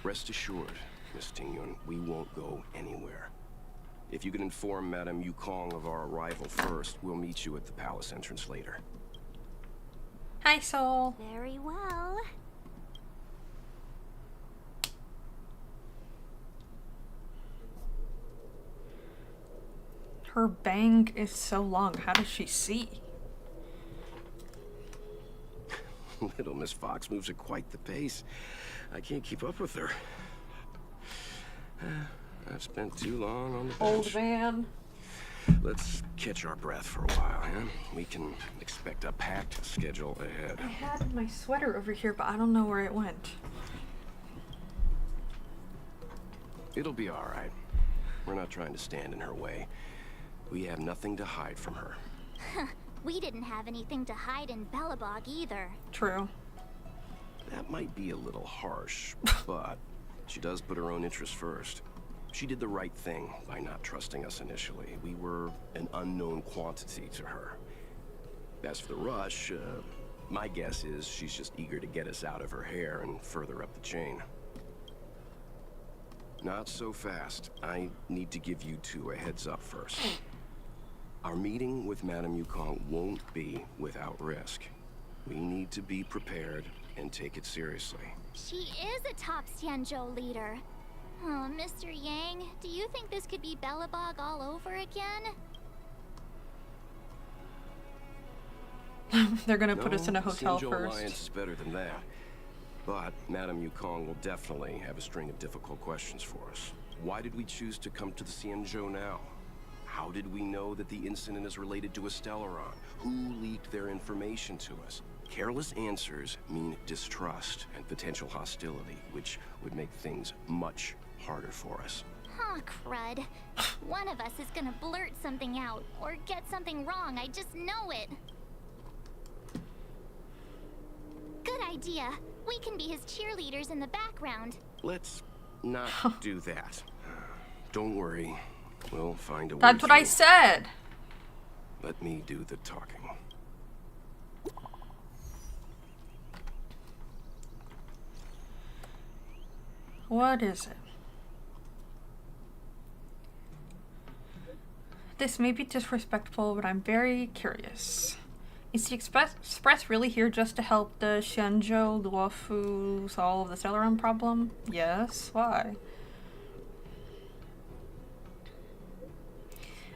Rest assured, Miss Tingyun, we won't go anywhere. If you can inform Madame Yukong of our arrival first, we'll meet you at the palace entrance later. Hi, Soul. Very well. Her bang is so long. How does she see? Little Miss Fox moves at quite the pace. I can't keep up with her. I've spent too long on the bench. Old man. Let's catch our breath for a while, huh? We can expect a packed schedule ahead. I had my sweater over here, but I don't know where it went. It'll be all right. We're not trying to stand in her way. We have nothing to hide from her. We didn't have anything to hide in Belobog either. True. That might be a little harsh, but she does put her own interests first. She did the right thing by not trusting us initially. We were an unknown quantity to her. As for the rush, my guess is she's just eager to get us out of her hair and further up the chain. Not so fast. I need to give you two a heads up first. Our meeting with Madame Yukong won't be without risk. We need to be prepared and take it seriously. She is a top Xianzhou leader. Oh, Mr. Yang, do you think this could be Belobog all over again? They're gonna put us in a hotel Xianzhou first. Alliance is better than that. But Madame Yukong will definitely have a string of difficult questions for us. Why did we choose to come to the Xianzhou now? How did we know that the incident is related to Stellaron? Who leaked their information to us? Careless answers mean distrust and potential hostility, which would make things much harder for us. Huh, crud. One of us is gonna blurt something out, or get something wrong, I just know it. Good idea. We can be his cheerleaders in the background. Let's not do that. Don't worry. We'll find a way. That's what I said. Let me do the talking. What is it? This may be disrespectful, but I'm very curious. Is the Express really here just to help the Xianzhou Luofu solve the Stellaron problem? Yes. Why?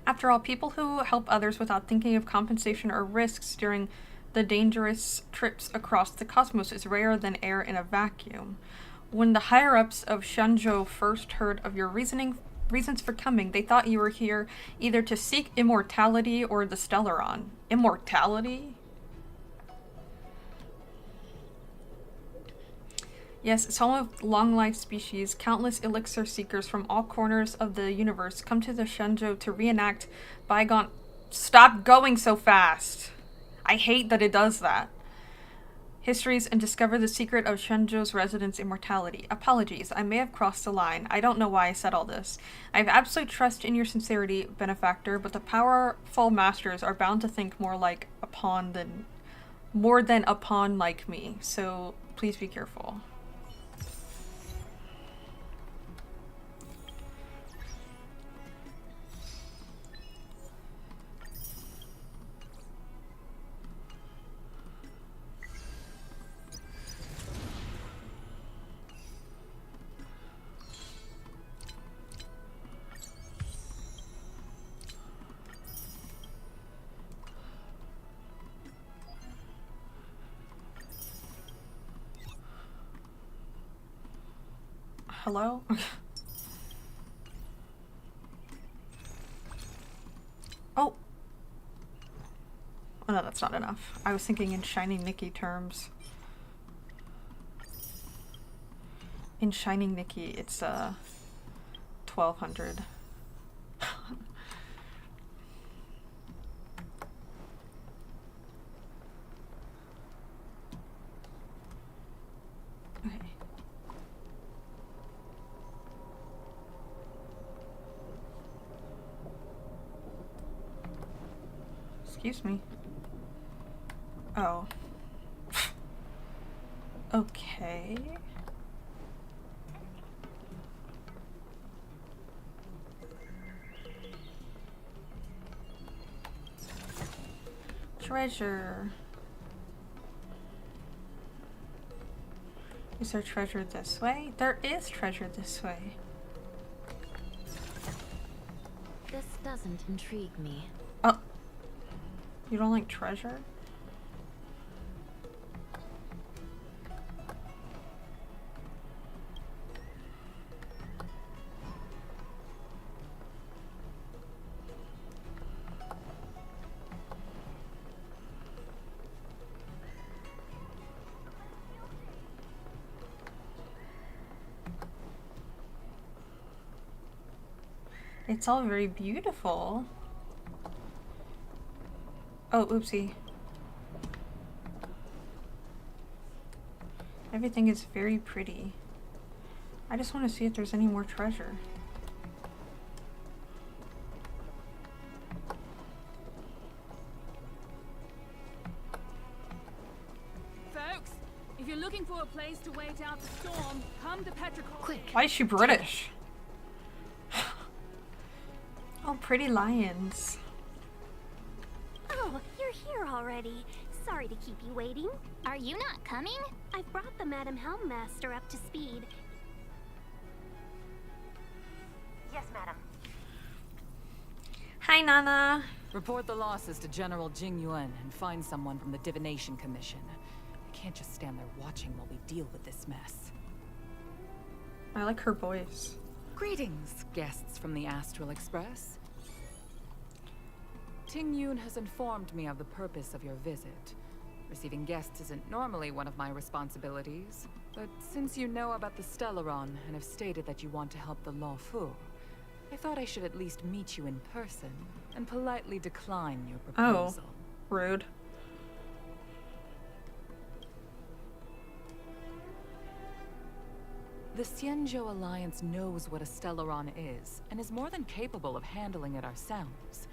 After all, people who help others without thinking of compensation or risks during the dangerous trips across the cosmos is rarer than air in a vacuum. When the higher-ups of Xianzhou first heard of your reasons for coming, they thought you were here either to seek immortality or the Stellaron. Immortality? Yes, it's home of long-life species. Countless elixir seekers from all corners of the universe come to the Xianzhou to reenact bygone... Stop going so fast! I hate that it does that. Histories and discover the secret of Xianzhou's residents' immortality. Apologies, I may have crossed the line. I don't know why I said all this. I have absolute trust in your sincerity, benefactor, but the powerful masters are bound to think more like a pawn than... more than a pawn like me, so please be careful. Hello? Oh! Oh no, that's not enough. I was thinking in Shining Nikki terms. In Shining Nikki, it's 1200. Okay. Excuse me. Oh. Okay. treasure. Is there treasure this way? There is treasure this way. This doesn't intrigue me. Oh. You don't like treasure? It's all very beautiful. Oh, oopsie. Everything is very pretty. I just want to see if there's any more treasure. Folks, if you're looking for a place to wait out the storm, come to Petrichor. Quick. Why is she British? Oh, pretty lions. Oh, you're here already. Sorry to keep you waiting. Are you not coming? I've brought the Madam Helmmaster up to speed. Yes, madam. Hi, Nana. Report the losses to General Jing Yuan and find someone from the Divination Commission. I can't just stand there watching while we deal with this mess. I like her voice. Greetings, guests from the Astral Express. Ting Yun has informed me of the purpose of your visit. Receiving guests isn't normally one of my responsibilities, but since you know about the Stellaron and have stated that you want to help the Law Fu, I thought I should at least meet you in person and politely decline your proposal. Oh, rude. The Xianzhou Alliance knows what a Stellaron is, and is more than capable of handling it ourselves.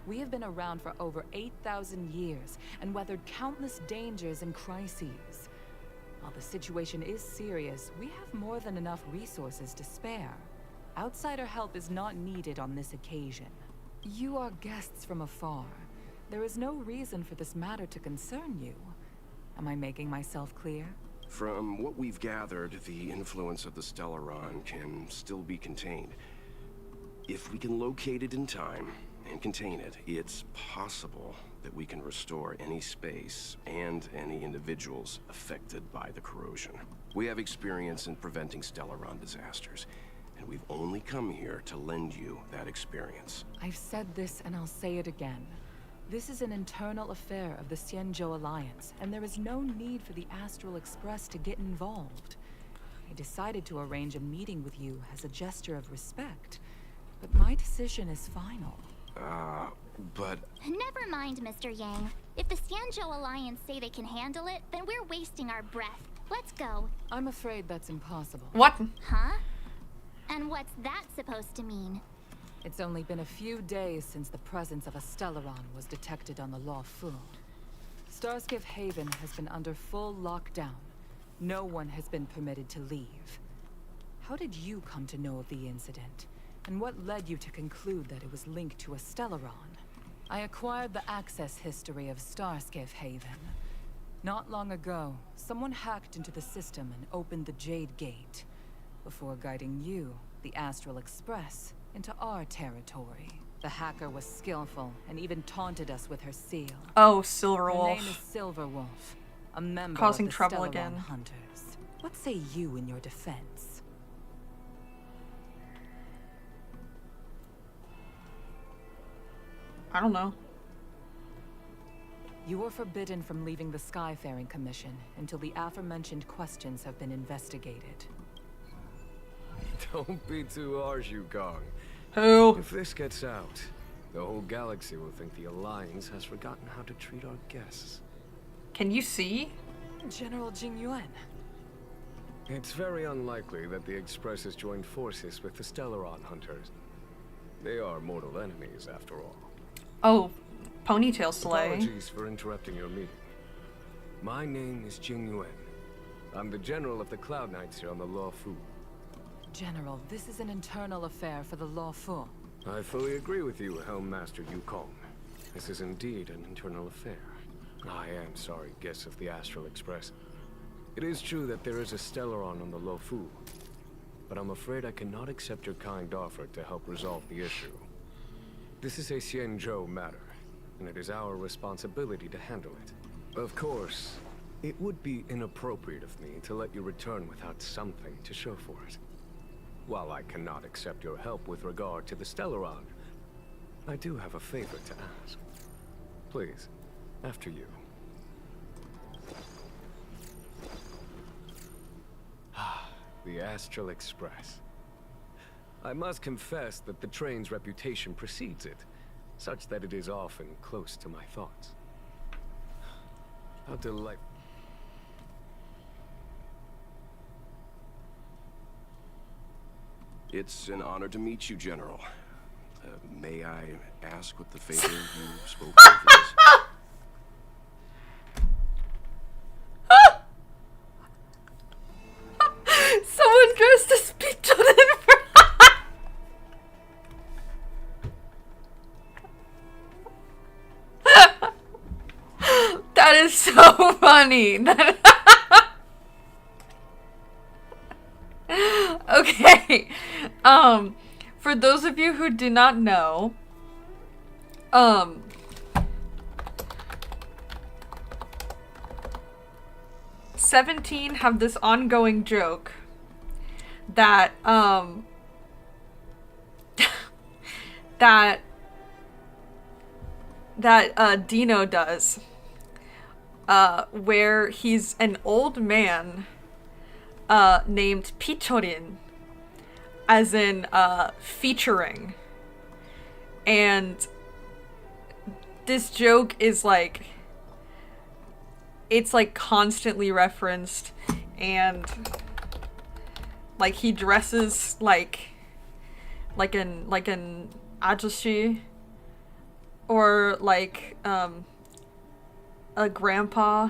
We have been around for over 8,000 years, and weathered countless dangers and crises. While the situation is serious, we have more than enough resources to spare. Outsider help is not needed on this occasion. You are guests from afar. There is no reason for this matter to concern you. Am I making myself clear? From what we've gathered, the influence of the Stellaron can still be contained. If we can locate it in time and contain it, it's possible that we can restore any space and any individuals affected by the corrosion. We have experience in preventing Stellaron disasters, and we've only come here to lend you that experience. I've said this and I'll say it again. This is an internal affair of the Xianzhou Alliance, and there is no need for the Astral Express to get involved. I decided to arrange a meeting with you as a gesture of respect, but my decision is final. But... Never mind, Mr. Yang. If the Xianzhou Alliance say they can handle it, then we're wasting our breath. Let's go. I'm afraid that's impossible. What? Huh? And what's that supposed to mean? It's only been a few days since the presence of a Stellaron was detected on the Law Fu. Starskiff Haven has been under full lockdown. No one has been permitted to leave. How did you come to know of the incident? And what led you to conclude that it was linked to a Stellaron? I acquired the access history of Starskiff Haven. Not long ago, someone hacked into the system and opened the Jade Gate, before guiding you, the Astral Express, into our territory. The hacker was skillful and even taunted us with her seal. Oh, Silverwolf. Her name is Silverwolf, a member Causing of the trouble Stellaron again. Hunters. What say you in your defense? I don't know. You are forbidden from leaving the Skyfaring Commission until the aforementioned questions have been investigated. Don't be too harsh, Yukong. Who? If this gets out, the whole galaxy will think the Alliance has forgotten how to treat our guests. Can you see? General Jing Yuan. It's very unlikely that the Express has joined forces with the Stellaron Hunters. They are mortal enemies, after all. Oh, ponytail slay. Apologies for interrupting your meeting. My name is Jing Yuan. I'm the general of the Cloud Knights here on the Law Fu. General, this is an internal affair for the Law Fu. I fully agree with you, Helm Master Yukong. This is indeed an internal affair. I am sorry, guests of the Astral Express. It is true that there is a Stellaron on the Lofu, but I'm afraid I cannot accept your kind offer to help resolve the issue. This is a Xianzhou matter, and it is our responsibility to handle it. Of course, it would be inappropriate of me to let you return without something to show for it. While I cannot accept your help with regard to the Stellaron, I do have a favor to ask. Please, after you. The Astral Express. I must confess that the train's reputation precedes it, such that it is often close to my thoughts. How delightful. It's an honor to meet you, General. May I ask what the favor you spoke of is? Someone dressed as Pichorin That is so funny. Okay. For those of you who do not know, 17 have this ongoing joke that Dino does, where he's an old man named Pichorin, as in featuring, and this joke is like, it's like constantly referenced, and like he dresses like an ajushi, or like a grandpa,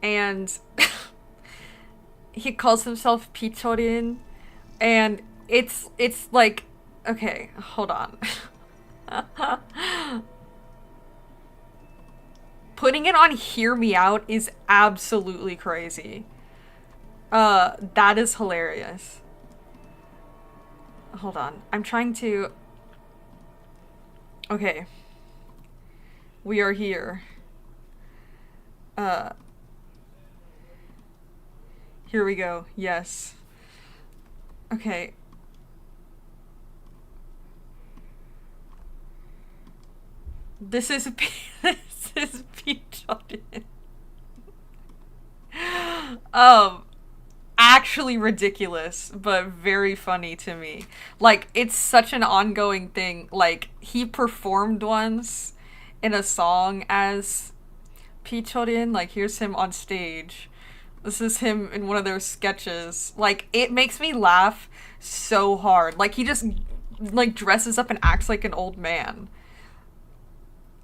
and he calls himself Pichorin, and it's like, okay, hold on. Putting it on Hear Me Out is absolutely crazy. That is hilarious. Hold on. I'm trying to... Okay. We are here. Here we go. Yes. Okay. This is Pichorin. Actually ridiculous, but very funny to me. Like, it's such an ongoing thing. Like, he performed once in a song as Pichorin. Like, here's him on stage. This is him in one of their sketches. Like, it makes me laugh so hard. Like, he just, like, dresses up and acts like an old man.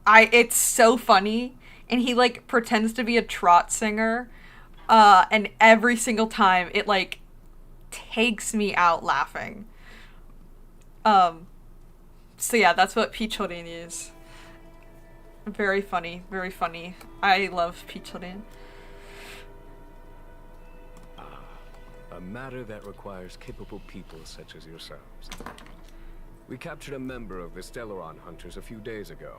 It's so funny, and he, like, pretends to be a trot singer, and every single time it, like, takes me out laughing. So yeah, that's what Pichorin is. Very funny, very funny. I love Pichorin. A matter that requires capable people such as yourselves. We captured a member of the Stellaron Hunters a few days ago,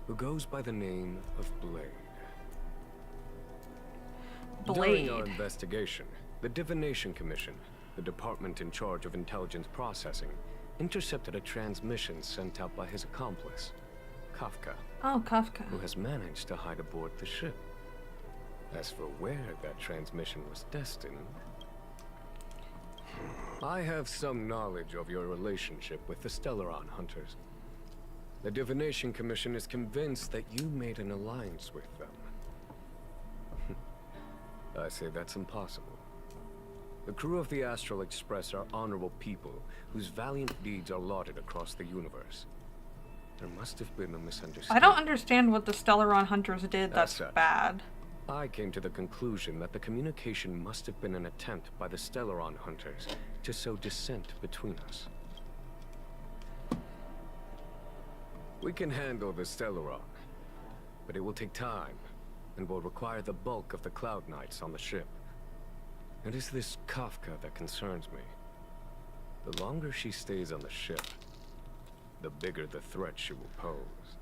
who goes by the name of Blade. During our investigation, the Divination Commission, the department in charge of intelligence processing, intercepted a transmission sent out by his accomplice, Kafka. Oh, Kafka. Who has managed to hide aboard the ship. As for where that transmission was destined, I have some knowledge of your relationship with the Stellaron Hunters. The Divination Commission is convinced that you made an alliance with them. I say that's impossible. The crew of the Astral Express are honorable people whose valiant deeds are lauded across the universe. There must have been a misunderstanding. I don't understand what the Stellaron Hunters did that's bad. I came to the conclusion that the communication must have been an attempt by the Stellaron Hunters to sow dissent between us. We can handle the Stellaron, But it will take time, and will require the bulk of the Cloud Knights on the ship. It is this Kafka that concerns me. The longer she stays on the ship, the bigger the threat she will pose.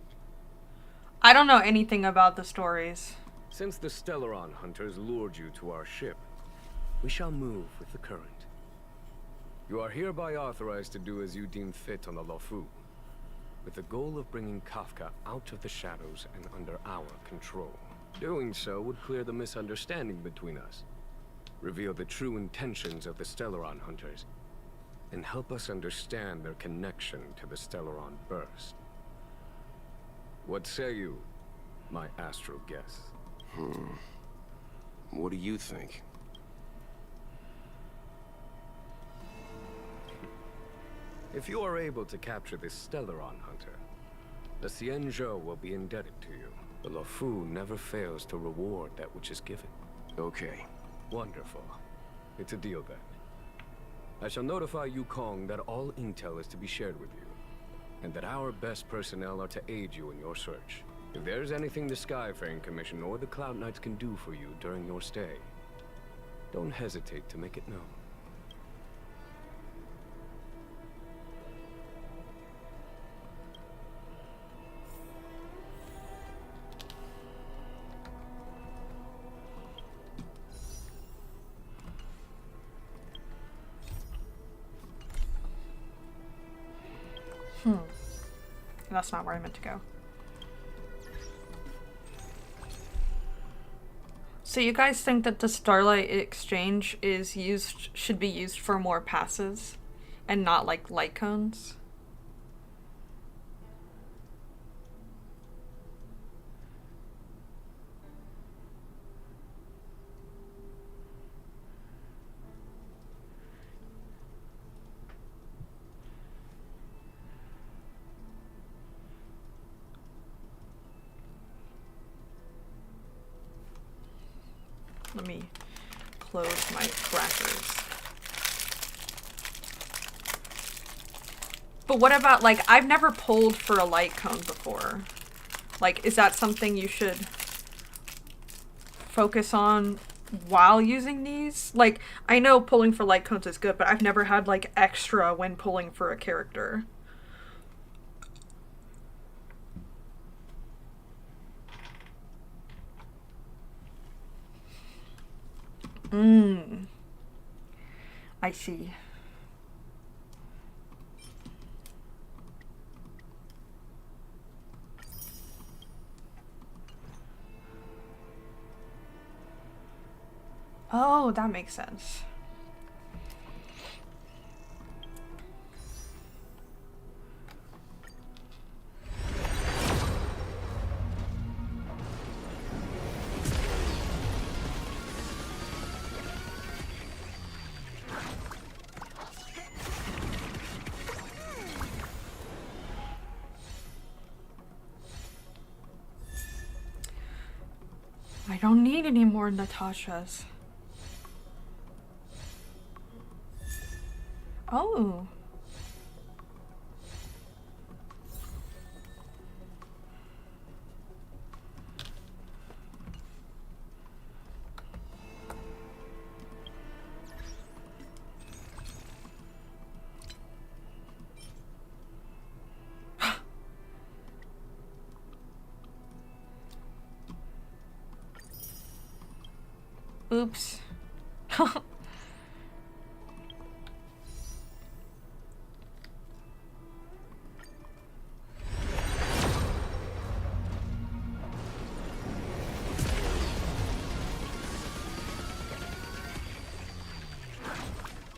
I don't know anything about the stories. Since the Stellaron hunters lured you to our ship, we shall move with the current. You are hereby authorized to do as you deem fit on the Lofu, with the goal of bringing Kafka out of the shadows and under our control. Doing so would clear the misunderstanding between us, reveal the true intentions of the Stellaron hunters, and help us understand their connection to the Stellaron burst. What say you, my astral guests? What do you think? If you are able to capture this Stellaron hunter, the Xianzhou will be indebted to you. The Lofu never fails to reward that which is given. Okay. Wonderful. It's a deal then. I shall notify Yukong that all intel is to be shared with you, and that our best personnel are to aid you in your search. If there is anything the Skyfaring Commission or the Cloud Knights can do for you during your stay, don't hesitate to make it known. That's not where I meant to go. So you guys think that the Starlight Exchange should be used for more passes and not like light cones? Let me close my crackers. But what about, like, I've never pulled for a light cone before. Like, is that something you should focus on while using these? Like, I know pulling for light cones is good, but I've never had, like, extra when pulling for a character. I see. Oh, that makes sense. I don't need any more Natashas. Oh. Oops.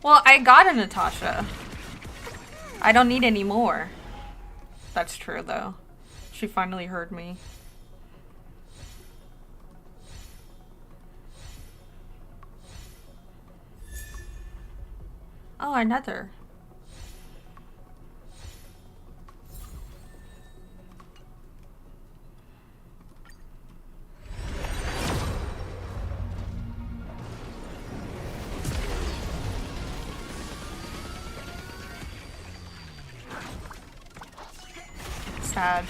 Well, I got a Natasha. I don't need any more. That's true, though. She finally heard me. Oh, another. Sad.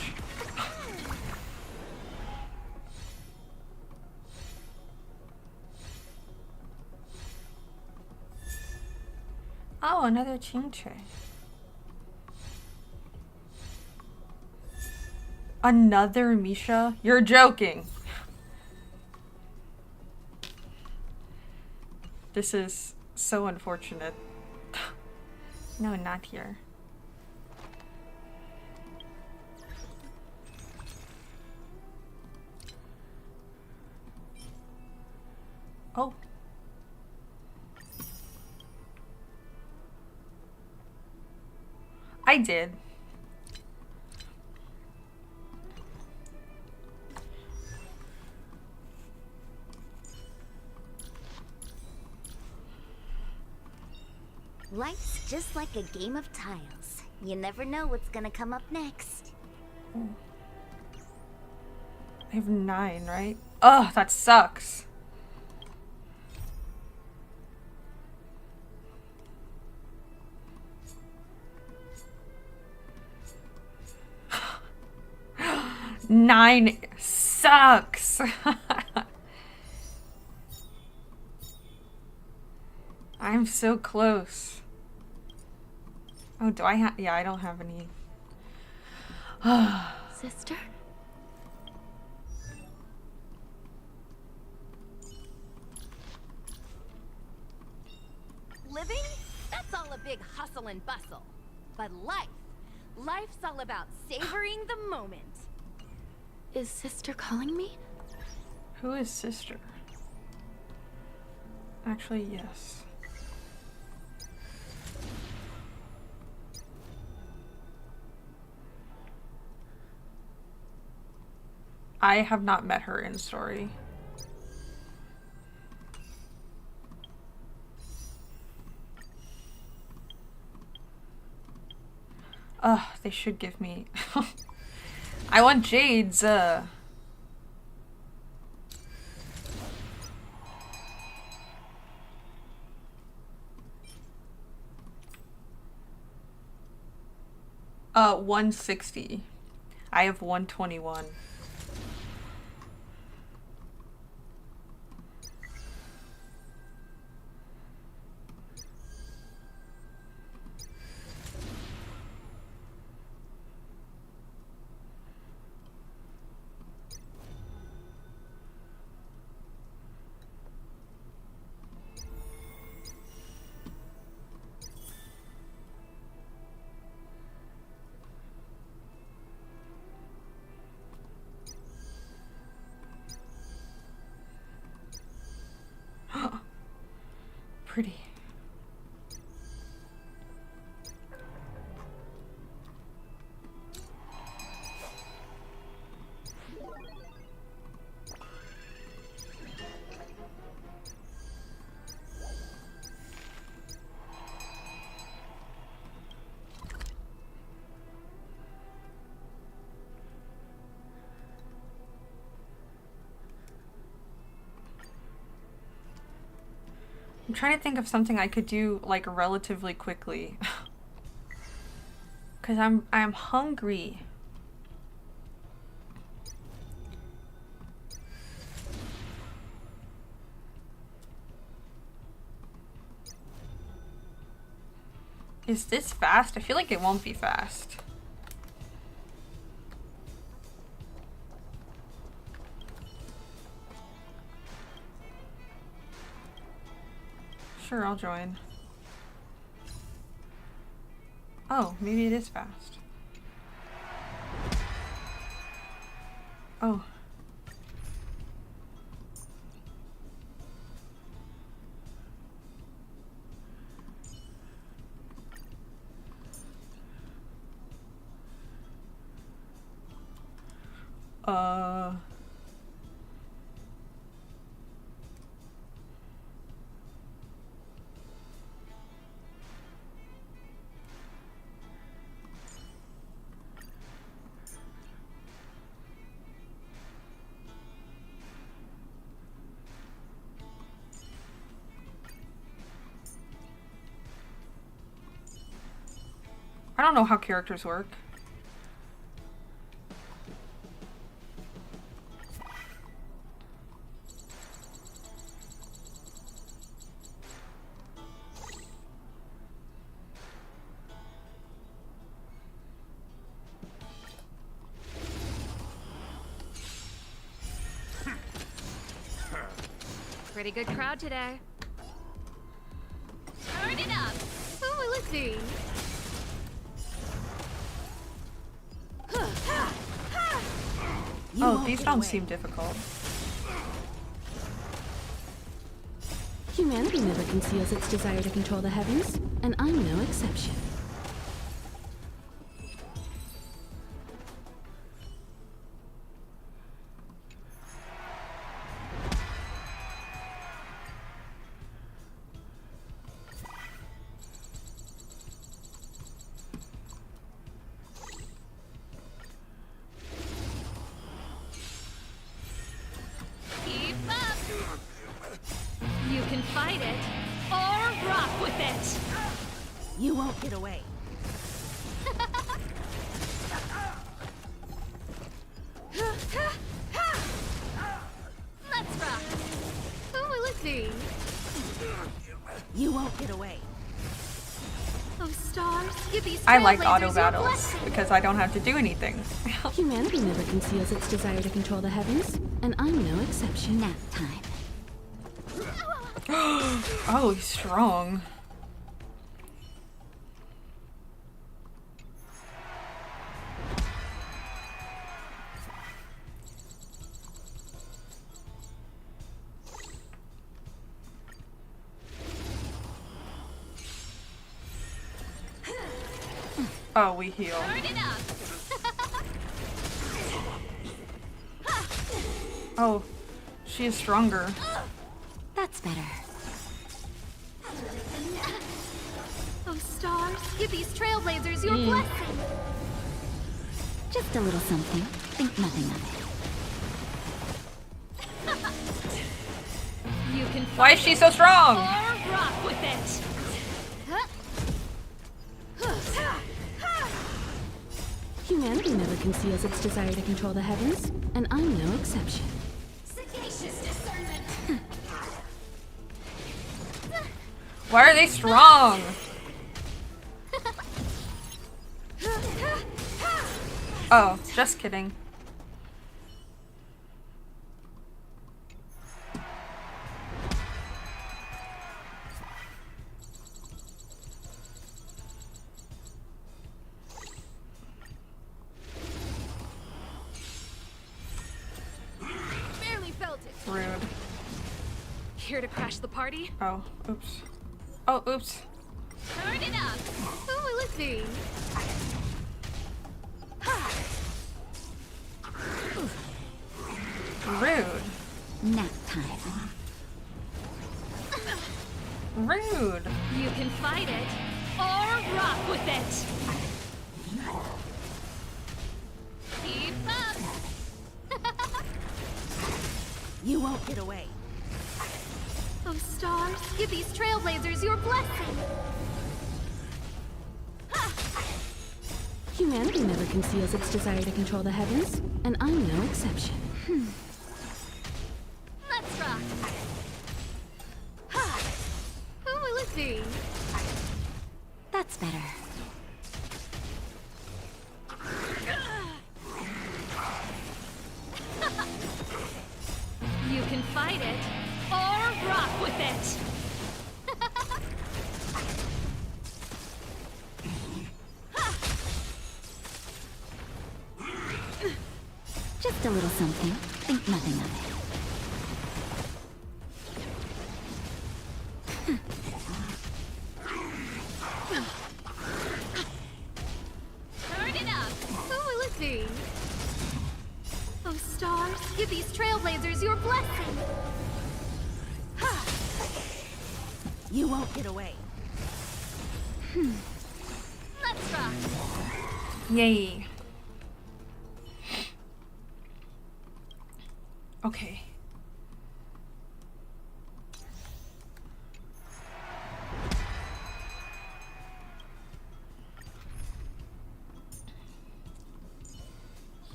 Oh, another chinche. Another Misha? You're joking. This is so unfortunate. No, not here. Oh. I did. Life's just like a game of tiles. You never know what's gonna come up next. I have 9, right? Ugh, that sucks. Nine sucks. I'm so close. Oh, do I have? Yeah, I don't have any. Sister? Living? That's all a big hustle and bustle. But life's all about savoring the moment. Is Sister calling me? Who is Sister? Actually, yes. I have not met her in story. Ugh, they should give me... I want Jade's, 160. I have 121. Pretty. I'm trying to think of something I could do like relatively quickly. Cause I'm hungry. Is this fast? I feel like it won't be fast. Sure, I'll join. Oh, maybe it is fast. Oh. I don't know how characters work. Pretty good crowd today. Turn it up. Who will it be? Oh, these don't seem difficult. Humanity never conceals its desire to control the heavens, and I'm no exception. Keep up. You can fight it or rock with it. You won't get away. Let's rock. Who will it be? You won't get away. Oh, stars, give these I like trailblazers auto your battles blessing. because I don't have to do anything. Humanity never conceals its desire to control the heavens, and I'm no exception. Nap time. Oh, he's strong. Oh, we heal. Turn it up. Oh, she is stronger. That's better. Oh, stars, give these trailblazers your Mm. blessing. Just a little something. Think nothing of it. You can Why is she so strong? or rock with it. Humanity never conceals its desire to control the heavens, and I'm no exception. Sagacious discernment. Why are they strong? Oh, just kidding. Barely felt it. Rude. Here to crash the party? Oh, oops. Oh, oops. Turn it up. Who will it be? Rude. Nap time. Rude. You can fight it or rock with it. Keep up. You won't get away. Oh, stars, give these trailblazers your blessing. Humanity never conceals its desire to control the heavens, and I'm no exception. Let's rock. Who will it be? That's better. You can fight it or rock with it. Just a little something. Think nothing of it. Turn it up. Who will it be? Oh, stars, give these trailblazers your blessing. You won't get away. Let's rock. Yay. Okay.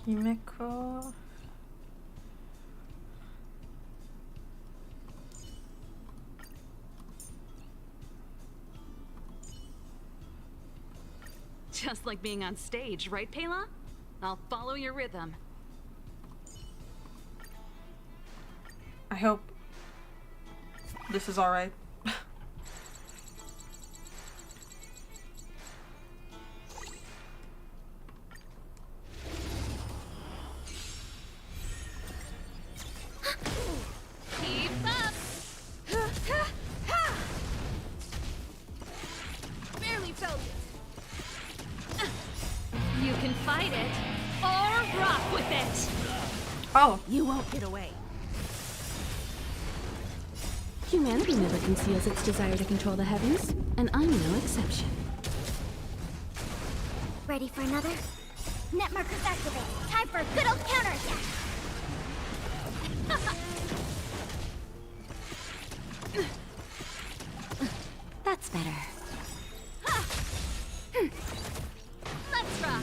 Himeko. Just like being on stage, right, Pela? I'll follow your rhythm. I hope This is alright. Keep up! Barely felt it. You can fight it, or rock with it! Oh. You won't get away. Humanity never conceals its desire to control the heavens, and I'm no exception. Ready for another? Net markers activate. Time for a good old counterattack. That's better. Let's rock!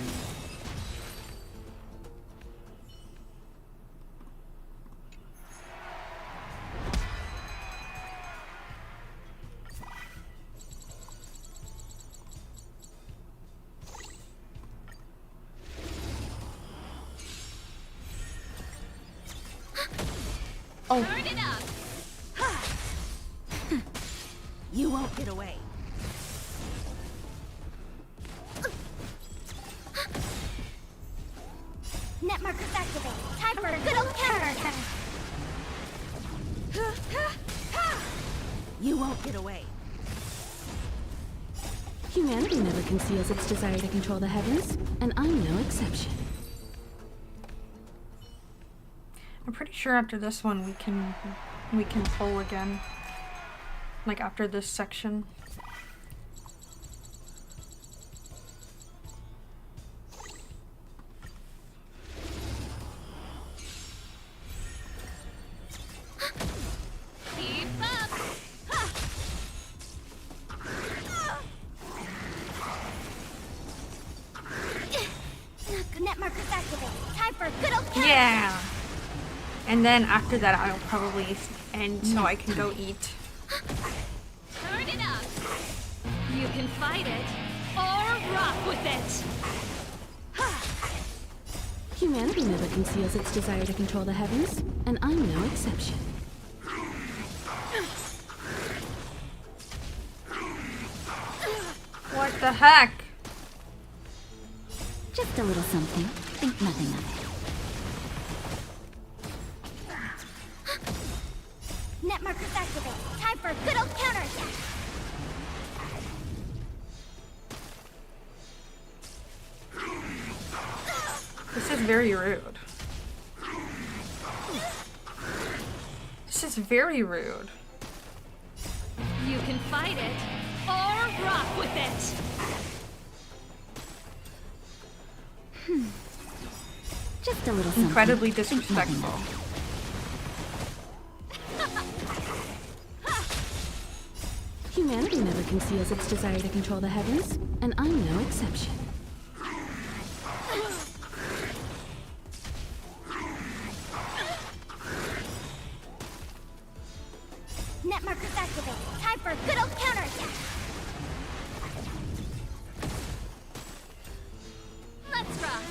Oh. Turn it up! You won't get away. Net markers activate. Time for a good old counterattack. You won't get away. Humanity never conceals its desire to control the heavens, and I'm no exception. I'm pretty sure after this one we can pull again. Like after this section. Keep up! Net markers activate. Time for a good old counterattack. Yeah. And then after that I'll probably end so I can go eat. Turn it up! You can fight it, or rock with it! Humanity never conceals its desire to control the heavens, and I'm no exception. What the heck? Just a little something. Think nothing of it. Net markers activate. Time for a good old counterattack. This is very rude. This is very rude. You can fight it, or rock with it! Just a little something. Incredibly Think nothing disrespectful. of it. Humanity never conceals its desire to control the heavens, and I'm no exception. Net markers activate. Time for a good old counterattack. Let's rock!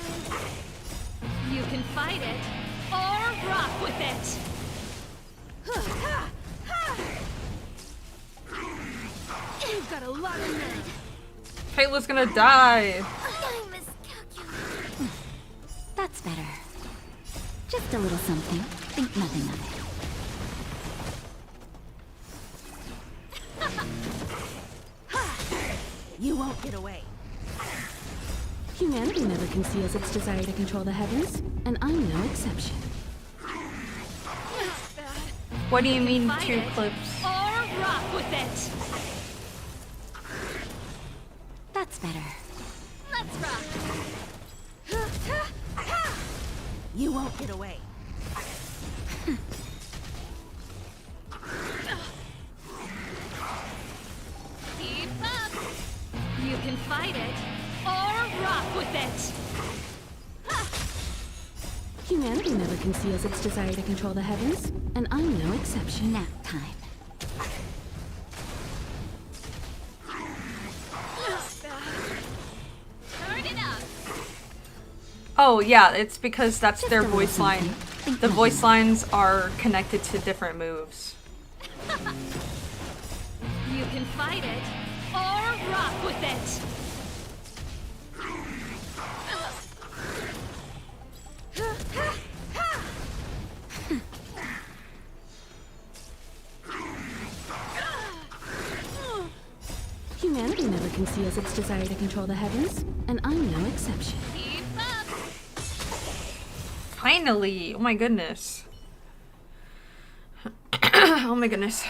You can fight it, or rock with it! You've got a lot of nerve! Kayla's gonna die! I miscalculated. That's better. Just a little something. Think nothing of it. You won't get away. Humanity never conceals its desire to control the heavens, and I'm no exception. What do you mean Fight 2 it, clips? Or rock with it! That's better. Let's rock! You won't get away. Keep up! You can fight it, or rock with it! Humanity never conceals its desire to control the heavens, and I'm no exception. Nap time. Turn it up! Oh yeah, it's because that's Just their a little voice line. something. Think The nothing voice of lines are connected to different moves. it. can fight it or rock with it. Humanity never conceals its desire to control the heavens, and I'm no exception. Finally! Oh my goodness. Oh my goodness.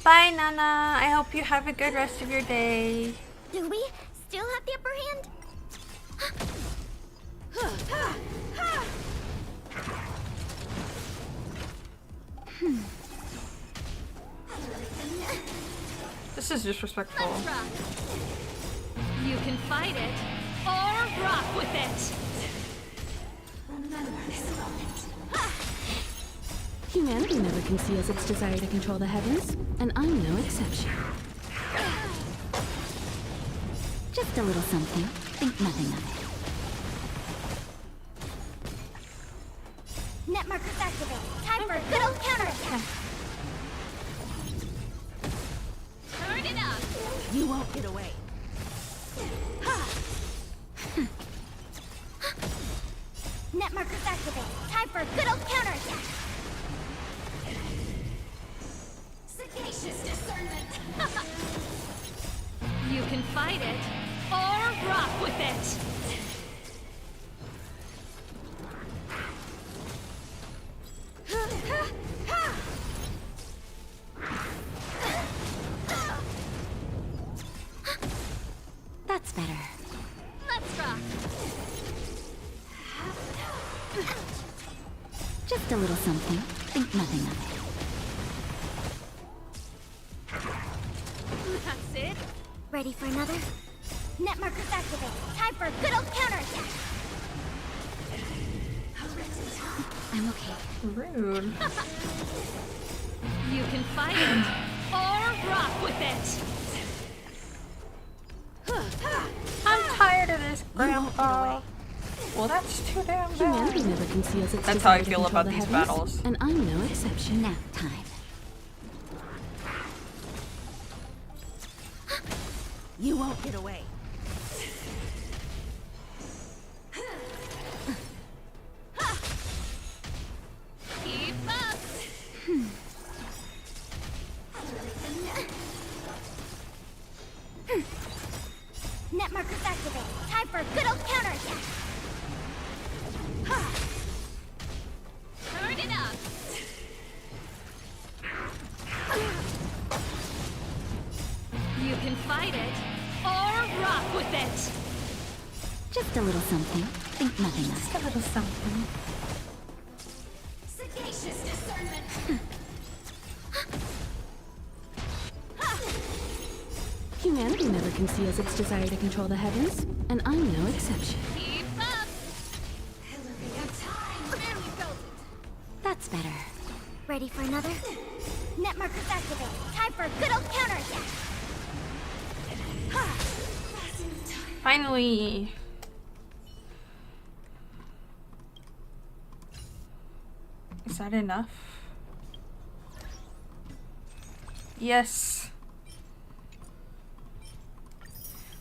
Bye, Nana. I hope you have a good rest of your day. Do we still have the upper hand? This is disrespectful. You can fight it or rock with it. Remember this moment. Humanity never conceals its desire to control the heavens, and I'm no exception. Just a little something. Think nothing of it. Net markers activate. Time for a good old counterattack. Turn it up. You won't get away. Net markers activate. Time for a good old counterattack. Sagacious discernment. You can fight it or rock with it. That's better. Let's rock. Just a little something. Think nothing of it. That's it. Ready for another? Net markers activate. Time for a good old counterattack. I'm okay. Rude. You can fight it or rock with it. I'm tired of this, Grandpa. Well, that's too damn bad. Humanity never conceals its That's how I desire to feel control about the these heavens, battles. and I'm no exception. Nap time. You won't get away. Keep up. Net markers activate. Time for a good old counterattack. Turn it up. You can fight it or rock with it. Just a little something. Think nothing of it. Just a little something. Sagacious discernment. Humanity never conceals its desire to control the heavens, and I'm no exception. Keep up. That's better. Ready for another? Net markers activate. Time for a good old counterattack. Finally. Is that enough? Yes.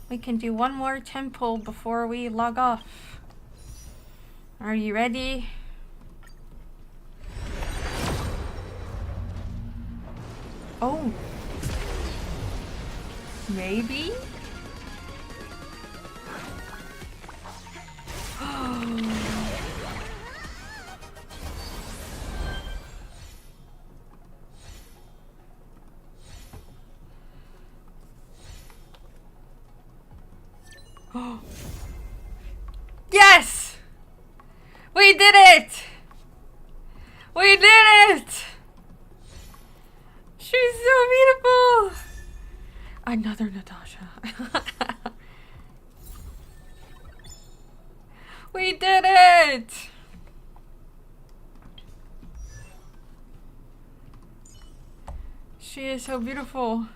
We can do one more temple before we log off. Are you ready? Oh. Maybe? Yes! We did it! We did it! She's so beautiful! Another Natasha. We did it! She is so beautiful.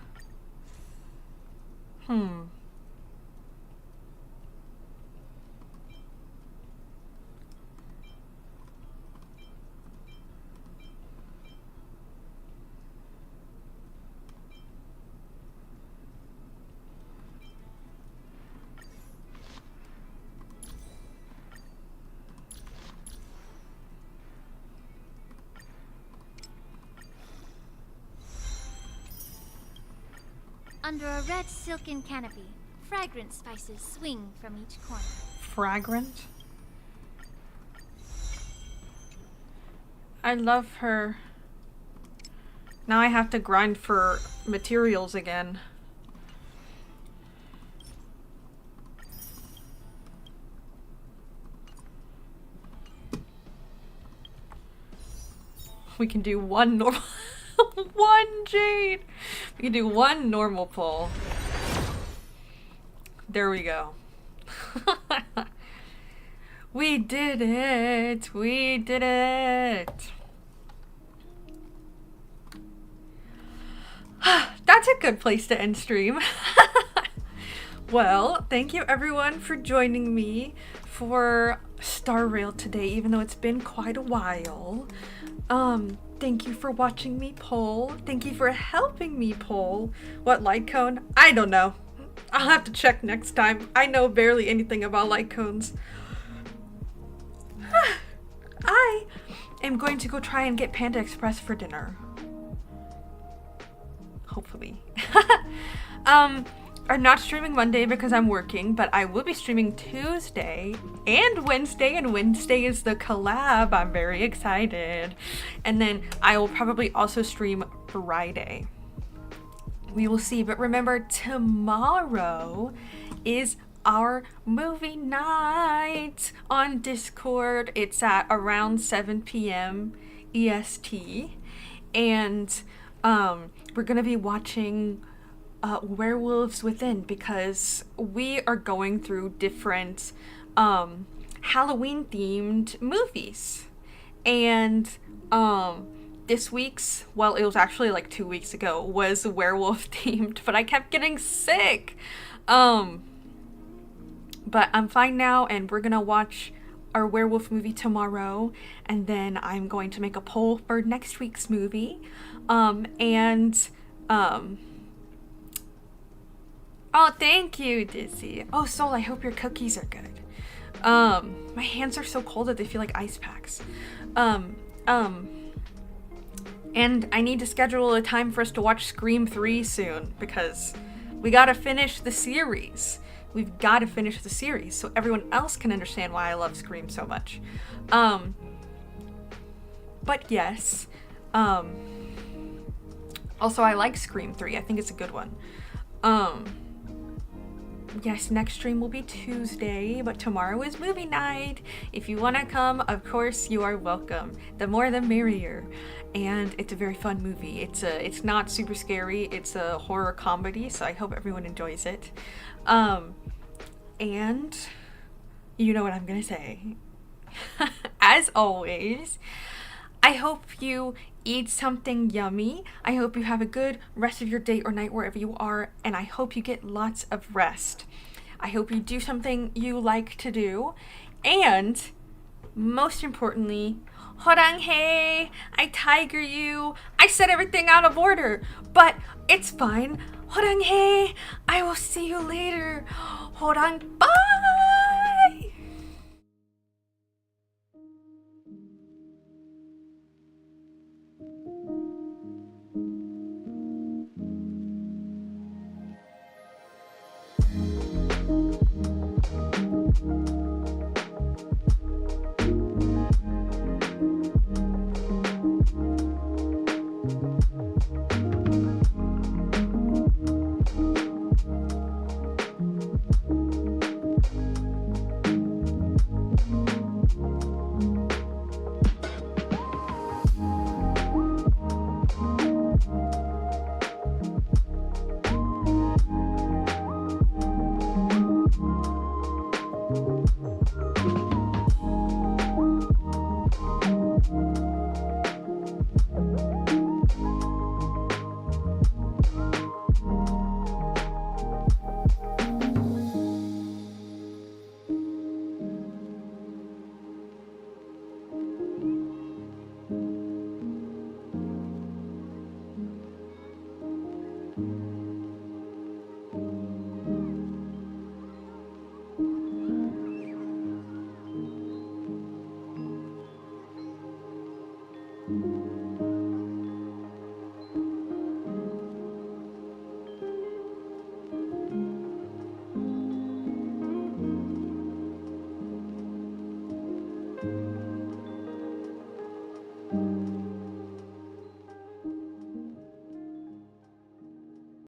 under a red silken canopy. Fragrant spices swing from each corner. Fragrant? I love her. Now I have to grind for materials again. We can do one normal one jade. We can do one normal pull. There we go. We did it. We did it. That's a good place to end stream. Well, thank you everyone for joining me for Star Rail today, even though it's been quite a while. Thank you for watching me pull. Thank you for helping me pull. What light cone? I don't know. I'll have to check next time. I know barely anything about light cones. I am going to go try and get Panda Express for dinner. Hopefully. I'm not streaming Monday because I'm working, but I will be streaming Tuesday and Wednesday is the collab. I'm very excited. And then I will probably also stream Friday. We will see, but remember, tomorrow is our movie night on Discord. It's at around 7 p.m. EST, and we're gonna be watching Werewolves Within because we are going through different Halloween themed movies, and this week's, well, it was actually like 2 weeks ago, was werewolf themed, but I kept getting sick. But I'm fine now, and we're gonna watch our werewolf movie tomorrow, and then I'm going to make a poll for next week's movie. Oh, thank you, Dizzy. Oh, Sol, I hope your cookies are good. My hands are so cold that they feel like ice packs. And I need to schedule a time for us to watch Scream 3 soon, because we gotta finish the series. We've gotta finish the series so everyone else can understand why I love Scream so much. But yes. Also, I like Scream 3. I think it's a good one. Yes, next stream will be Tuesday, but tomorrow is movie night. If you want to come, of course you are welcome. The more the merrier. And it's a very fun movie. It's not super scary. It's a horror comedy, so I hope everyone enjoys it. And you know what I'm gonna say. As always, I hope you eat something yummy. I hope you have a good rest of your day or night wherever you are, and I hope you get lots of rest. I hope you do something you like to do, and most importantly, 호랑해, I tiger you. I said everything out of order, but it's fine. 호랑해, I will see you later. 호랑, bye!